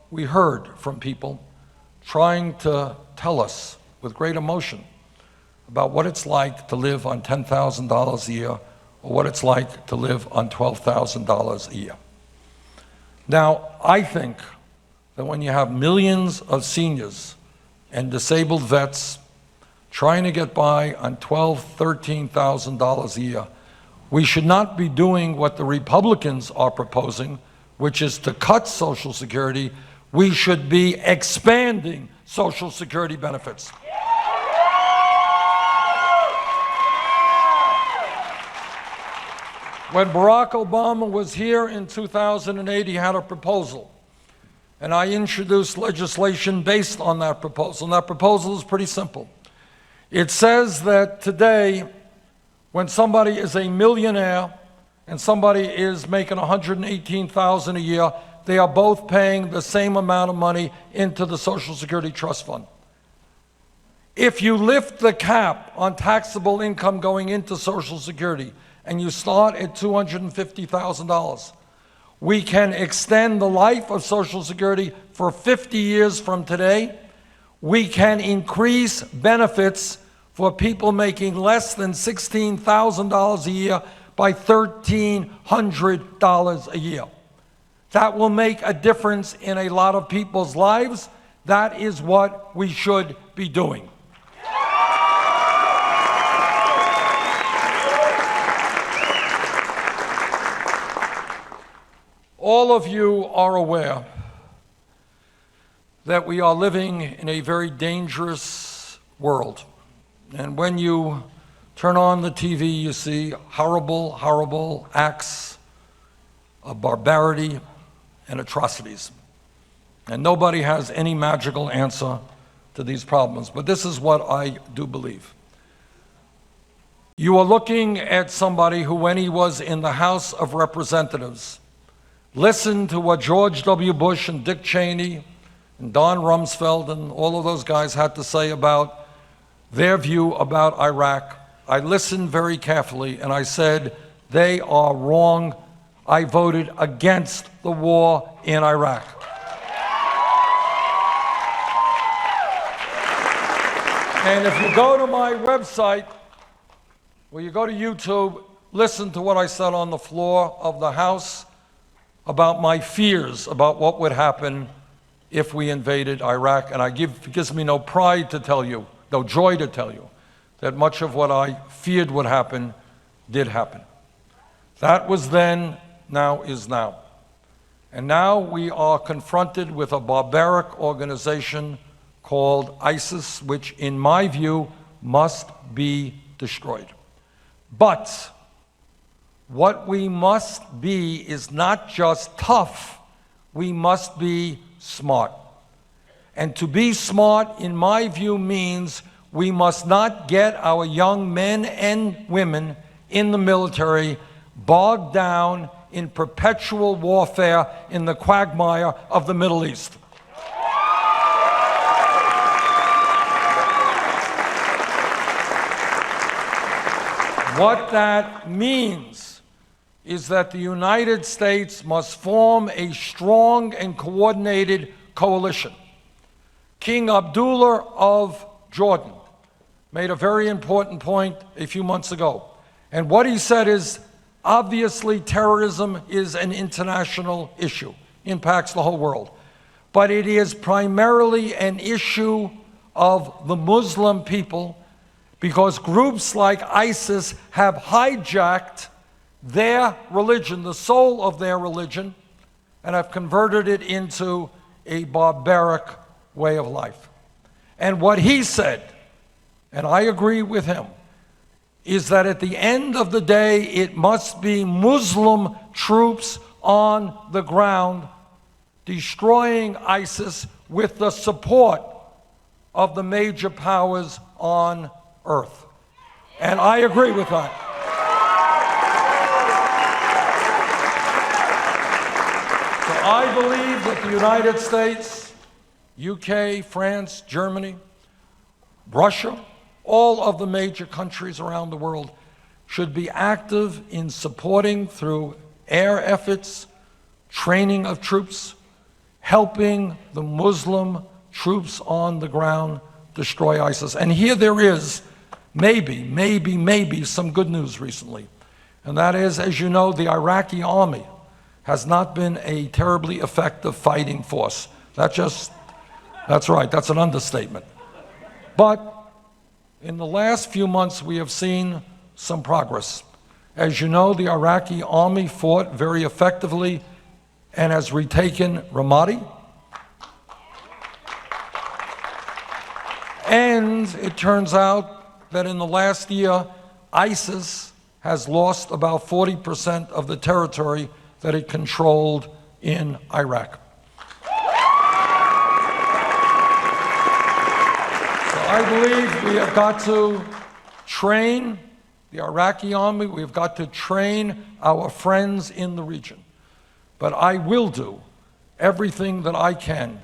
we heard from people trying to tell us with great emotion about what it's like to live on $10,000 a year or what it's like to live on $12,000 a year. Now, I think that when you have millions of seniors and disabled vets trying to get by on $12,000, $13,000 a year, we should not be doing what the Republicans are proposing, which is to cut Social Security. We should be expanding Social Security benefits. When Barack Obama was here in 2008, he had a proposal. And I introduced legislation based on that proposal. And that proposal is pretty simple. It says that today, when somebody is a millionaire and somebody is making $118,000 a year, they are both paying the same amount of money into the Social Security Trust Fund. If you lift the cap on taxable income going into Social Security and you start at $250,000, we can extend the life of Social Security for 50 years from today. We can increase benefits for people making less than $16,000 a year by $1,300 a year. That will make a difference in a lot of people's lives. That is what we should be doing. All of you are aware that we are living in a very dangerous world. And when you turn on the TV, you see horrible, horrible acts of barbarity and atrocities. And nobody has any magical answer to these problems. But this is what I do believe. You are looking at somebody who, when he was in the House of Representatives, listened to what George W. Bush and Dick Cheney and Don Rumsfeld and all of those guys had to say about their view about Iraq. I listened very carefully and I said, they are wrong. I voted against the war in Iraq. And if you go to my website, or you go to YouTube, listen to what I said on the floor of the House about my fears about what would happen if we invaded Iraq. And it gives me no pride to tell you, no joy to tell you, that much of what I feared would happen did happen. That was then, now is now. And now we are confronted with a barbaric organization called ISIS, which in my view must be destroyed. But what we must be is not just tough, we must be smart. And to be smart, in my view, means we must not get our young men and women in the military bogged down in perpetual warfare in the quagmire of the Middle East. What that means is that the United States must form a strong and coordinated coalition. King Abdullah of Jordan made a very important point a few months ago. And what he said is, obviously terrorism is an international issue, impacts the whole world. But it is primarily an issue of the Muslim people, because groups like ISIS have hijacked their religion, the soul of their religion, and have converted it into a barbaric way of life. And what he said, and I agree with him, is that at the end of the day, it must be Muslim troops on the ground destroying ISIS with the support of the major powers on earth. And I agree with that. So I believe that the United States, UK, France, Germany, Russia, all of the major countries around the world should be active in supporting, through air efforts, training of troops, helping the Muslim troops on the ground destroy ISIS. And here there is maybe some good news recently. And that is, as you know, the Iraqi army has not been a terribly effective fighting force. That's right, that's an understatement. But in the last few months, we have seen some progress. As you know, the Iraqi army fought very effectively and has retaken Ramadi. And it turns out that in the last year, ISIS has lost about 40% of the territory that it controlled in Iraq. I believe we have got to train the Iraqi army, we have got to train our friends in the region. But I will do everything that I can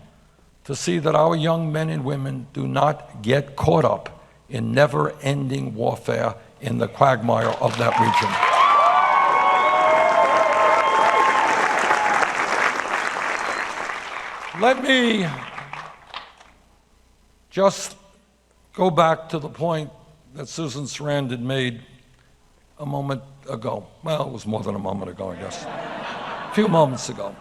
to see that our young men and women do not get caught up in never-ending warfare in the quagmire of that region. Let me just go back to the point that Susan Sarandon made a moment ago. Well, it was more than a moment ago, I guess. A few moments ago.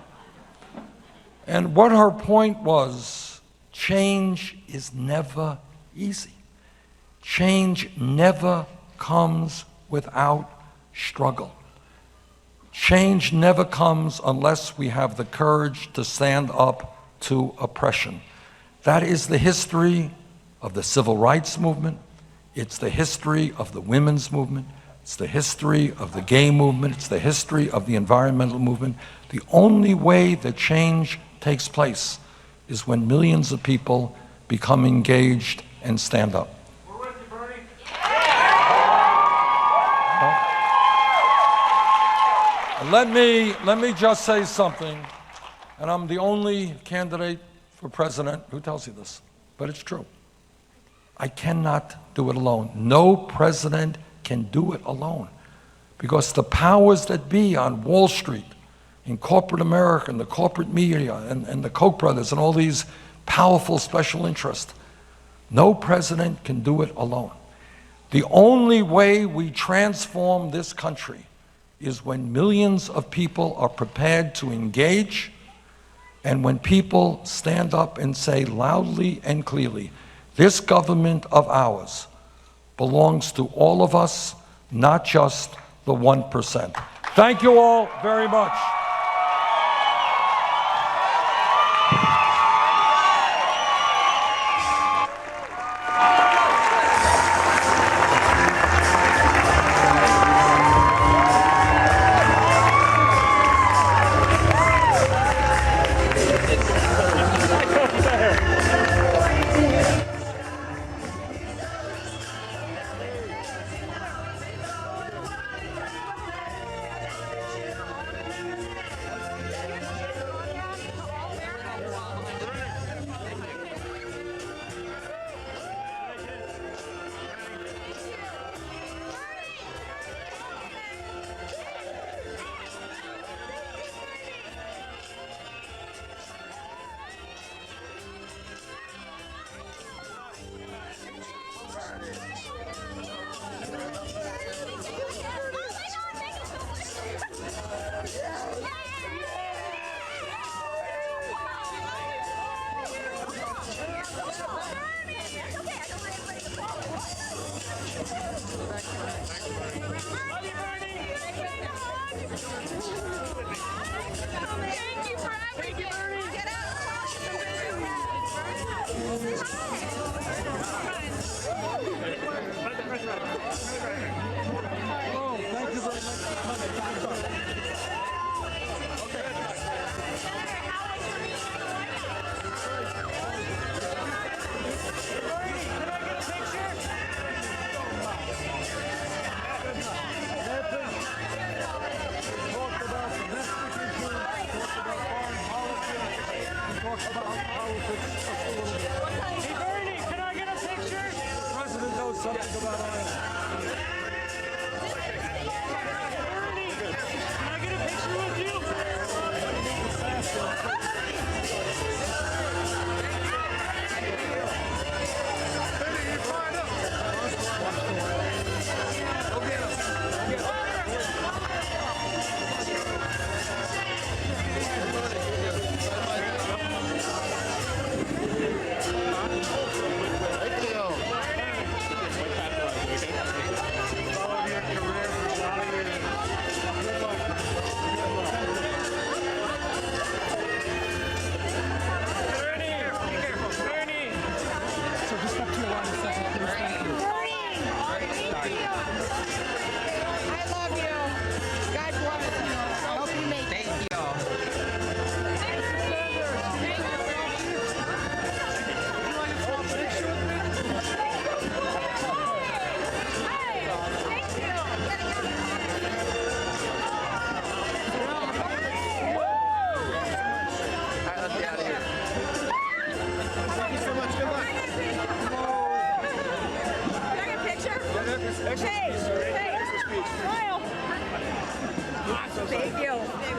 And what her point was, change is never easy. Change never comes without struggle. Change never comes unless we have the courage to stand up to oppression. That is the history of the civil rights movement. It's the history of the women's movement. It's the history of the gay movement. It's the history of the environmental movement. The only way that change takes place is when millions of people become engaged and stand up. We're with you, Bernie. Let me just say something, and I'm the only candidate for president who tells you this, but it's true. I cannot do it alone. No president can do it alone, because the powers that be on Wall Street, in corporate America, and the corporate media, and the Koch brothers, and all these powerful special interests, no president can do it alone. The only way we transform this country is when millions of people are prepared to engage, and when people stand up and say loudly and clearly, this government of ours belongs to all of us, not just the 1%. Thank you all very much.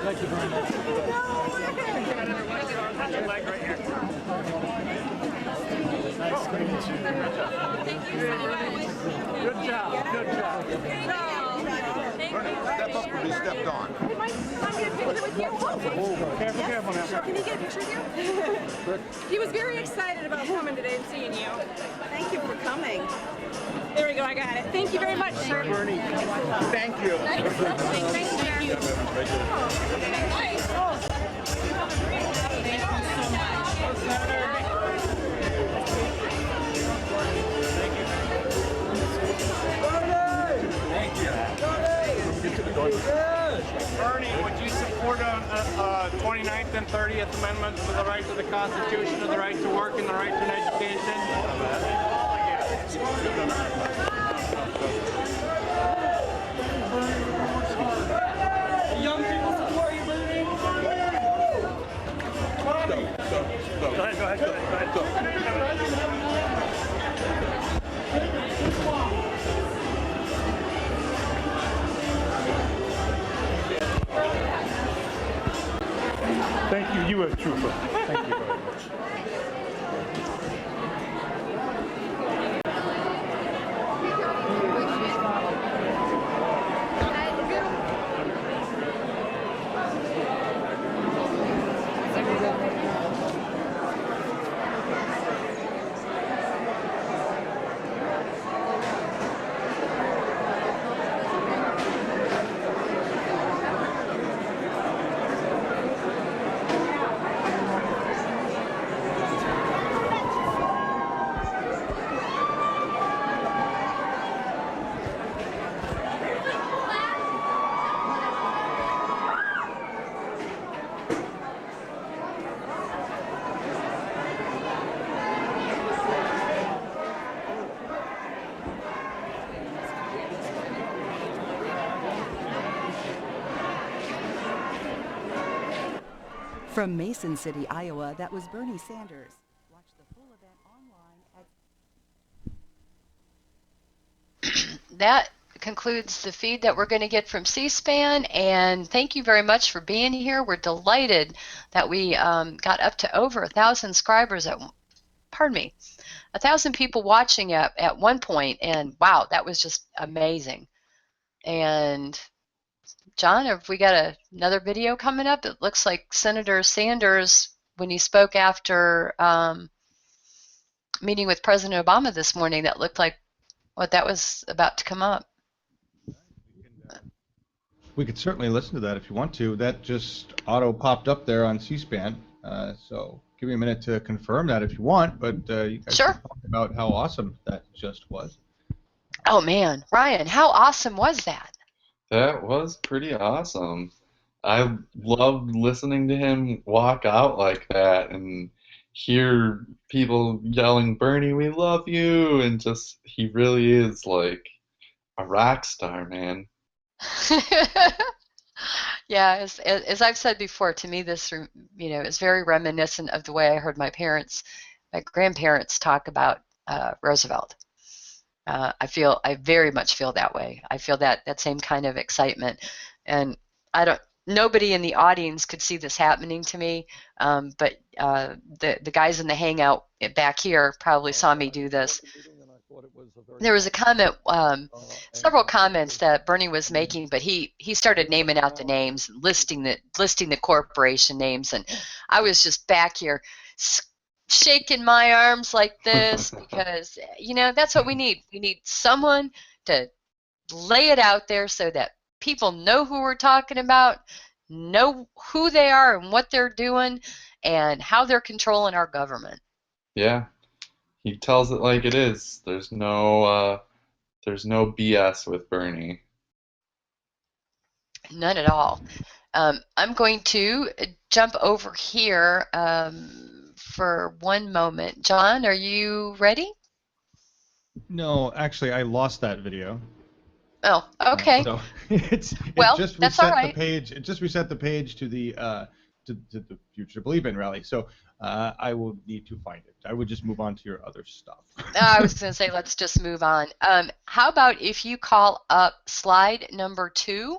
Thank you very much. Nice to meet you. Good job. Good job. Step up or be stepped on. Can I get a picture with you? Careful now. Sure, can he get a picture with you? He was very excited about coming today and seeing you. Thank you for coming. There we go, I got it. Thank you very much, sir. Bernie, thank you. Thank you. Nice. Bernie, would you support 29th and 30th Amendments to the right to the Constitution, to the right to work, and the right to an education? Young people support you, Bernie. Go Thank you. You were a trooper. Thank you very much. From Mason City, Iowa, that was Bernie Sanders. Watch the full event online at... That concludes the feed that we're going to get from C-SPAN, and thank you very much for being here. We're delighted that we got up to over 1,000 subscribers at, 1,000 people watching at one point, and wow, that was just amazing. And John, have we got another video coming up? It looks like Senator Sanders, when he spoke after meeting with President Obama this morning, that looked like what that was about to come up. We could certainly listen to that if you want to. That just auto popped up there on C-SPAN. So give me a minute to confirm that if you want. But you guys Sure. can talk about how awesome that just was. Oh man, Ryan, how awesome was that? That was pretty awesome. I loved listening to him walk out like that and hear people yelling, "Bernie, we love you," and just he really is like a rock star, man. Yeah, as I've said before, to me this is very reminiscent of the way I heard my grandparents talk about Roosevelt. I very much feel that way. I feel that same kind of excitement, and nobody in the audience could see this happening to me, but the guys in the hangout back here probably saw me do this. There was a comment, several comments that Bernie was making, but he started naming out the names, listing the corporation names, and I was just back here shaking my arms like this because that's what we need. We need someone to lay it out there so that people know who we're talking about, know who they are and what they're doing, and how they're controlling our government. Yeah, he tells it like it is. There's no BS with Bernie. None at all. I'm going to jump over here for one moment. John, are you ready? No, actually, I lost that video. Oh, okay. So it just that's all reset right. the page. It just reset the page to the to the Future Believe In rally. So I will need to find it. I would just move on to your other stuff. I was going to say let's just move on. How about if you call up slide number 2?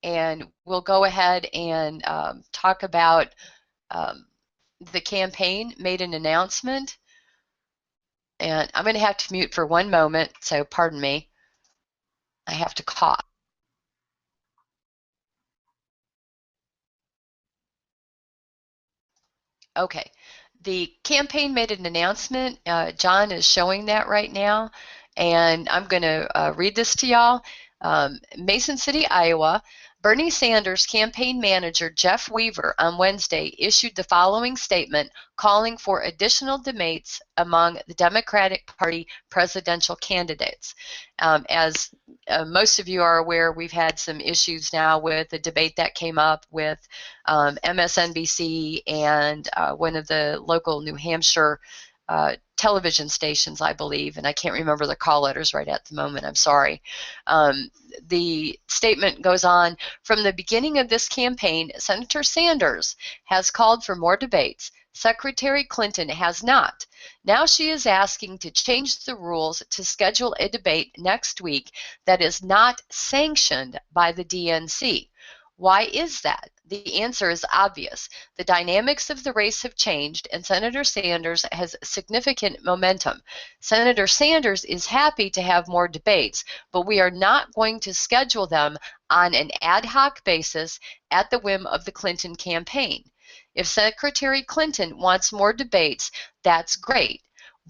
and we'll go ahead and talk about the campaign made an announcement. And I'm going to have to mute for one moment, so pardon me. I have to cough. Okay. The campaign made an announcement. John is showing that right now, and I'm going to read this to y'all. Mason City, Iowa. Bernie Sanders campaign manager Jeff Weaver on Wednesday issued the following statement calling for additional debates among the Democratic Party presidential candidates. As most of you are aware, we've had some issues now with the debate that came up with MSNBC and one of the local New Hampshire television stations, I believe, and I can't remember the call letters right at the moment. I'm sorry. The statement goes on, from the beginning of this campaign, Senator Sanders has called for more debates. Secretary Clinton has not. Now she is asking to change the rules to schedule a debate next week that is not sanctioned by the DNC. Why is that? The answer is obvious. The dynamics of the race have changed, and Senator Sanders has significant momentum. Senator Sanders is happy to have more debates, but we are not going to schedule them on an ad hoc basis at the whim of the Clinton campaign. If Secretary Clinton wants more debates, that's great.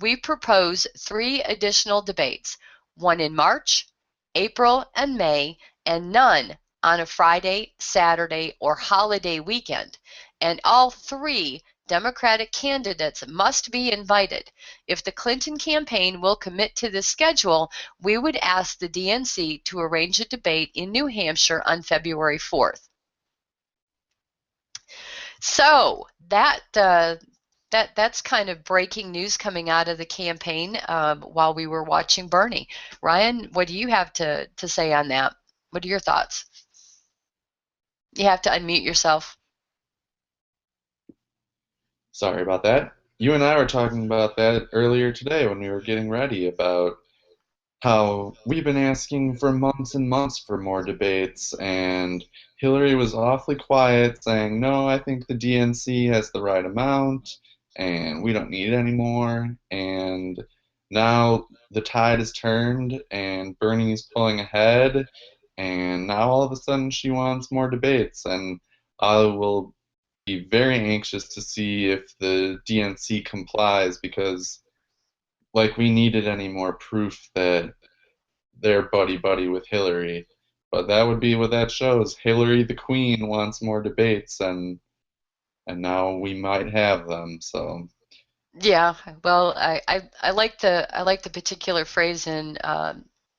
We propose 3 additional debates, one in March, April, and May, and none on a Friday, Saturday, or holiday weekend. And all 3 Democratic candidates must be invited. If the Clinton campaign will commit to this schedule, we would ask the DNC to arrange a debate in New Hampshire on February 4th. So that's kind of breaking news coming out of the campaign while we were watching Bernie. Ryan, what do you have to say on that? What are your thoughts? You have to unmute yourself. Sorry about that. You and I were talking about that earlier today when we were getting ready about how we've been asking for months and months for more debates, and Hillary was awfully quiet, saying, no, I think the DNC has the right amount, and we don't need any more. And now the tide has turned, and Bernie's pulling ahead, and now all of a sudden she wants more debates, and I will be very anxious to see if the DNC complies, because like we needed any more proof that they're buddy-buddy with Hillary. But that would be what that shows. Hillary the Queen wants more debates, and now we might have them. So Yeah, well, I like the particular phrase in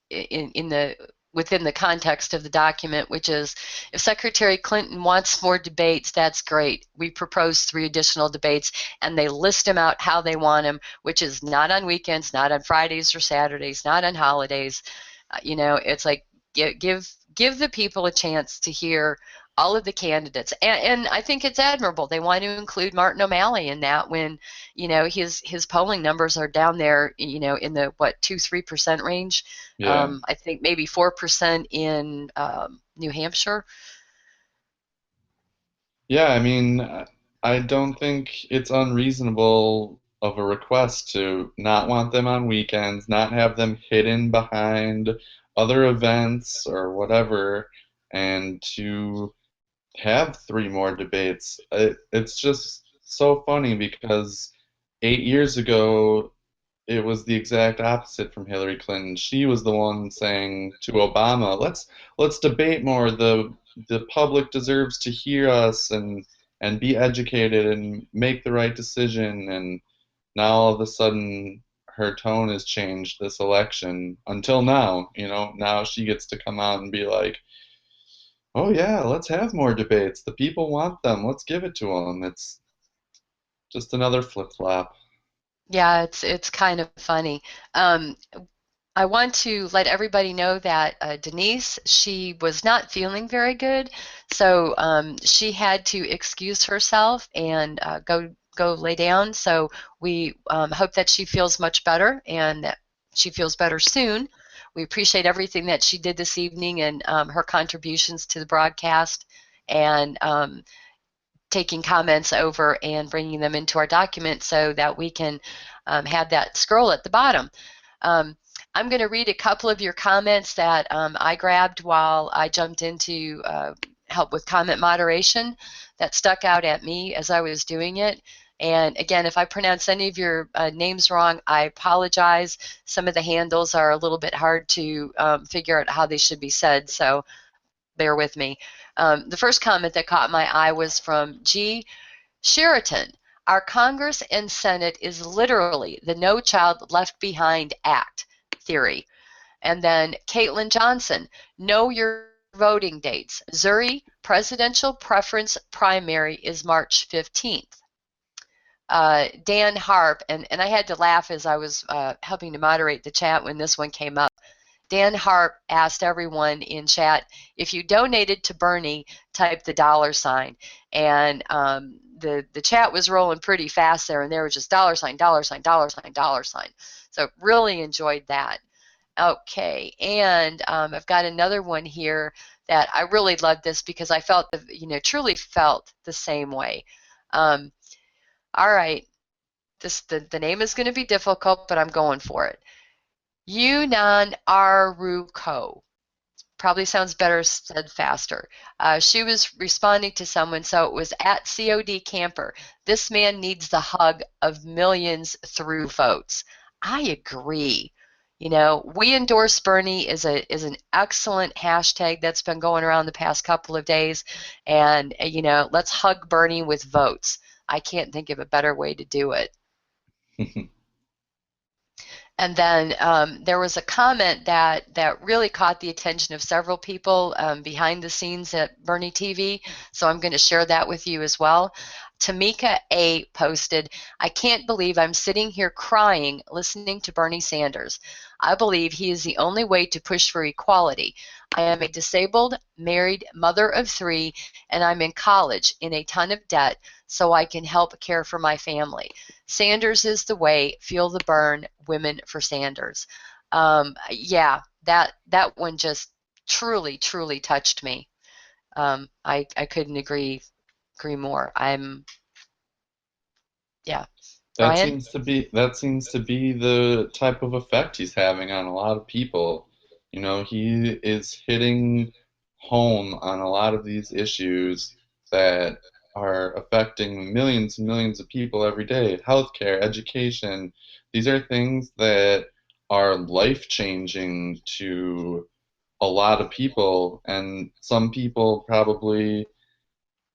the within the context of the document, which is, if Secretary Clinton wants more debates, that's great. We propose 3 additional debates, and they list them out how they want them, which is not on weekends, not on Fridays or Saturdays, not on holidays. It's like give the people a chance to hear all of the candidates, and I think it's admirable. They want to include Martin O'Malley in that when his polling numbers are down there in the 2-3% range. yeah. I think maybe 4% in New Hampshire. Yeah, I mean, I don't think it's unreasonable of a request to not want them on weekends, not have them hidden behind other events or whatever, and to have 3 more debates. It's just so funny because 8 years ago, it was the exact opposite from Hillary Clinton. She was the one saying to Obama, "Let's debate more. The public deserves to hear us and be educated and make the right decision." And now all of a sudden her tone has changed this election until now. Now she gets to come out and be like, "Oh yeah, let's have more debates. The people want them. Let's give it to them." It's just another flip-flop. Yeah, it's kind of funny. I want to let everybody know that Denise, she was not feeling very good, so she had to excuse herself and go lay down. So we hope that she feels much better and that she feels better soon. we appreciate everything that she did this evening and her contributions to the broadcast, and taking comments over and bringing them into our document so that we can have that scroll at the bottom. I'm going to read a couple of your comments that I grabbed while I jumped into help with comment moderation that stuck out at me as I was doing it. And again, if I pronounce any of your names wrong, I apologize. Some of the handles are a little bit hard to figure out how they should be said, so bear with me. The first comment that caught my eye was from G. Sheraton. Our Congress and Senate is literally the No Child Left Behind Act theory. And then Caitlin Johnson, know your voting dates. Missouri presidential preference primary is March 15th. Dan Harp, and I had to laugh as I was helping to moderate the chat when this one came up. Dan Harp asked everyone in chat, if you donated to Bernie, type the $sign. And the chat was rolling pretty fast there, and there was just $sign, $sign, $sign. So really enjoyed that. Okay, and I've got another one here that I really loved this because I felt, truly felt the same way. All right, the name is going to be difficult, but I'm going for it. Yunan Aruko. Probably sounds better said faster. She was responding to someone, so it was at COD Camper. This man needs the hug of millions through votes. I agree. We endorse Bernie is an excellent hashtag that's been going around the past couple of days, and let's hug Bernie with votes. I can't think of a better way to do it. And then there was a comment that really caught the attention of several people behind the scenes at Bernie TV, so I'm going to share that with you as well. Tamika A. posted, I can't believe I'm sitting here crying listening to Bernie Sanders. I believe he is the only way to push for equality. I am a disabled, married mother of 3, and I'm in college in a ton of debt so I can help care for my family. Sanders is the way. Feel the burn. Women for Sanders. Yeah, that one just truly touched me. I couldn't agree more. Yeah. That Brian? seems to be the type of effect he's having on a lot of people. He is hitting home on a lot of these issues that are affecting millions and millions of people every day. Healthcare, education, these are things that are life-changing to a lot of people, and some people probably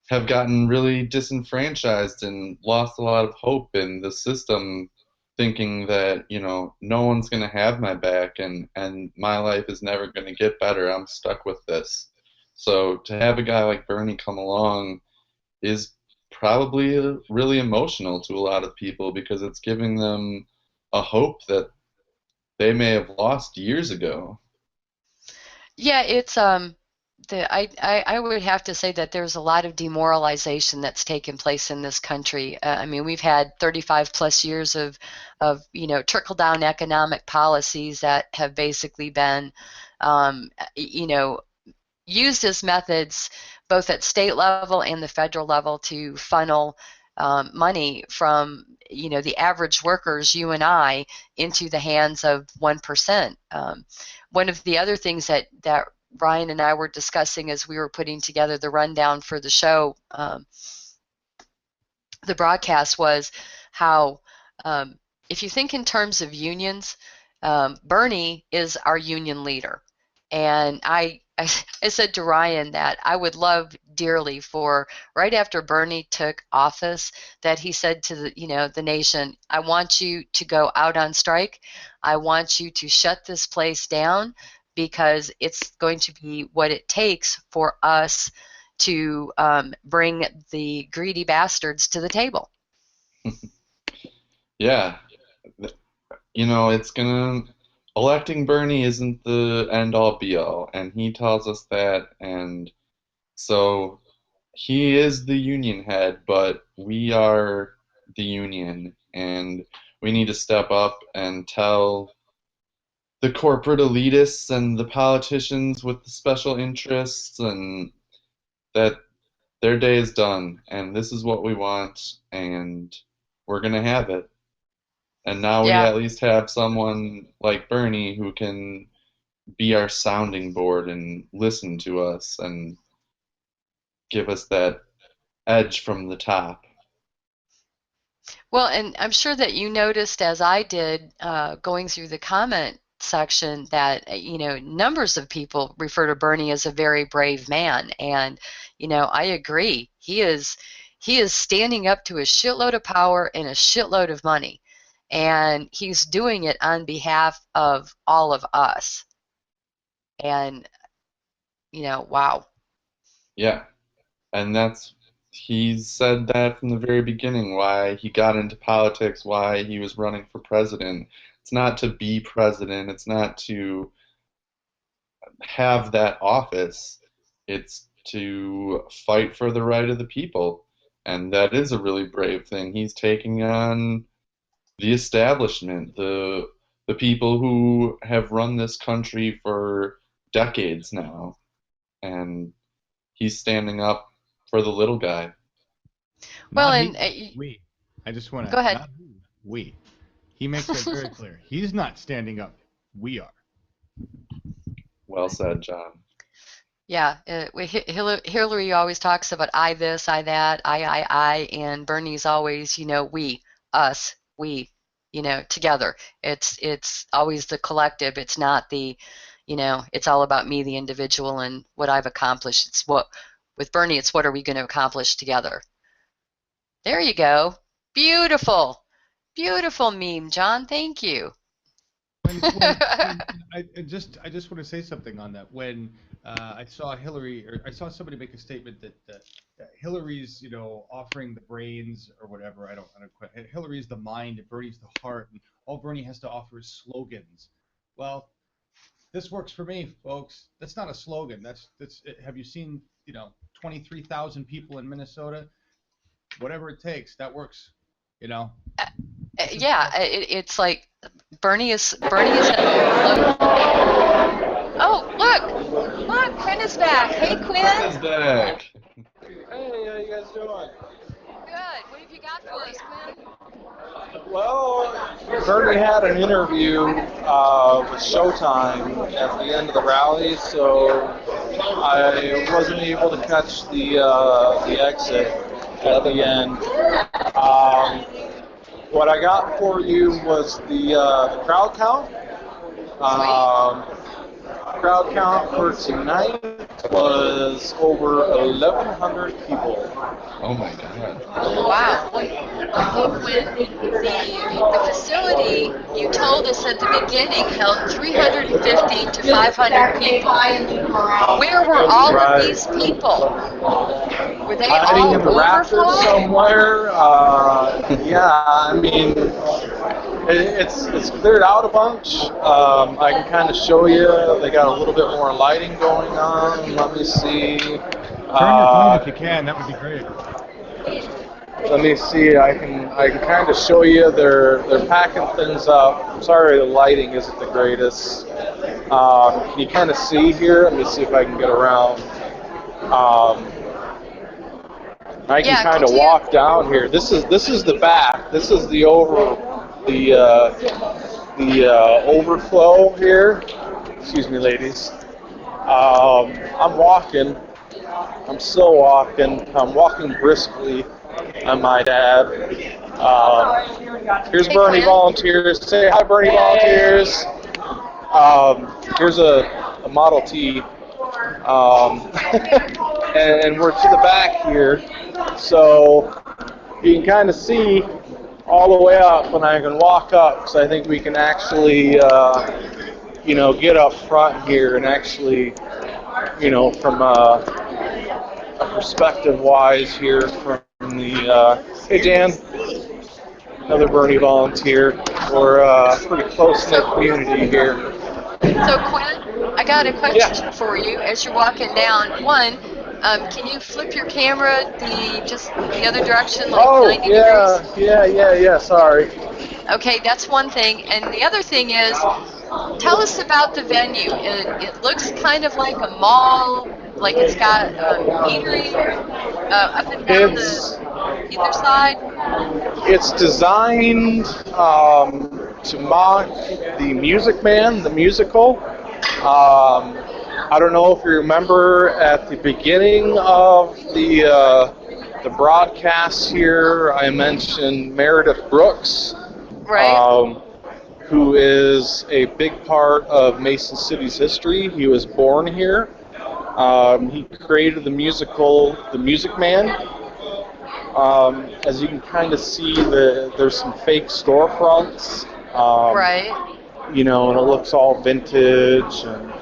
have gotten really disenfranchised and lost a lot of hope in the system, thinking that, no one's going to have my back, and my life is never going to get better. I'm stuck with this. So to have a guy like Bernie come along is probably really emotional to a lot of people because it's giving them a hope that they may have lost years ago. Yeah, it's I would have to say that there's a lot of demoralization that's taken place in this country. I mean, we've had 35 plus years of trickle down economic policies that have basically been used as methods both at state level and the federal level to funnel money from the average workers, you and I, into the hands of 1%. One of the other things that Ryan and I were discussing as we were putting together the rundown for the show, the broadcast, was how if you think in terms of unions, Bernie is our union leader. And I said to Ryan that I would love dearly for right after Bernie took office that he said to the nation, I want you to go out on strike. I want you to shut this place down because it's going to be what it takes for us to bring the greedy bastards to the table. Yeah. Electing Bernie isn't the end all be all, and he tells us that, and so he is the union head, but we are the union, and we need to step up and tell the corporate elitists and the politicians with the special interests, and that their day is done, and this is what we want, and we're going to have it. And now we Yeah. at least have someone like Bernie who can be our sounding board and listen to us and give us that edge from the top. Well, and I'm sure that you noticed, as I did, going through the comment section, that numbers of people refer to Bernie as a very brave man, and I agree. He is standing up to a shitload of power and a shitload of money, and he's doing it on behalf of all of us. And wow. Yeah, and he's said that from the very beginning, why he got into politics, why he was running for president. It's not to be president, it's not to have that office, it's to fight for the right of the people. And that is a really brave thing. He's taking on the establishment, the people who have run this country for decades now. And he's standing up for the little guy. Well, Not and we. I just want to. go ahead. Not we. He makes that very clear. He's not standing up. We are. Well said, John. Yeah, Hillary always talks about I this, I that, I, and Bernie's always, we, us, we, together. It's always the collective. It's not the, it's all about me, the individual, and what I've accomplished. With Bernie, it's what are we going to accomplish together. There you go. Beautiful. Beautiful meme, John. Thank you. I just want to say something on that. When I saw Hillary, or I saw somebody make a statement that Hillary's, offering the brains or whatever. I don't quite. Hillary's the mind, and Bernie's the heart, and all Bernie has to offer is slogans. Well, this works for me, folks. That's not a slogan. That's. Have you seen 23,000 people in Minnesota? Whatever it takes, that works. Yeah, it's like Bernie is. Oh, look, Quinn is back. Hey, Quinn. Quinn's back. Hey, how you guys doing? Good. What have you got for us, Quinn? Well, Bernie had an interview with Showtime at the end of the rally, so I wasn't able to catch the exit at the end. What I got for you was the crowd count. Crowd count for tonight was over 1,100 people. Oh my God. Wow. Well, the facility you told us at the beginning held 350 to 500 people. Where were all of these people? Were they all in the rafters overflow? somewhere? Yeah, I mean, it's cleared out a bunch. I can kind of show you. They got a little bit more lighting going on. Let me see. Turn your phone if you can. That would be great. Let me see. I can kind of show you. They're packing things up. Sorry, the lighting isn't the greatest. Can you kind of see here? Let me see if I can get around. I can kind of walk down here. This is the back. This is the overflow here. Excuse me, ladies. I'm walking. I'm still walking. I'm walking briskly, I might add. Here's Bernie volunteers. Say hi, Bernie volunteers. Here's a Model T. And we're to the back here. So you can kind of see all the way up, and I can walk up because I think we can actually, get up front here and actually, from a perspective-wise here from the, hey Dan, another Bernie volunteer. We're a pretty close-knit community here. So Quinn, I got a question for you as you're walking down. One, can you flip your camera the other direction, like 90 degrees? Yeah, sorry. Okay, that's one thing. And the other thing is, tell us about the venue. It looks kind of like a mall, like it's got eatery up and down It's either side. it's designed to mock the Music Man, the musical. I don't know if you remember at the beginning of the broadcast here, I mentioned Meredith Brooks, Right. who is a big part of Mason City's history. He was born here. He created the musical The Music Man. As you can kind of see, there's some fake storefronts. Right. You know, and it looks all vintage. And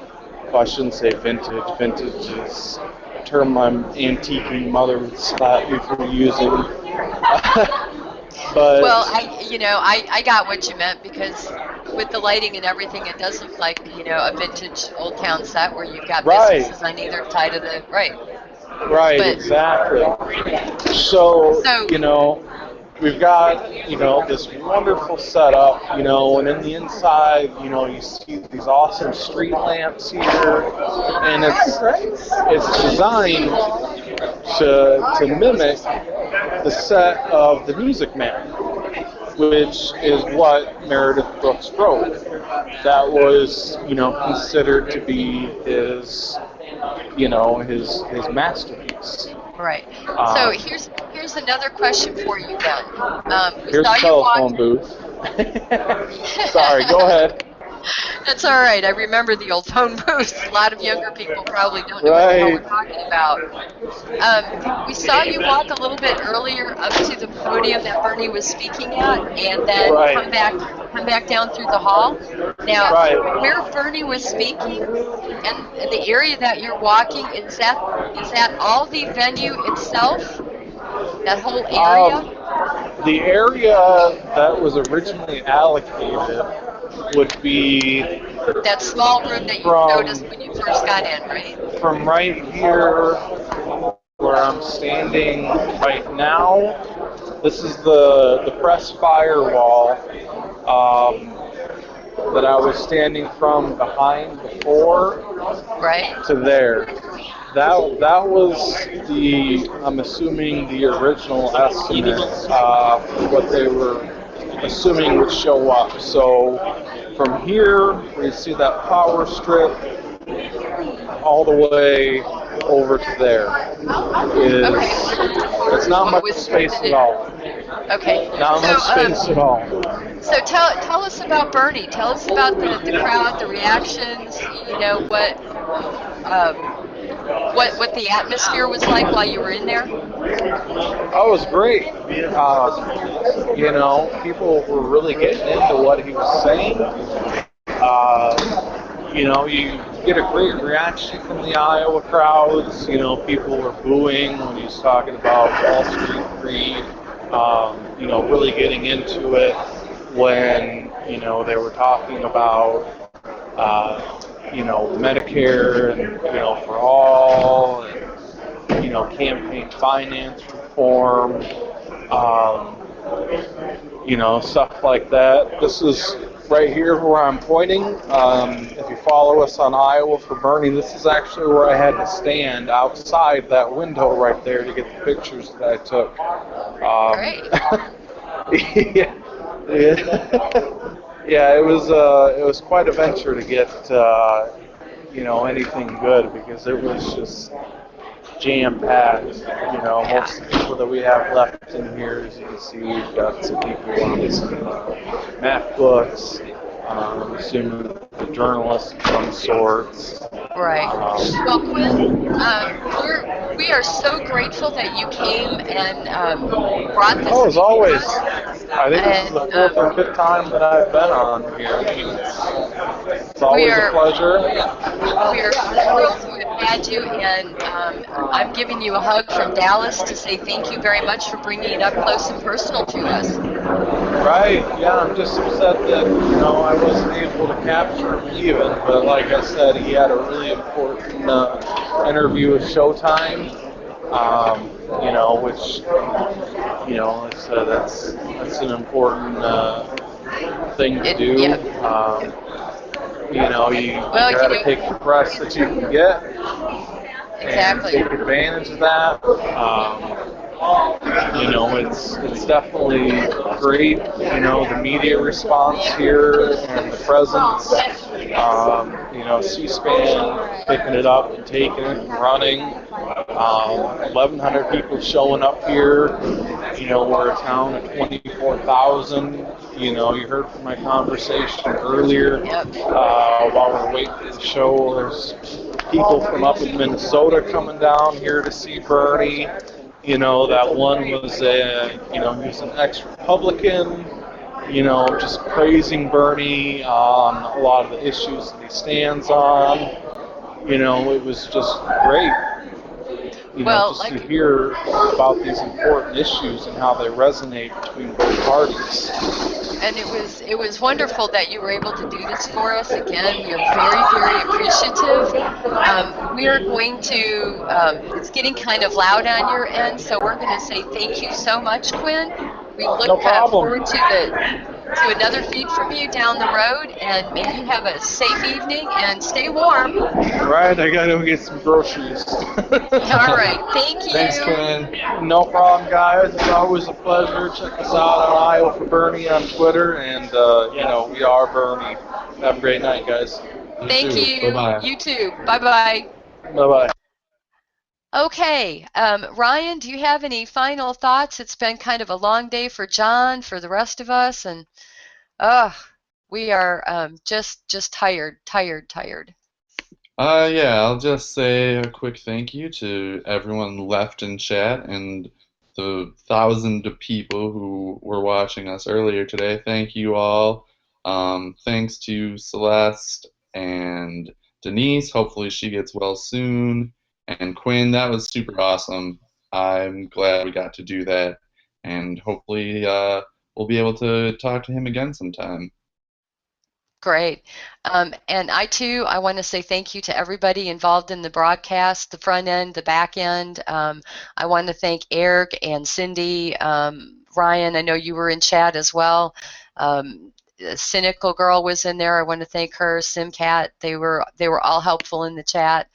well, I shouldn't say vintage. Vintage is a term my antiquing mother would slap me for using. But Well, I got what you meant, because with the lighting and everything, it does look like, a vintage old town set where you've got businesses on either side of the right. Right, But, exactly. So, So- we've got, this wonderful setup, and in the inside, you see these awesome street lamps here, and it's designed to mimic the set of The Music Man, which is what Meredith Brooks wrote. That was, considered to be his masterpiece. Right. So here's another question for you then. We Here's saw the you telephone walk. booth. Sorry, go ahead. That's all right. I remember the old phone booths. A lot of younger people probably don't know what the hell we're talking about. We saw you walk a little bit earlier up to the podium that Bernie was speaking at, and then come back down through the hall. Now, where Bernie was speaking and the area that you're walking, is that all the venue itself? That whole area? The area that was originally allocated would be that small room that you noticed when you first got in, right? From right here where I'm standing right now, this is the press firewall that I was standing from behind before, right, to there. That was I'm assuming the original estimate, what they were assuming would show up. So from here, where you see that power strip, all the way over to there it's not much space at all. Okay. Not much space at all. So tell us about Bernie. Tell us about the crowd, the reactions. What the atmosphere was like while you were in there. Oh, it was great. People were really getting into what he was saying. You get a great reaction from the Iowa crowds. People were booing when he was talking about Wall Street greed. Really getting into it when, they were talking about, Medicare and, for all, and, campaign finance reform, stuff like that. This is right here where I'm pointing. If you follow us on Iowa for Bernie, this is actually where I had to stand outside that window right there to get the pictures that I took. Yeah, it was quite a venture to get anything good, because it was just jam-packed. Most of the people that we have left in here, as you can see, we've got some people on some math books, I'm assuming the journalists of some sorts. Right. Well, Quinn, we are so grateful that you came and brought this. Oh, as always. I think this is the fourth or fifth time that I've been on here. It's always a pleasure. We are thrilled to have had you, and I'm giving you a hug from Dallas to say thank you very much for bringing it up close and personal to us. Right, yeah, I'm just upset that, I wasn't able to capture him even, but like I said, he had a really important interview with Showtime, which, like I said, that's an important thing to do. You know, you got to take the press that you can get and take advantage of that. You know, it's definitely great. You know, the media response here and the presence. You know, C-SPAN picking it up and taking it and running. 1,100 people showing up here. You know, we're a town of 24,000. You know, you heard from my conversation earlier while we're waiting for the show. There's people from up in Minnesota coming down here to see Bernie. You know, that one was he was an ex-Republican, you know, just praising Bernie on a lot of the issues that he stands on. You know, it was just great. You know, just to hear about these important issues and how they resonate between both parties. And it was wonderful that you were able to do this for us. Again, we are very, very appreciative. We are going to, it's getting kind of loud on your end, so we're going to say thank you so much, Quinn. We look forward to another feed from you down the road, and may you have a safe evening and stay warm. Right, I gotta go get some groceries. All right, thank you. Thanks, Quinn. No problem, guys. It's always a pleasure. Check us out on Iowa for Bernie on Twitter, and you know, we are Bernie. Have a great night, guys. Thank you. Bye-bye. You too. Bye-bye. Bye-bye. Okay, Ryan, do you have any final thoughts? It's been kind of a long day for John, for the rest of us, and we are just tired. Yeah, I'll just say a quick thank you to everyone left in chat and the 1,000 people who were watching us earlier today. Thank you all. Thanks to Celeste and Denise. Hopefully she gets well soon. And Quinn, that was super awesome. I'm glad we got to do that. And hopefully we'll be able to talk to him again sometime. Great. And I want to say thank you to everybody involved in the broadcast, the front end, the back end. I want to thank Eric and Cindy. Ryan, I know you were in chat as well. The Cynical Girl was in there. I want to thank her. Simcat, they were all helpful in the chat.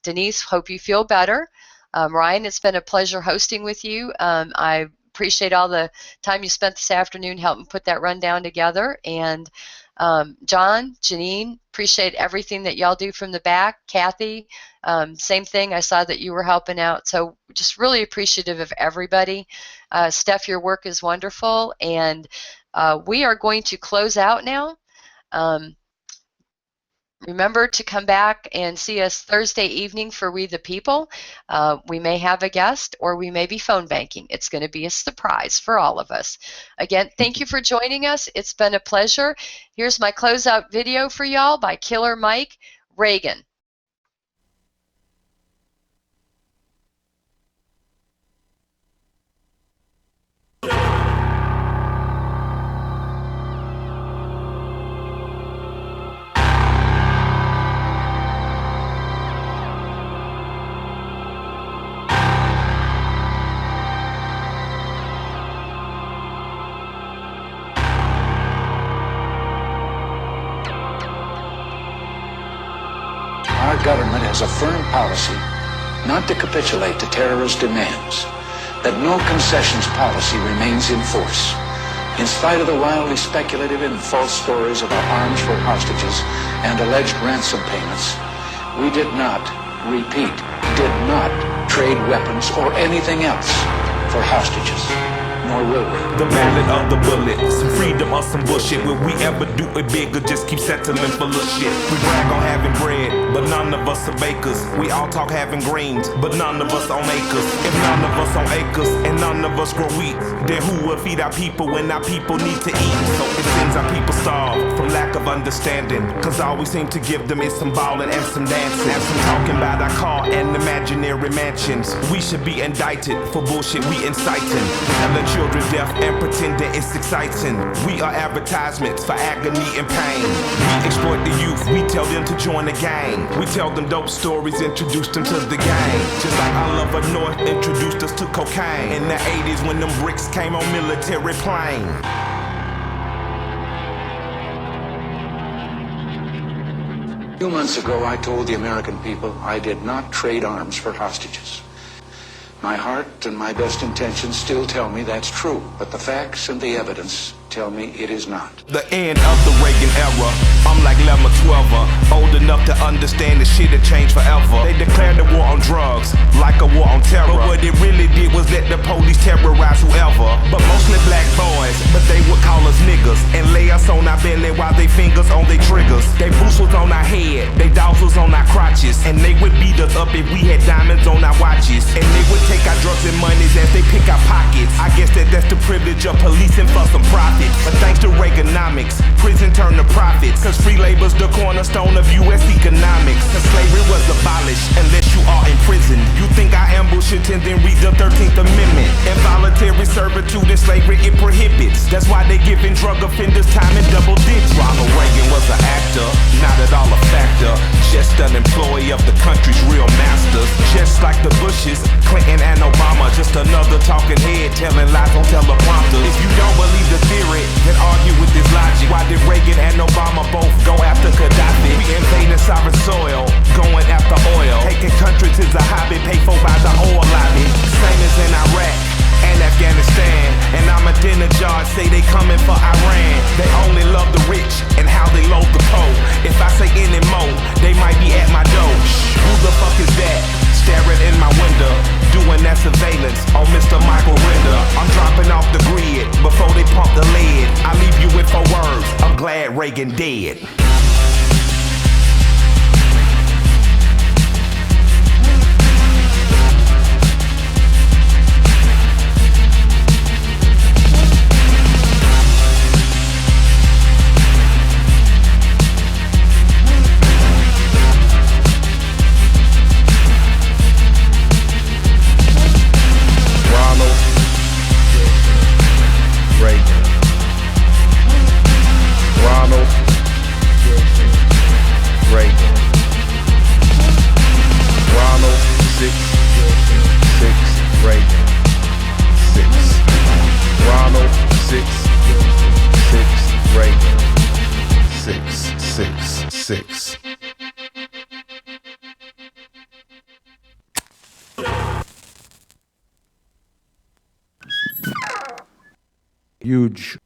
Denise, hope you feel better. Ryan, it's been a pleasure hosting with you. I appreciate all the time you spent this afternoon helping put that rundown together. And John, Janine, appreciate everything that y'all do from the back. Kathy, same thing. I saw that you were helping out. So just really appreciative of everybody. Steph, your work is wonderful. And we are going to close out now. Remember to come back and see us Thursday evening for We the People. We may have a guest or we may be phone banking. It's going to be a surprise for all of us. Again, thank you for joining us. It's been a pleasure. Here's my closeout video for y'all by Killer Mike Reagan. Our government has a firm policy not to capitulate to terrorist demands, that no concessions policy remains in force. In spite of the wildly speculative and false stories of our arms for hostages and alleged ransom payments, we did not, repeat, did not trade weapons or anything else for hostages. Nor will we. The ballad of the bullet, some freedom or some bullshit. Will we ever do it big or just keep settling for little shit? We brag on having bread, but none of us are bakers. We all talk having greens, but none of us own acres. If none of us own acres and none of us grow wheat, then who will feed our people when our people need to eat? So it seems our people starve from lack of understanding, cause all we seem to give them is some ballin' and some dancing and some talking about our car and imaginary mansions. We should be indicted for bullshit we inciting, telling children deaf and pretending it's exciting. We are advertisements for agony and pain. We exploit the youth, we tell them to join the gang. We tell them dope stories, introduce them to the game. Just like our love of North introduced us to cocaine in the 80s when them bricks came on military plane. 2 months ago, I told the American people I did not trade arms for hostages. My heart and my best intentions still tell me that's true, but the facts and the evidence tell me it is not. The end of the Reagan era. I'm like Lemma 12er, old enough to understand the shit had changed forever. They declared the war on drugs, like a war on terror. But what it really did was let the police terrorize whoever. But mostly black boys, but they would call us niggas and lay us on our belly while they fingers on their triggers. They boots was on our head, they dogs was on our crotches, and they would beat us up if we had diamonds on our watches. And they would take our drugs and monies as they pick our pockets. I guess that's the privilege of policing for some profit. But thanks to Reaganomics, prison turned to profits. Cause free labor's the cornerstone of U.S. economics. Cause slavery was abolished unless you are in prison. You think I ambush it and then read the 13th Amendment. Involuntary servitude and slavery it prohibits. That's why they giving drug offenders time in double digits. Ronald Reagan was an actor, not at all a factor. Just an employee of the country's real masters. Just like the Bushes, Clinton and Obama. Just another talking head telling lies on teleprompters. If you don't believe the theory, then argue with this logic. Why did Reagan and Obama both go after Gaddafi? We invading sovereign soil, going after oil. Taking countries is a hobby paid for by the oil lobby. Same as in Iraq and Afghanistan. And Ahmadinejad say they coming for Iran. They only love the rich and how they load the poor. If I say any more, they might be at my door. Who the fuck is that? Staring in my window, doing that surveillance on Mr. Michael Render. I'm dropping off the grid before they pump the lead. I leave you with 4 words, I'm glad Reagan dead. Huge